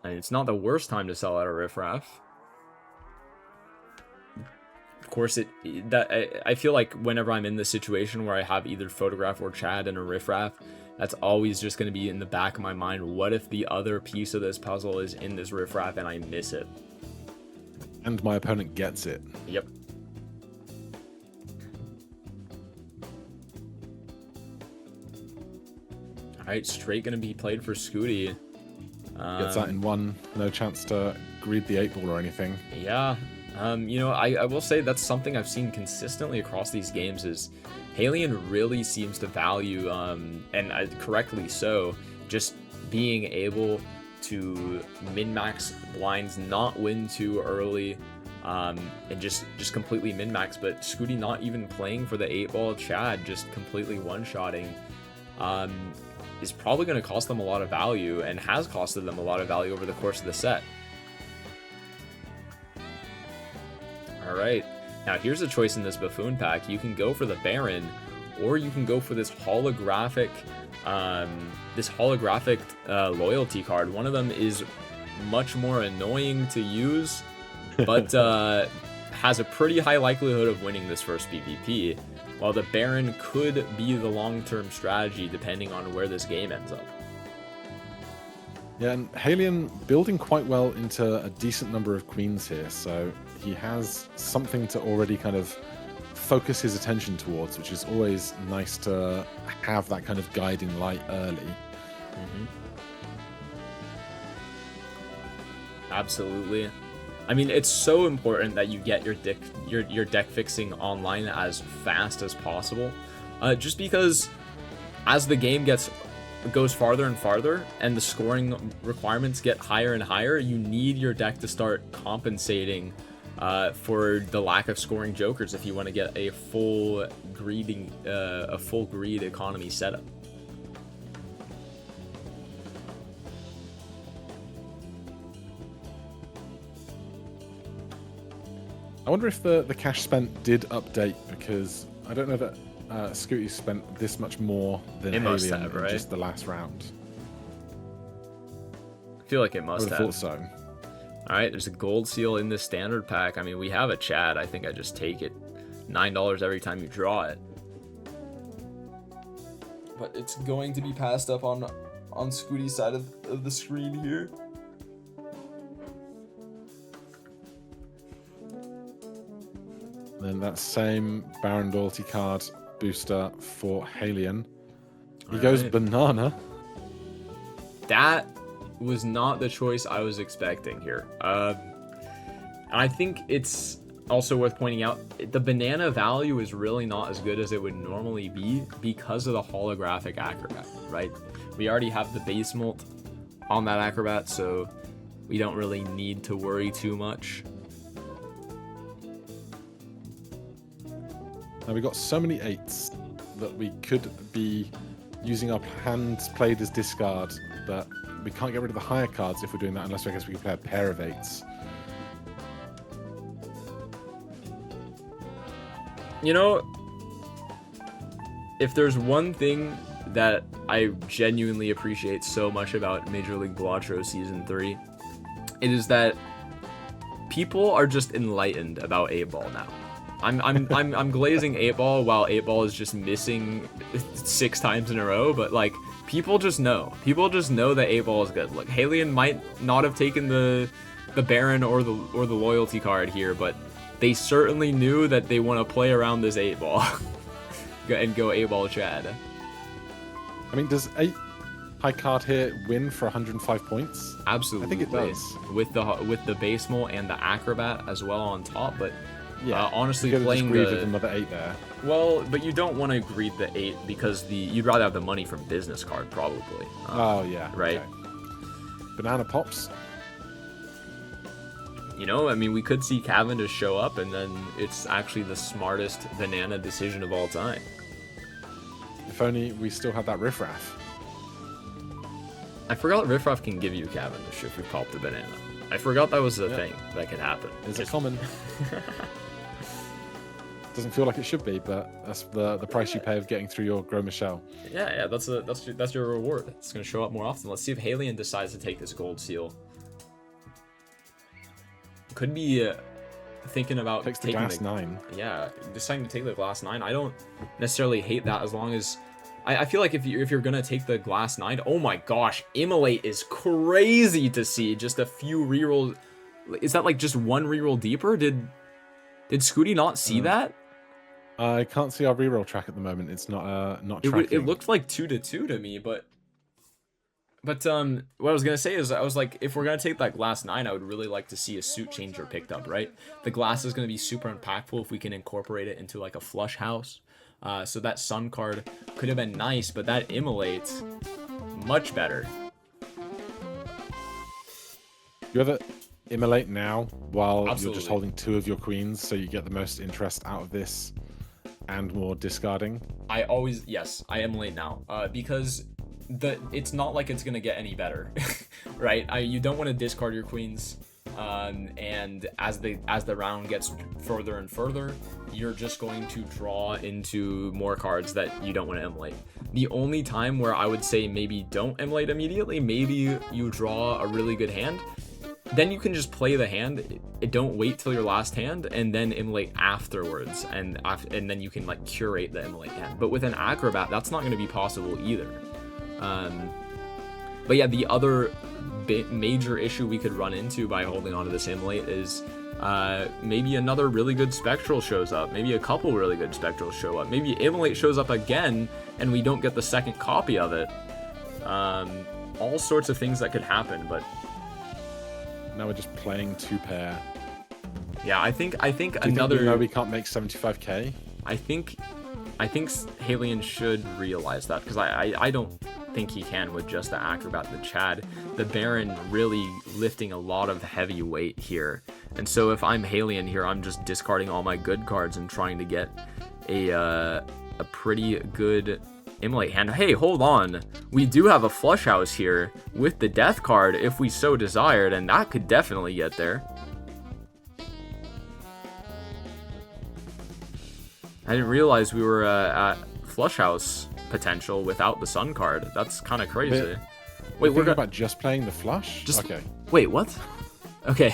And it's not the worst time to sell out of riffraff. Of course, I feel like whenever I'm in this situation where I have either photograph or Chad and a riffraff, that's always just going to be in the back of my mind. What if the other piece of this puzzle is in this riffraff and I miss it? And my opponent gets it. Yep. Alright, straight gonna be played for Skooty. Gets that in 1. No chance to greed the 8-ball or anything. Yeah. You know, I will say that's something I've seen consistently across these games is Haelian really seems to value, and correctly so, just being able to min-max blinds, not win too early, and just completely min-max. But Skooty not even playing for the 8-ball, Chad just completely one-shotting, is probably going to cost them a lot of value, and has costed them a lot of value over the course of the set. Alright, now here's a choice in this Buffoon pack. You can go for the Baron, or you can go for this holographic loyalty card. One of them is much more annoying to use, but has a pretty high likelihood of winning this first PvP, while the Baron could be the long-term strategy depending on where this game ends up. Yeah, and Haelian building quite well into a decent number of queens here, so he has something to already kind of focus his attention towards, which is always nice to have that kind of guiding light early. Absolutely. I mean, it's so important that you get your deck fixing online as fast as possible, just because as the game goes farther and farther and the scoring requirements get higher and higher, you need your deck to start compensating for the lack of scoring jokers if you want to get a full greed economy setup. I wonder if the cash spent did update, because I don't know that Skooty spent this much more than Haelian in just the last round. I feel like it must have. I would have thought so. Alright, there's a gold seal in this standard pack. I mean, we have a Chad. I think I just take it. $9 every time you draw it. But it's going to be passed up on Skooty's side of the screen here. Then that same Baron loyalty card booster for Haelian. He goes banana. That was not the choice I was expecting here. I think it's also worth pointing out the banana value is really not as good as it would normally be because of the holographic acrobat, right? We already have the base molt on that acrobat, so we don't really need to worry too much. Now we've got so many 8s that we could be using our hands played as discard, but we can't get rid of the higher cards if we're doing that, unless I guess we can play a pair of 8s. You know, if there's one thing that I genuinely appreciate so much about Major League Balatro Season 3, it is that people are just enlightened about 8-ball now. I'm glazing 8-ball while 8-ball is just missing 6 times in a row, but like people just know. People just know that 8-ball is good. Look, Haelian might not have taken the the Baron or the loyalty card here, but they certainly knew that they want to play around this 8-ball and go 8-ball Chad. I mean, does 8 high card here win for 105 points? Absolutely. I think it does. With the base mole and the acrobat as well on top, but yeah, honestly, you playing just with another 8 there. Well, but you don't want to greed the 8 because you'd rather have the money from business card probably. Oh yeah. Right. Okay. Banana pops. You know, I mean, we could see Cavendish show up, and then it's actually the smartest banana decision of all time. If only we still had that riffraff. I forgot riffraff can give you Cavendish if you pop the banana. I forgot that was a thing that could happen. Is it common? Doesn't feel like it should be, but that's the price you pay of getting through your Gros Michel. Yeah, that's your reward. It's gonna show up more often. Let's see if Haelian decides to take this gold seal. Could be thinking about takes the glass 9. Yeah, deciding to take the glass 9. I don't necessarily hate that as long as I feel like if you're gonna take the glass 9. Oh my gosh, Immolate is crazy to see. Just a few rerolls. Is that like just one reroll deeper? Did Scooty not see that? I can't see our reroll track at the moment. It's not tracking. It looked like 2-2 to me, but what I was gonna say is I was like, if we're gonna take that glass 9, I would really like to see a suit changer picked up, right? The glass is gonna be super impactful if we can incorporate it into like a flush house. So that sun card could have been nice, but that Immolate, much better. You ever immolate now while Absolutely. You're just holding 2 of your queens, so you get the most interest out of this and more discarding? Yes, I immolate now, because it's not like it's gonna get any better, right? You don't want to discard your queens, and as the round gets further and further, you're just going to draw into more cards that you don't want to immolate. The only time where I would say maybe don't immolate immediately, maybe you draw a really good hand, then you can just play the hand. Don't wait till your last hand and then immolate afterwards, and then you can like curate the immolate hand. But with an acrobat, that's not going to be possible either. But yeah, the other major issue we could run into by holding onto this immolate is maybe another really good spectral shows up, maybe a couple really good spectrals show up, maybe immolate shows up again and we don't get the second copy of it. All sorts of things that could happen, but now we're just playing 2-pair. Yeah, I think another. No, we can't make 75k. I think Haelian should realize that, because I don't think he can with just the acrobat. The Chad, the Baron really lifting a lot of heavy weight here, and so if I'm Haelian here, I'm just discarding all my good cards and trying to get a pretty good immolate hand. Hey, hold on, we do have a flush house here with the death card if we so desired, and that could definitely get there. I didn't realize we were at flush house potential without the sun card. That's kind of crazy. Wait, we're about just playing the flush? Okay. Wait, what? Okay.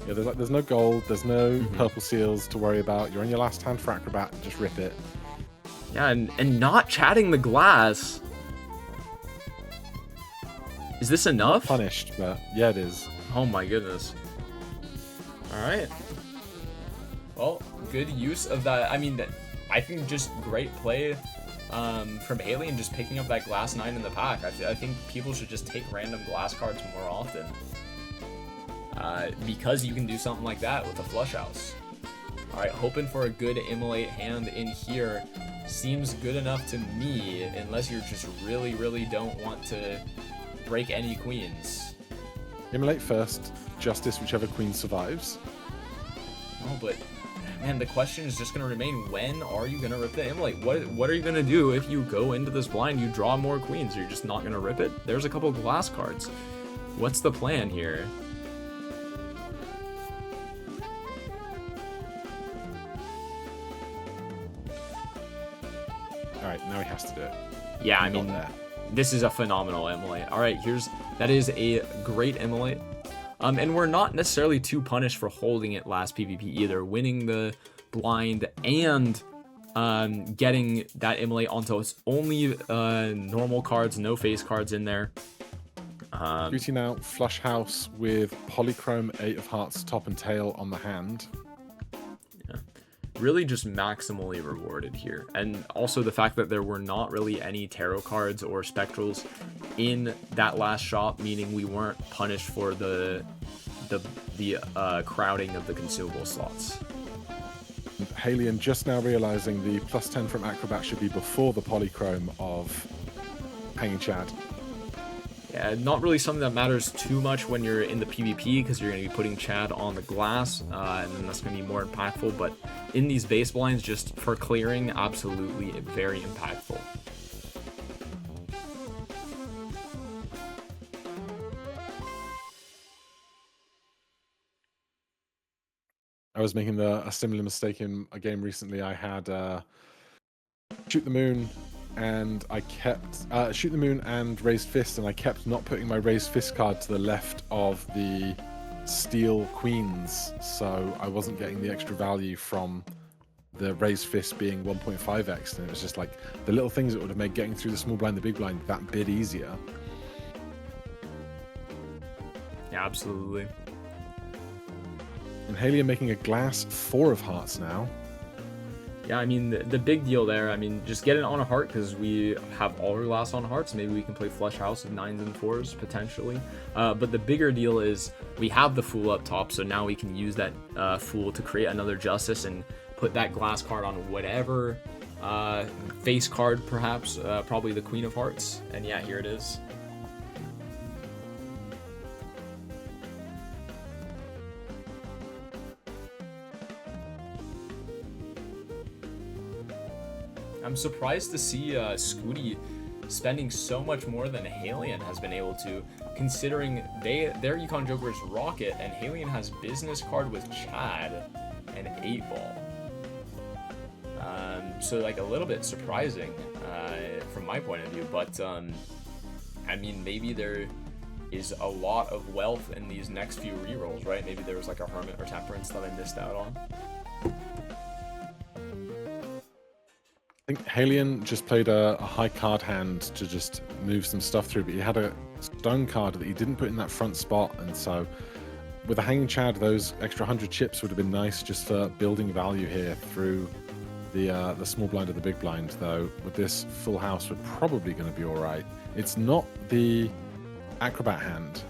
Yeah, there's no gold, there's no purple seals to worry about. You're on your last hand for acrobat, just rip it. Yeah, and not chatting the glass. Is this enough? Not punished, but yeah, it is. Oh my goodness. All right. Well, good use of that. I mean, I think just great play from Haelian, just picking up that glass 9 in the pack. I think people should just take random glass cards more often. Because you can do something like that with a flush house. Alright, hoping for a good immolate hand in here. Seems good enough to me, unless you just really, really don't want to break any queens. Immolate first, justice whichever queen survives. Oh, but man, the question is just going to remain, when are you going to rip the immolate? What are you going to do if you go into this blind, you draw more queens? You're just not going to rip it? There's a couple of glass cards. What's the plan here? Alright, now he has to do it. Yeah, I mean, this is a phenomenal immolate. Alright, that is a great immolate. And we're not necessarily too punished for holding it last PvP either. Winning the blind and getting that immolate onto its only normal cards, no face cards in there. Beauty now, flush house with polychrome 8 of hearts top and tail on the hand. Yeah. Really just maximally rewarded here. And also the fact that there were not really any tarot cards or spectrals in that last shop, meaning we weren't punished for the crowding of the consumable slots. Haelian just now realizing the +10 from Acrobat should be before the polychrome of Hanging Chad. Yeah, not really something that matters too much when you're in the PvP, because you're going to be putting Chad on the glass, and then that's going to be more impactful. But in these base blinds, just for clearing, absolutely very impactful. I was making a similar mistake in a game recently. I had Shoot the Moon, and I kept Shoot the Moon and Raised Fist, and I kept not putting my Raised Fist card to the left of the Steel Queens, so I wasn't getting the extra value from the Raised Fist being 1.5x, and it was just like the little things that would have made getting through the small blind, the big blind, that bit easier. Yeah, absolutely. And Haelian making a glass 4 of hearts now. Yeah, I mean, the big deal there, I mean, just get it on a heart, because we have all our glass on hearts. Maybe we can play flush house of 9s and 4s, potentially. But the bigger deal is we have the Fool up top, so now we can use that Fool to create another Justice and put that glass card on whatever face card, perhaps, probably the Queen of Hearts. And yeah, here it is. I'm surprised to see Scooty spending so much more than Haelian has been able to, considering their Yukon Joker is Rocket, and Haelian has Business card with Chad and 8-Ball. So like a little bit surprising from my point of view, but I mean, maybe there is a lot of wealth in these next few rerolls, right? Maybe there was like a Hermit or Temperance that I missed out on. I think Haelian just played a high card hand to just move some stuff through, but he had a stone card that he didn't put in that front spot, and so with a Hanging Chad, those extra 100 chips would have been nice just for building value here through the small blind or the big blind, though with this full house we're probably going to be alright. It's not the Acrobat hand.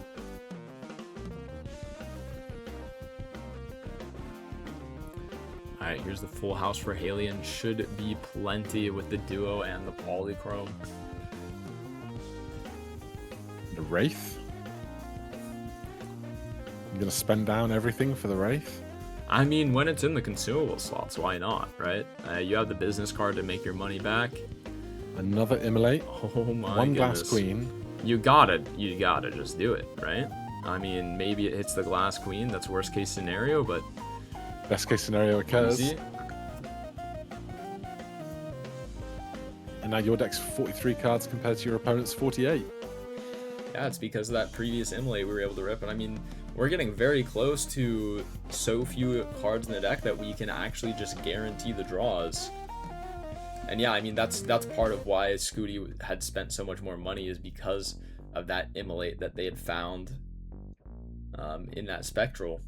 Alright, here's the full house for Haelian. Should be plenty with the duo and the polychrome. The Wraith? I'm going to spend down everything for the Wraith? I mean, when it's in the consumable slots, why not, right? You have the business card to make your money back. Another Immolate. Oh my One goodness. Glass Queen. You gotta just do it, right? I mean, maybe it hits the Glass Queen. That's worst case scenario, but Best case scenario occurs. easy. And now your deck's 43 cards compared to your opponent's 48. Yeah, it's because of that previous Immolate we were able to rip. And I mean, we're getting very close to so few cards in the deck that we can actually just guarantee the draws. And yeah, I mean, that's part of why Scooty had spent so much more money, is because of that Immolate that they had found in that Spectral.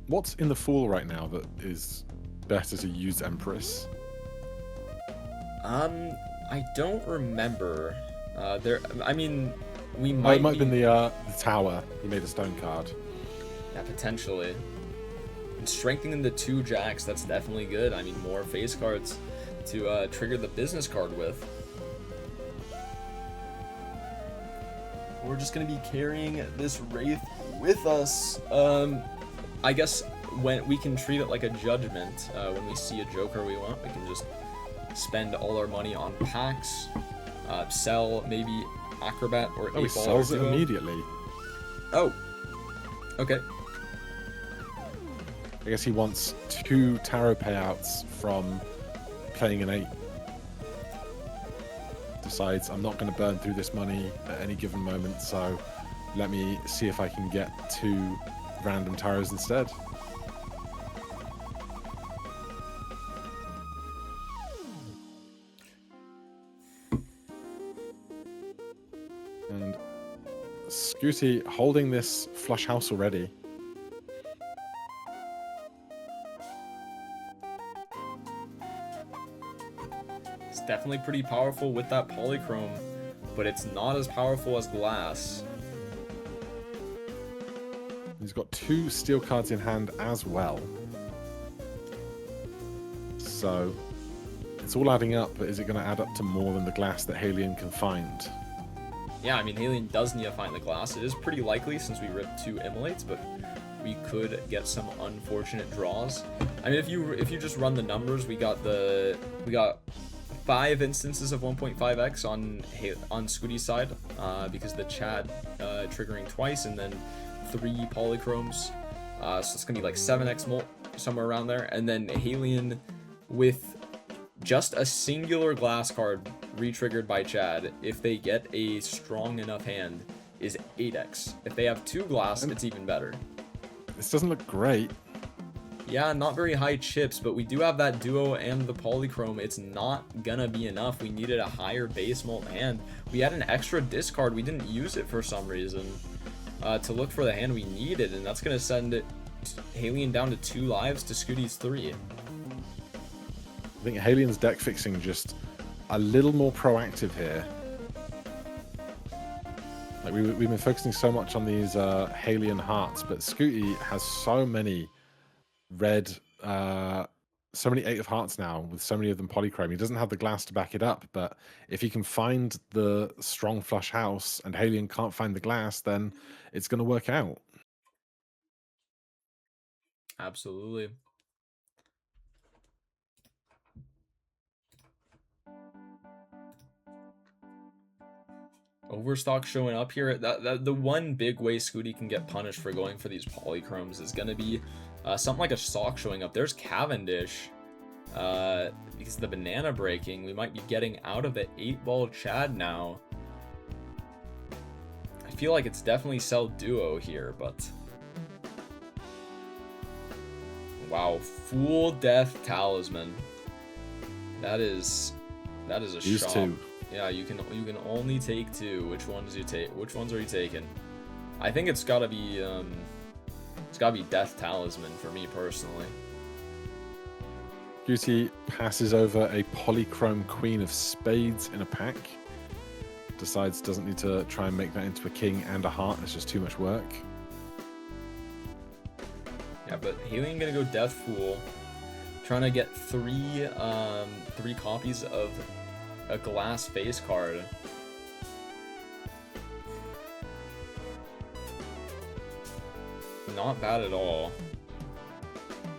What's in the Fool right now that is better to use Empress? I don't remember. I mean, we Oh, might. it might have been the Tower. He made a stone card. Yeah, potentially. And strengthening the 2 jacks, that's definitely good. I mean, more face cards to trigger the business card with. We're just gonna be carrying this Wraith with us. I guess when we can treat it like a judgment. When we see a Joker we want, we can just spend all our money on packs, sell maybe Acrobat or 8-Ball. Oh, he sells it Duo. immediately. Oh, okay. I guess he wants 2 tarot payouts from playing an 8. Decides, I'm not going to burn through this money at any given moment, so let me see if I can get 2 random tarots instead. Scooty holding this flush house already. It's definitely pretty powerful with that polychrome, but it's not as powerful as glass. He's got 2 steel cards in hand as well. So it's all adding up, but is it going to add up to more than the glass that Haelian can find? Yeah, I mean, Haelian does need to find the glass. It is pretty likely since we ripped 2 immolates, but we could get some unfortunate draws. I mean, if you just run the numbers, we got 5 instances of 1.5x on Scooty's side, because the Chad triggering twice, and then 3 polychromes. So it's gonna be like 7x molt, somewhere around there. And then Haelian with just a singular glass card re-triggered by Chad, if they get a strong enough hand, is 8x. If they have 2 glass, it's even better. This doesn't look great. Yeah, not very high chips, but we do have that duo and the polychrome. It's not gonna be enough. We needed a higher base molt hand. We had an extra discard. We didn't use it for some reason to look for the hand we needed, and that's gonna send it Haelian down to 2 lives to Scooty's 3. I think Haelian's deck fixing just a little more proactive here. Like we've been focusing so much on these Haelian hearts, but Scooty has so many red, so many 8 of hearts now, with so many of them polychrome. He doesn't have the glass to back it up, but if he can find the strong flush house and Haelian can't find the glass, then it's going to work out. Absolutely. Overstock showing up here. The one big way Scooty can get punished for going for these polychromes is going to be something like a sock showing up. There's Cavendish. Because of the banana breaking, we might be getting out of the 8-ball Chad now. I feel like it's definitely sell duo here, but... Wow, full death talisman. That is a Use shot. 2. Yeah, you can only take 2. Which ones are you taking? I think it's gotta be Death Talisman for me personally. Scooty passes over a polychrome Queen of Spades in a pack. Decides doesn't need to try and make that into a king and a heart. It's just too much work. Yeah, but Haelian gonna go Death Fool, trying to get 3 copies of a glass face card. Not bad at all.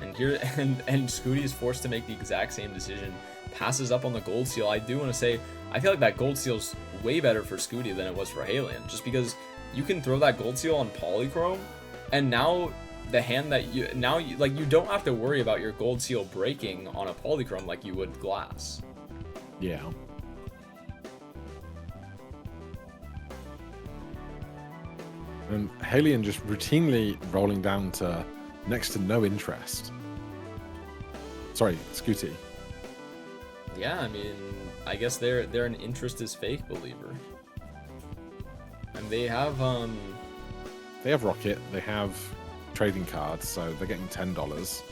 And here, and Scooty is forced to make the exact same decision. Passes up on the gold seal. I do want to say, I feel like that gold seal's way better for Scooty than it was for Haelian, just because you can throw that gold seal on polychrome, and now the hand that you don't have to worry about your gold seal breaking on a polychrome like you would glass. Yeah. And Haelian just routinely rolling down to next to no interest. Sorry, Scooty. Yeah, I mean, I guess they're an interest is fake believer. And they have Rocket, they have trading cards, so they're getting $10.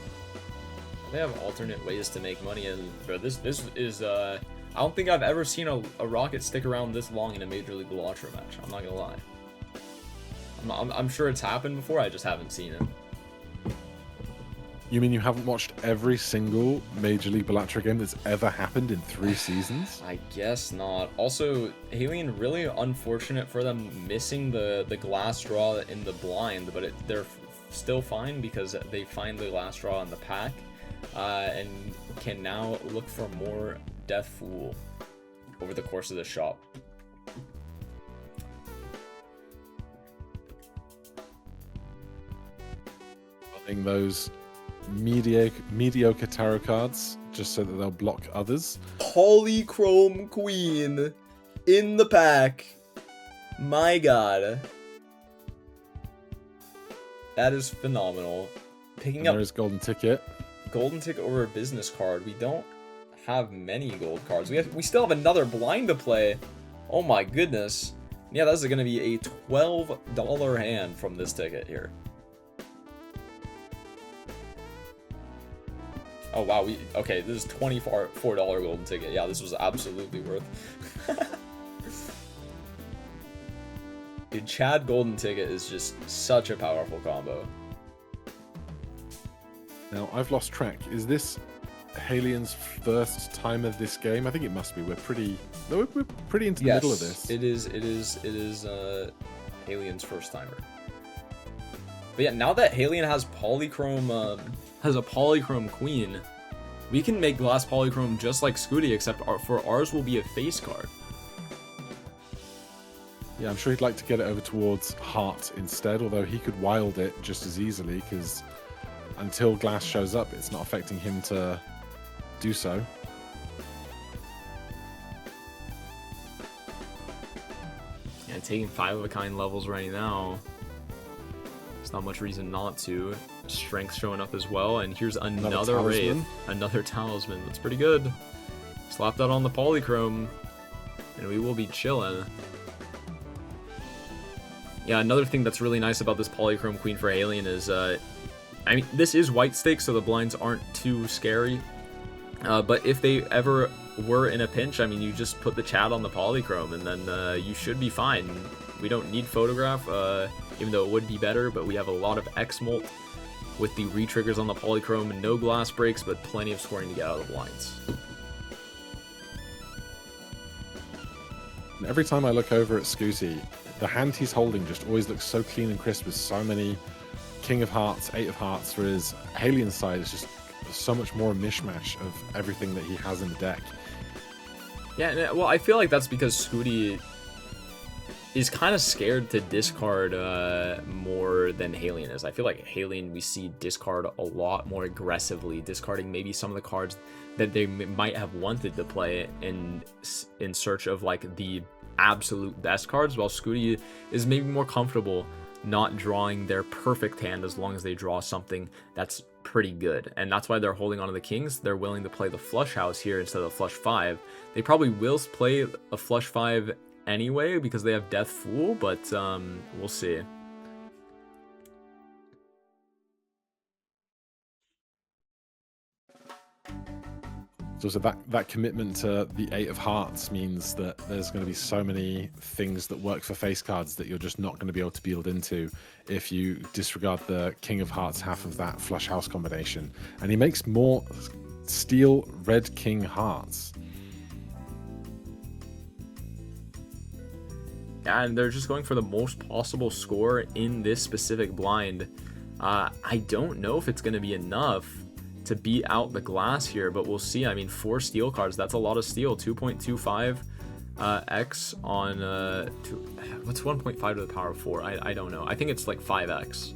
They have alternate ways to make money, and bro, this is I don't think I've ever seen a Rocket stick around this long in a Major League Balatro match. I'm not gonna lie. I'm sure it's happened before, I just haven't seen it. You mean you haven't watched every single Major League Balatro game that's ever happened in 3 seasons? I guess not. Also, Haelian, really unfortunate for them missing the glass draw in the blind, but they're still fine because they find the glass draw in the pack, and can now look for more Death Fool over the course of the shop. Those mediocre tarot cards just so that they'll block others. Polychrome Queen in the pack. My god. That is phenomenal. Picking up there's golden ticket. Golden ticket over a business card. We don't have many gold cards. We still have another blind to play. Oh my goodness. Yeah, that's going to be a $12 hand from this ticket here. Oh, wow. Okay, this is $24 golden ticket. Yeah, this was absolutely worth. Dude, Chad golden ticket is just such a powerful combo. Now, I've lost track. Is this Haelian's first time of this game? I think it must be. We're pretty into the middle of this. It is Haelian's first timer. But yeah, now that Haelian has polychrome, has a polychrome queen, we can make glass polychrome just like Skooty, except for ours will be a face card. Yeah, I'm sure he'd like to get it over towards heart instead, although he could wild it just as easily, because until glass shows up, it's not affecting him to do so. Yeah, taking 5-of-a-kind levels right now. There's not much reason not to. Strength showing up as well, and here's another Wraith, another talisman. That's pretty good. Slap that on the polychrome, and we will be chilling. Yeah, another thing that's really nice about this polychrome queen for Haelian is, I mean, this is white stakes, so the blinds aren't too scary. But if they ever were in a pinch, I mean, you just put the Chad on the polychrome, and then you should be fine. We don't need photograph, even though it would be better, but we have a lot of X-Molt with the re-triggers on the polychrome, and no glass breaks, but plenty of scoring to get out of the blinds. And every time I look over at Skooty, the hand he's holding just always looks so clean and crisp with so many King of Hearts, 8 of Hearts, whereas Haelian's side is just so much more a mishmash of everything that he has in the deck. Yeah, well, I feel like that's because Skooty is kind of scared to discard more than Haelian is. I feel like Haelian, we see discard a lot more aggressively, discarding maybe some of the cards that they might have wanted to play in search of like the absolute best cards, while Skooty is maybe more comfortable not drawing their perfect hand as long as they draw something that's pretty good. And that's why they're holding on to the kings. They're willing to play the flush house here instead of flush 5. They probably will play a flush 5 anyway because they have Death Fool, but we'll see. So that commitment to the 8 of Hearts means that there's going to be so many things that work for face cards that you're just not going to be able to build into if you disregard the King of Hearts half of that flush house combination. And he makes more steel red King Hearts. Yeah, and they're just going for the most possible score in this specific blind. I don't know if it's going to be enough to beat out the glass here, but we'll see. I mean, 4 steel cards, that's a lot of steel. 2.25 x on what's 1.5 to the power of 4? I don't know. I think it's like 5x.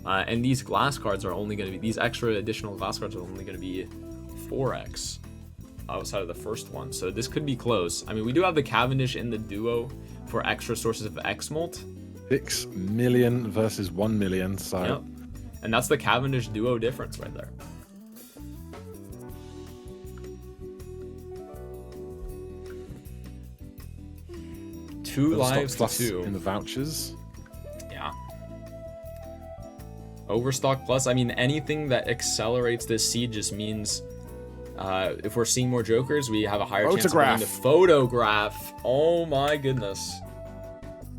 And these glass cards are only going to be, these extra additional glass cards are only going to be 4x outside of the first one, so this could be close. I mean, we do have the Cavendish in the duo for extra sources of X-Molt. 6 million versus 1 million, so yep. And that's the Cavendish duo difference right there. Two lives to 2 in the vouchers. Yeah. Overstock plus. I mean, anything that accelerates this seed just means if we're seeing more jokers, we have a higher chance of getting the photograph. Oh my goodness.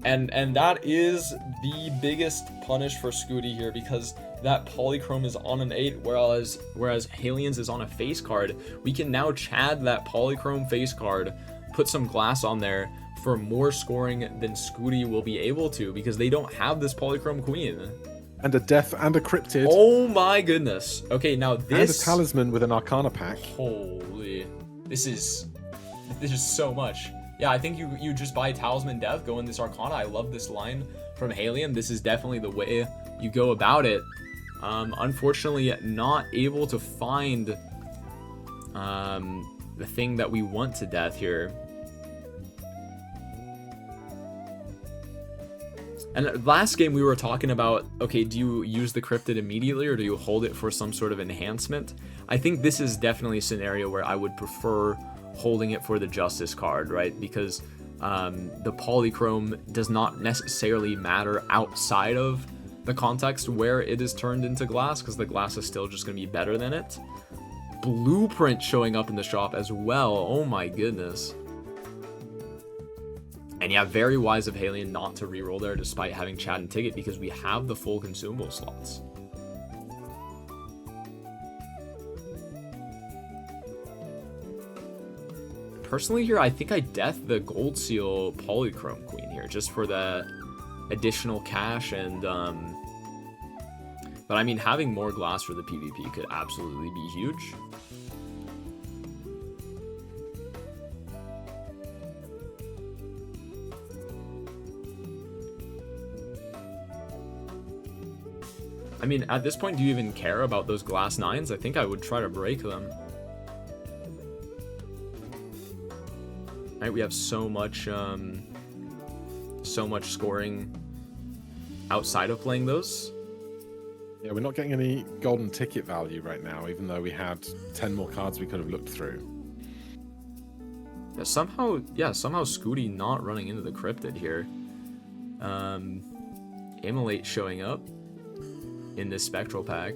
And that is the biggest punish for Skooty here, because that polychrome is on an 8, whereas Haelian's is on a face card. We can now Chad that polychrome face card, put some glass on there for more scoring than Skooty will be able to, because they don't have this polychrome queen. And a death and a cryptid. Oh my goodness. Okay, now this... And a talisman with an Arcana pack. Holy. This is so much. Yeah, I think you just buy Talisman Death, go in this Arcana. I love this line from Haelian. This is definitely the way you go about it. Unfortunately, not able to find the thing that we want to death here. And last game we were talking about, okay, do you use the cryptid immediately or do you hold it for some sort of enhancement? I think this is definitely a scenario where I would prefer holding it for the Justice card, right? Because The polychrome does not necessarily matter outside of the context where it is turned into glass, because the glass is still just going to be better than it. Blueprint showing up in the shop as well. Oh my goodness. And yeah, very wise of Haelian not to reroll there despite having Chad and Ticket, because we have the full consumable slots. Personally here, I think I death the Gold Seal Polychrome Queen here, just for the additional cash and, but I mean, having more glass for the PvP could absolutely be huge. I mean, at this point, do you even care about those glass 9s? I think I would try to break them. Right, we have so much scoring outside of playing those. Yeah, we're not getting any golden ticket value right now, even though we had 10 more cards we could have looked through. Yeah, somehow Skooty not running into the cryptid here. Immolate showing up in this spectral pack.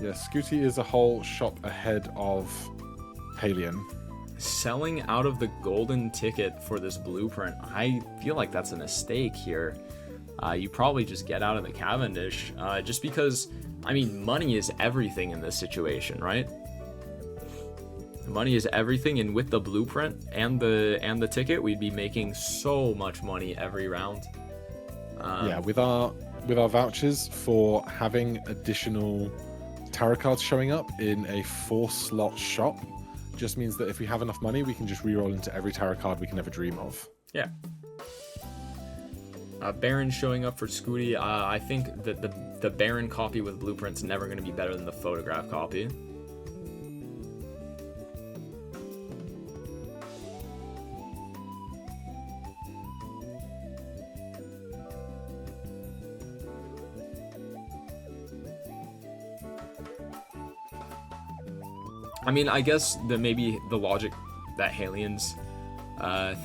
Yeah, Scooty is a whole shop ahead of Haelian. Selling out of the golden ticket for this blueprint, I feel like that's a mistake here. You probably just get out of the Cavendish, just because, I mean, money is everything in this situation, right? Money is everything, and with the blueprint and the ticket, we'd be making so much money every round. Yeah, with our vouchers for having additional tarot cards showing up in a 4-slot shop, just means that if we have enough money, we can just reroll into every tarot card we can ever dream of. Yeah. Baron showing up for Scooty. I think that the Baron copy with blueprint's never going to be better than the photograph copy. I mean, I guess that maybe the logic that Haelian's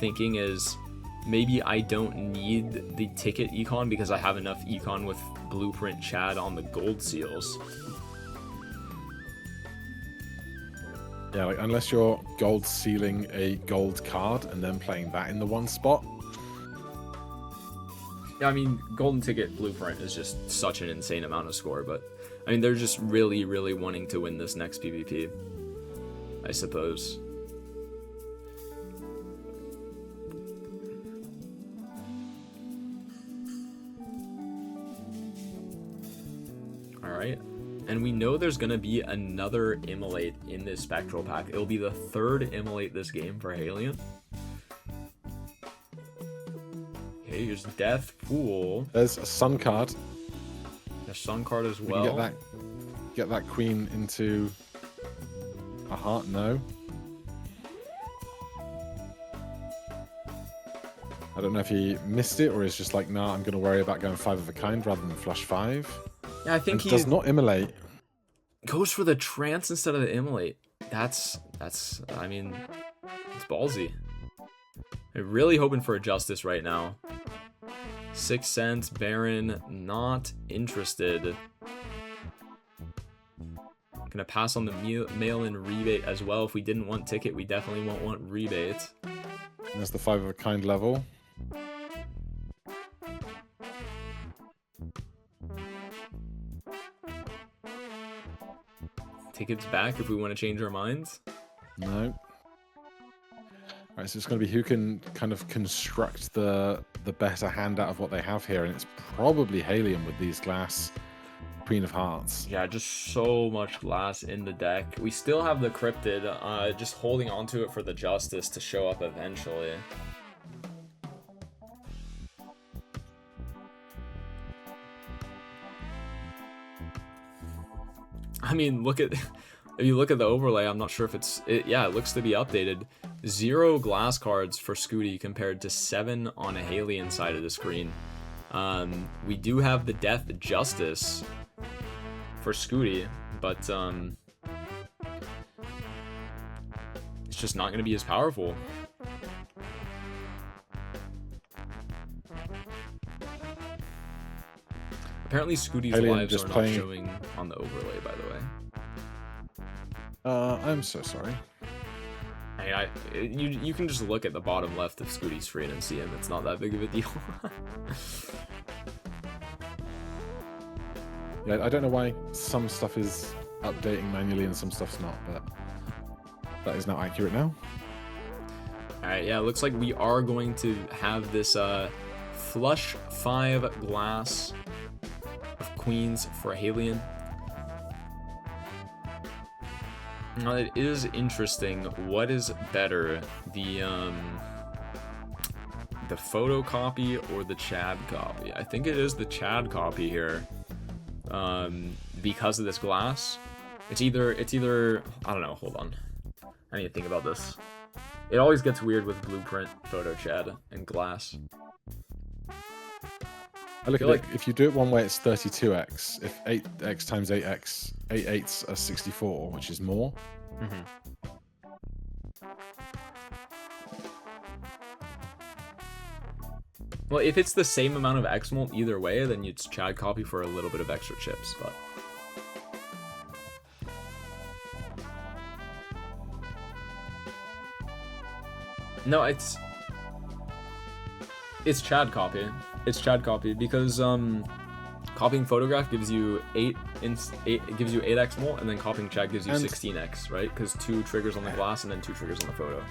thinking is, maybe I don't need the ticket econ because I have enough econ with Blueprint Chad on the gold seals. Yeah, like, unless you're gold sealing a gold card and then playing that in the one spot. Yeah, I mean, golden ticket Blueprint is just such an insane amount of score, but I mean, they're just really, really wanting to win this next PvP, I suppose. Alright, and we know there's going to be another Immolate in this Spectral pack. It'll be the third Immolate this game for Haelian. Okay, here's Death Pool. There's a Sun card. A Sun card as well. We can get that Queen into a heart, no. I don't know if he missed it or is just like, nah, I'm going to worry about going 5 of a kind rather than flush 5. Yeah, I think he does not immolate. Goes for the trance instead of the immolate. That's I mean, it's ballsy. I'm really hoping for a justice right now. 6 cents, Baron, not interested. Gonna pass on the mail-in rebate as well. If we didn't want ticket, we definitely won't want rebate. There's the 5 of a kind level. Tickets back if we want to change our minds. No. Alright, so it's going to be who can kind of construct the better hand out of what they have here, and it's probably Haelian with these glass Queen of Hearts. Yeah, just so much glass in the deck. We still have the Cryptid, just holding on to it for the Justice to show up eventually. I mean, if you look at the overlay, I'm not sure if yeah, it looks to be updated. 0 glass cards for Skooty compared to 7 on a Haelian side of the screen. We do have the Death Justice for Skooty, but it's just not going to be as powerful. Apparently Skooty's Haelian lives just are not playing... showing on the overlay, by the way. I'm so sorry. You can just look at the bottom left of Skooty's screen and see him. It's not that big of a deal. Yeah, I don't know why some stuff is updating manually and some stuff's not, but that is now accurate now. Alright, yeah, it looks like we are going to have this flush 5 glass of queens for Haelian. Now, it is interesting. What is better, the photocopy or the Chad copy? I think it is the Chad copy here, because of this glass. It's either I don't know. Hold on, I need to think about this. It always gets weird with blueprint, photo Chad, and glass. I look at like if you do it one way, it's 32x. If 8x times 8x, 8 8s are 64, which is more. Mm-hmm. Well, if it's the same amount of X mult either way, then it's Chad copy for a little bit of extra chips, but. No, it's Chad copy. It's Chad copy because copying photograph gives you 8x mult, and then copying Chad gives you 16x, right? Because 2 triggers on the glass and then 2 triggers on the photo.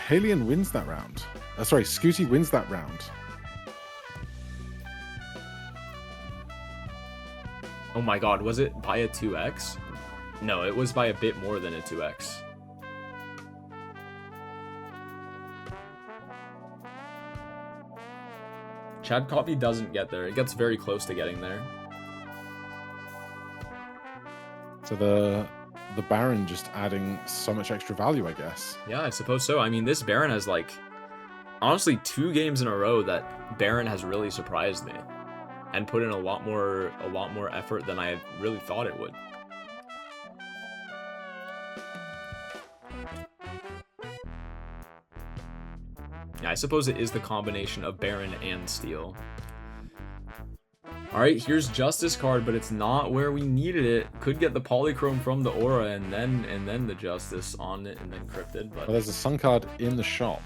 Haelian wins that round. Sorry, Skooty wins that round. Oh my god, was it by a 2x? No, it was by a bit more than a 2x. Chad copy doesn't get there. It gets very close to getting there. So the Baron just adding so much extra value, I guess. Yeah, I suppose so. I mean, this Baron has, like, honestly 2 games in a row that Baron has really surprised me and put in a lot more effort than I really thought it would. Yeah, I suppose it is the combination of Baron and Steel. Alright, here's Justice card, but it's not where we needed it. Could get the Polychrome from the Aura and then the Justice on it and then Cryptid, but... Well, there's a Sun card in the shop.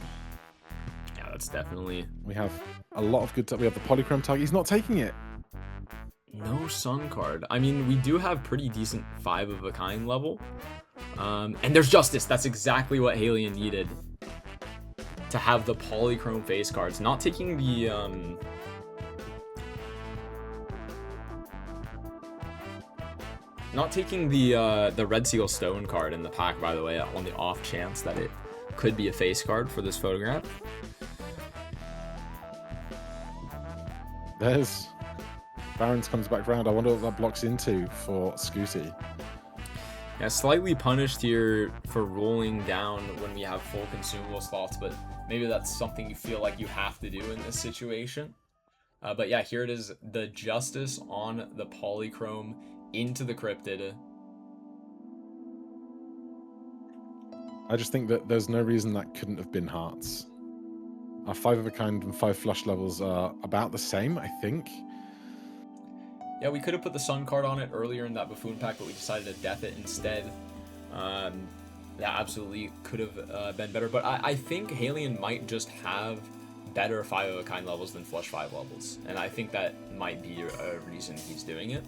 Yeah, that's definitely... We have a lot of good... We have the Polychrome tag. He's not taking it. No Sun card. I mean, we do have pretty decent 5 of a kind level. And there's Justice. That's exactly what Haelian needed. To have the Polychrome face cards. Not taking the, Not taking the Red Seal Stone card in the pack, by the way, on the off chance that it could be a face card for this photograph. There's... Barons comes back round. I wonder what that blocks into for Skooty. Yeah, slightly punished here for rolling down when we have full consumable slots, but maybe that's something you feel like you have to do in this situation. But yeah, here it is, the Justice on the Polychrome into the Cryptid. I just think that there's no reason that couldn't have been Hearts. Our 5 of a kind and 5 flush levels are about the same, I think. Yeah, we could have put the Sun card on it earlier in that Buffoon pack, but we decided to death it instead. Yeah, absolutely could have been better, but I think Haelian might just have better 5 of a kind levels than flush 5 levels, and I think that might be a reason he's doing it.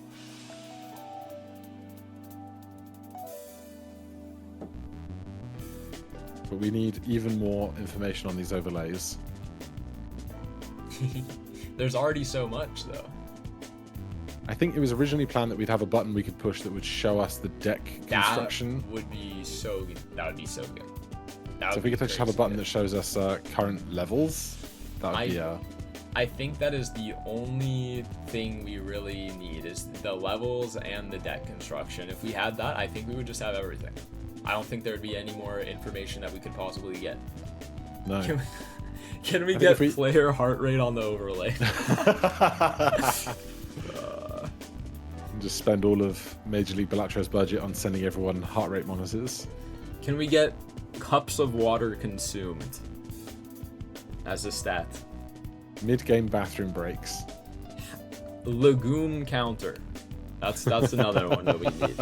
But we need even more information on these overlays. There's already so much, though. I think it was originally planned that we'd have a button we could push that would show us the deck construction. That would be so good. That would be so good. So if we could just have a button that shows us current levels, that would be... I think that is the only thing we really need, is the levels and the deck construction. If we had that, I think we would just have everything. I don't think there'd be any more information that we could possibly get. No. Can we get player heart rate on the overlay? Just spend all of Major League Balatro's budget on sending everyone heart rate monitors. Can we get cups of water consumed as a stat? Mid-game bathroom breaks. Legume counter. That's another one that we need.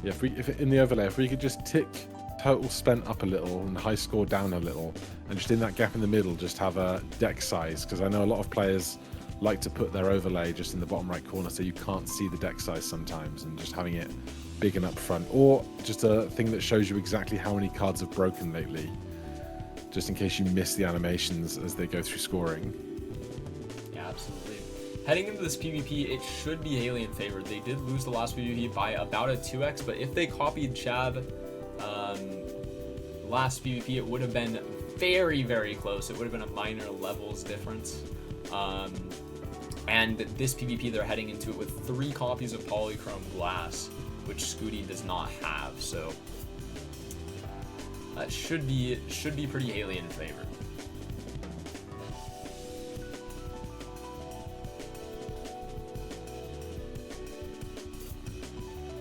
Yeah, if in the overlay, if we could just tick total spent up a little and high score down a little, and just in that gap in the middle, just have a deck size, because I know a lot of players like to put their overlay just in the bottom right corner so you can't see the deck size sometimes, and just having it big and up front, or just a thing that shows you exactly how many cards have broken lately, just in case you miss the animations as they go through scoring. Yeah, absolutely. Heading into this PvP, it should be Haelian favored. They did lose the last PvP by about a 2x, but if they copied Chad last PvP, it would have been very, very close. It would have been a minor levels difference. And this PvP, they're heading into it with 3 copies of Polychrome Glass, which Scooty does not have, so that should be pretty Haelian favored.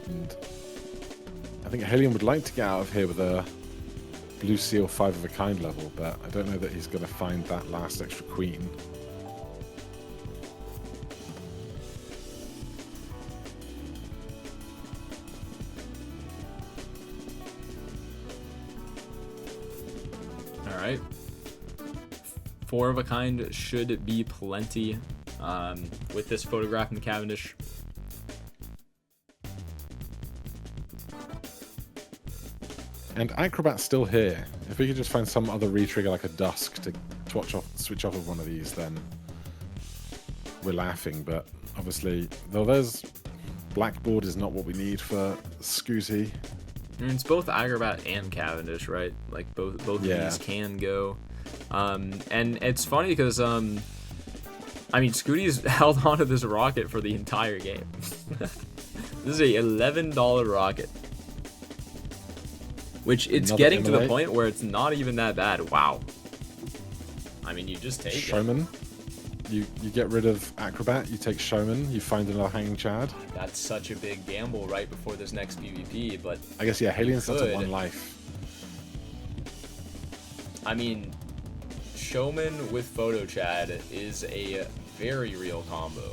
And I think Haelian would like to get out of here with a Blue Seal 5 of a kind level, but I don't know that he's going to find that last extra queen. All right. 4 of a kind should be plenty with this photograph in the Cavendish. And Acrobat's still here. If we could just find some other retrigger like a Dusk to switch off of one of these, then we're laughing. But obviously, though there's Blackboard is not what we need for Scooty. I mean, it's both Acrobat and Cavendish, right? Like both of these can go. And it's funny because I mean, Scooty's held onto this rocket for the entire game. This is a $11 rocket. Which it's Another getting to the MLBA. point where it's not even that bad. Wow. I mean, you just take Showman. You get rid of Acrobat, you take Showman, you find another Hanging Chad. That's such a big gamble right before this next PvP, but I guess, yeah, Haelian's still at 1 life. I mean, Showman with Photo Chad is a very real combo.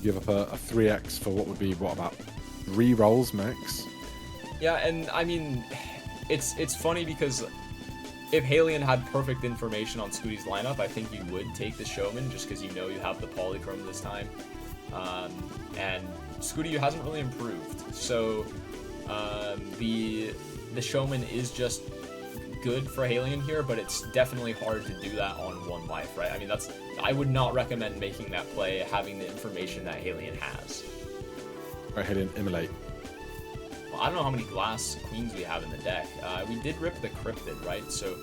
Give up a 3x for what would be, what, about 3 rolls max? Yeah, and I mean, it's funny because if Haelian had perfect information on Scooty's lineup, I think you would take the Showman just because you know you have the Polychrome this time. And Scooty hasn't really improved, so the Showman is just good for Haelian here, but it's definitely hard to do that on 1 life, right? I mean, I would not recommend making that play having the information that Haelian has. Right, Haelian, immolate. Well, I don't know how many glass queens we have in the deck. We did rip the Cryptid, right? So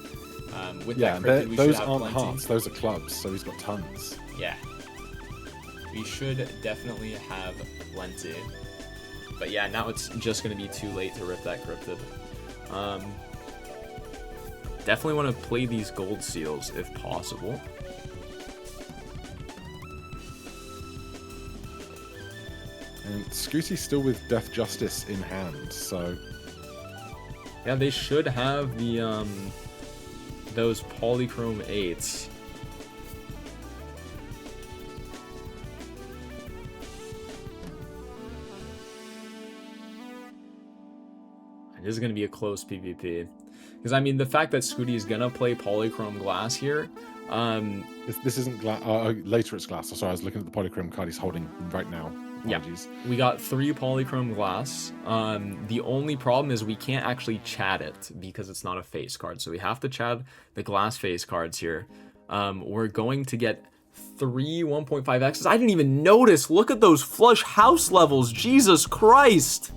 with that Cryptid, we those should have aren't plenty. hearts, those are clubs, so he's got tons. Yeah. We should definitely have plenty. But yeah, now it's just going to be too late to rip that Cryptid. Definitely want to play these gold seals if possible. And Scooty's still with Death Justice in hand, so Yeah, they should have the those Polychrome 8s. This is going to be a close PvP. Because, I mean, the fact that Scooty is going to play Polychrome Glass here... this isn't glass. Later it's glass. Sorry, I was looking at the Polychrome card he's holding right now. Apologies. Yeah, we got 3 Polychrome Glass. The only problem is we can't actually chat it because it's not a face card. So we have to chat the glass face cards here. We're going to get 3 1.5x's. I didn't even notice. Look at those flush house levels. Jesus Christ.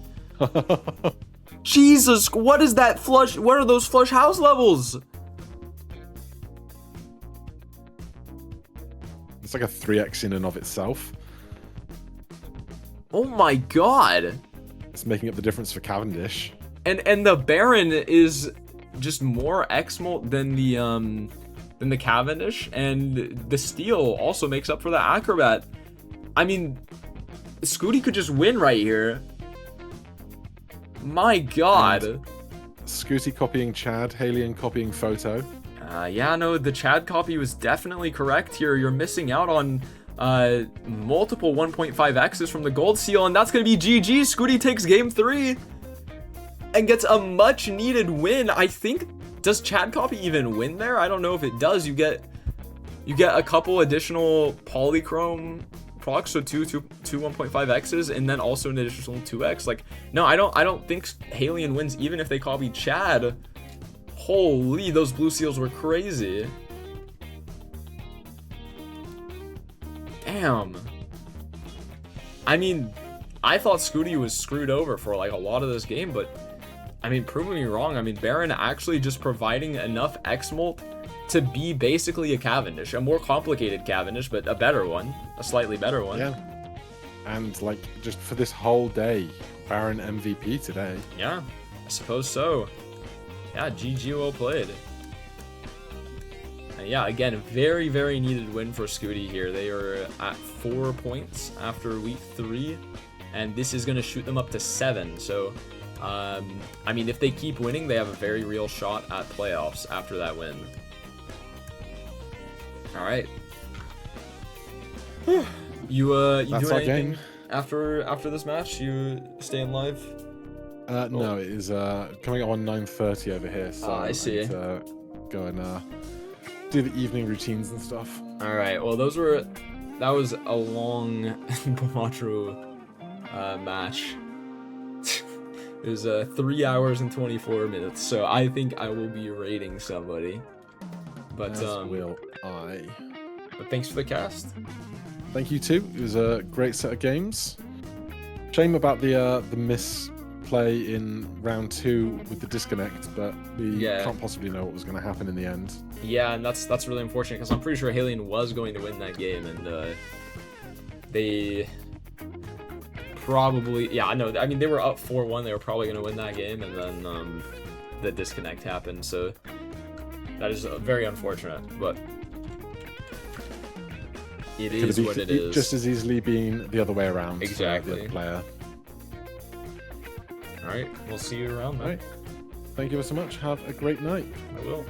Jesus, what is that flush? What are those flush house levels? It's like a 3x in and of itself. Oh my god. It's making up the difference for Cavendish. And the Baron is just more X-Molt than the Cavendish, and the Steel also makes up for the Acrobat. I mean, Scooty could just win right here. My god. And Scooty copying Chad, Haelian copying Photo. Yeah, no, the Chad copy was definitely correct here. You're missing out on multiple 1.5x's from the Gold Seal, and that's going to be GG. Scooty takes game 3 and gets a much needed win. I think, does Chad copy even win there? I don't know if it does. You get a couple additional polychrome procs, so two 1.5x's, and then also an additional 2x. Like, no, I don't think Haelian wins even if they copy Chad. Holy, those blue seals were crazy. Damn. I mean, I thought Scooty was screwed over for like a lot of this game, but I mean, prove me wrong. I mean, Baron actually just providing enough X-Molt to be basically a Cavendish, a more complicated Cavendish, but a better one, a slightly better one. Yeah. And like, just for this whole day, Baron MVP today. Yeah, I suppose so. Yeah, GG, well played. And yeah, again, very, very needed win for Scooty here. They are at 4 points after week 3, and this is going to shoot them up to 7. So, I mean, if they keep winning, they have a very real shot at playoffs after that win. All right. You That's doing our anything game. after this match? You staying live? No, it is coming up on 9:30 over here. So I see. need to go and do the evening routines and stuff. All right. Well, that was a long Balatro match. It was 3 hours and 24 minutes. So I think I will be rating somebody. But As will I. But thanks for the cast. Thank you too. It was a great set of games. Shame about the misplay in round 2 with the disconnect, but we can't possibly know what was going to happen in the end. Yeah, and that's really unfortunate because I'm pretty sure Haelian was going to win that game, and they probably, yeah, no, I mean, they were up 4-1. They were probably going to win that game, and then the disconnect happened. So that is very unfortunate, but it is what it is. Just as easily being the other way around. Exactly. For the other player. All right, we'll see you around, man. All right. Thank you so much. Have a great night. I will.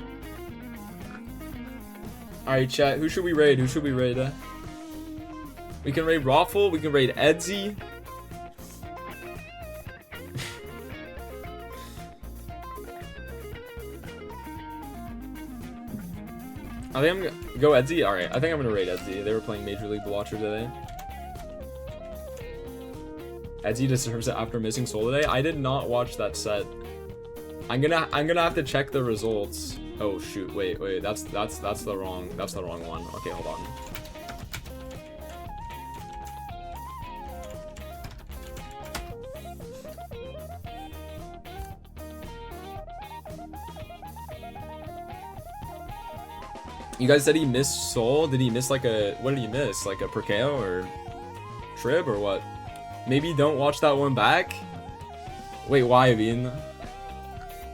All right, chat. Who should we raid? We can raid Raffle. We can raid Edsy. I think I'm gonna go Edsy. All right, I think I'm gonna raid Edsy. They were playing Major League Balatro today. Edsy deserves it after missing Soul today. I did not watch that set. I'm gonna have to check the results. Oh shoot! Wait. That's the wrong one. Okay, hold on. You guys said he missed Soul. Did he miss like what did he miss? Like a Perkeo or Trib or what? Maybe don't watch that one back? Wait, why, Bean?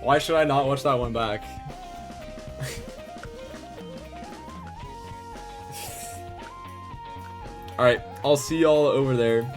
Why should I not watch that one back? Alright, I'll see y'all over there.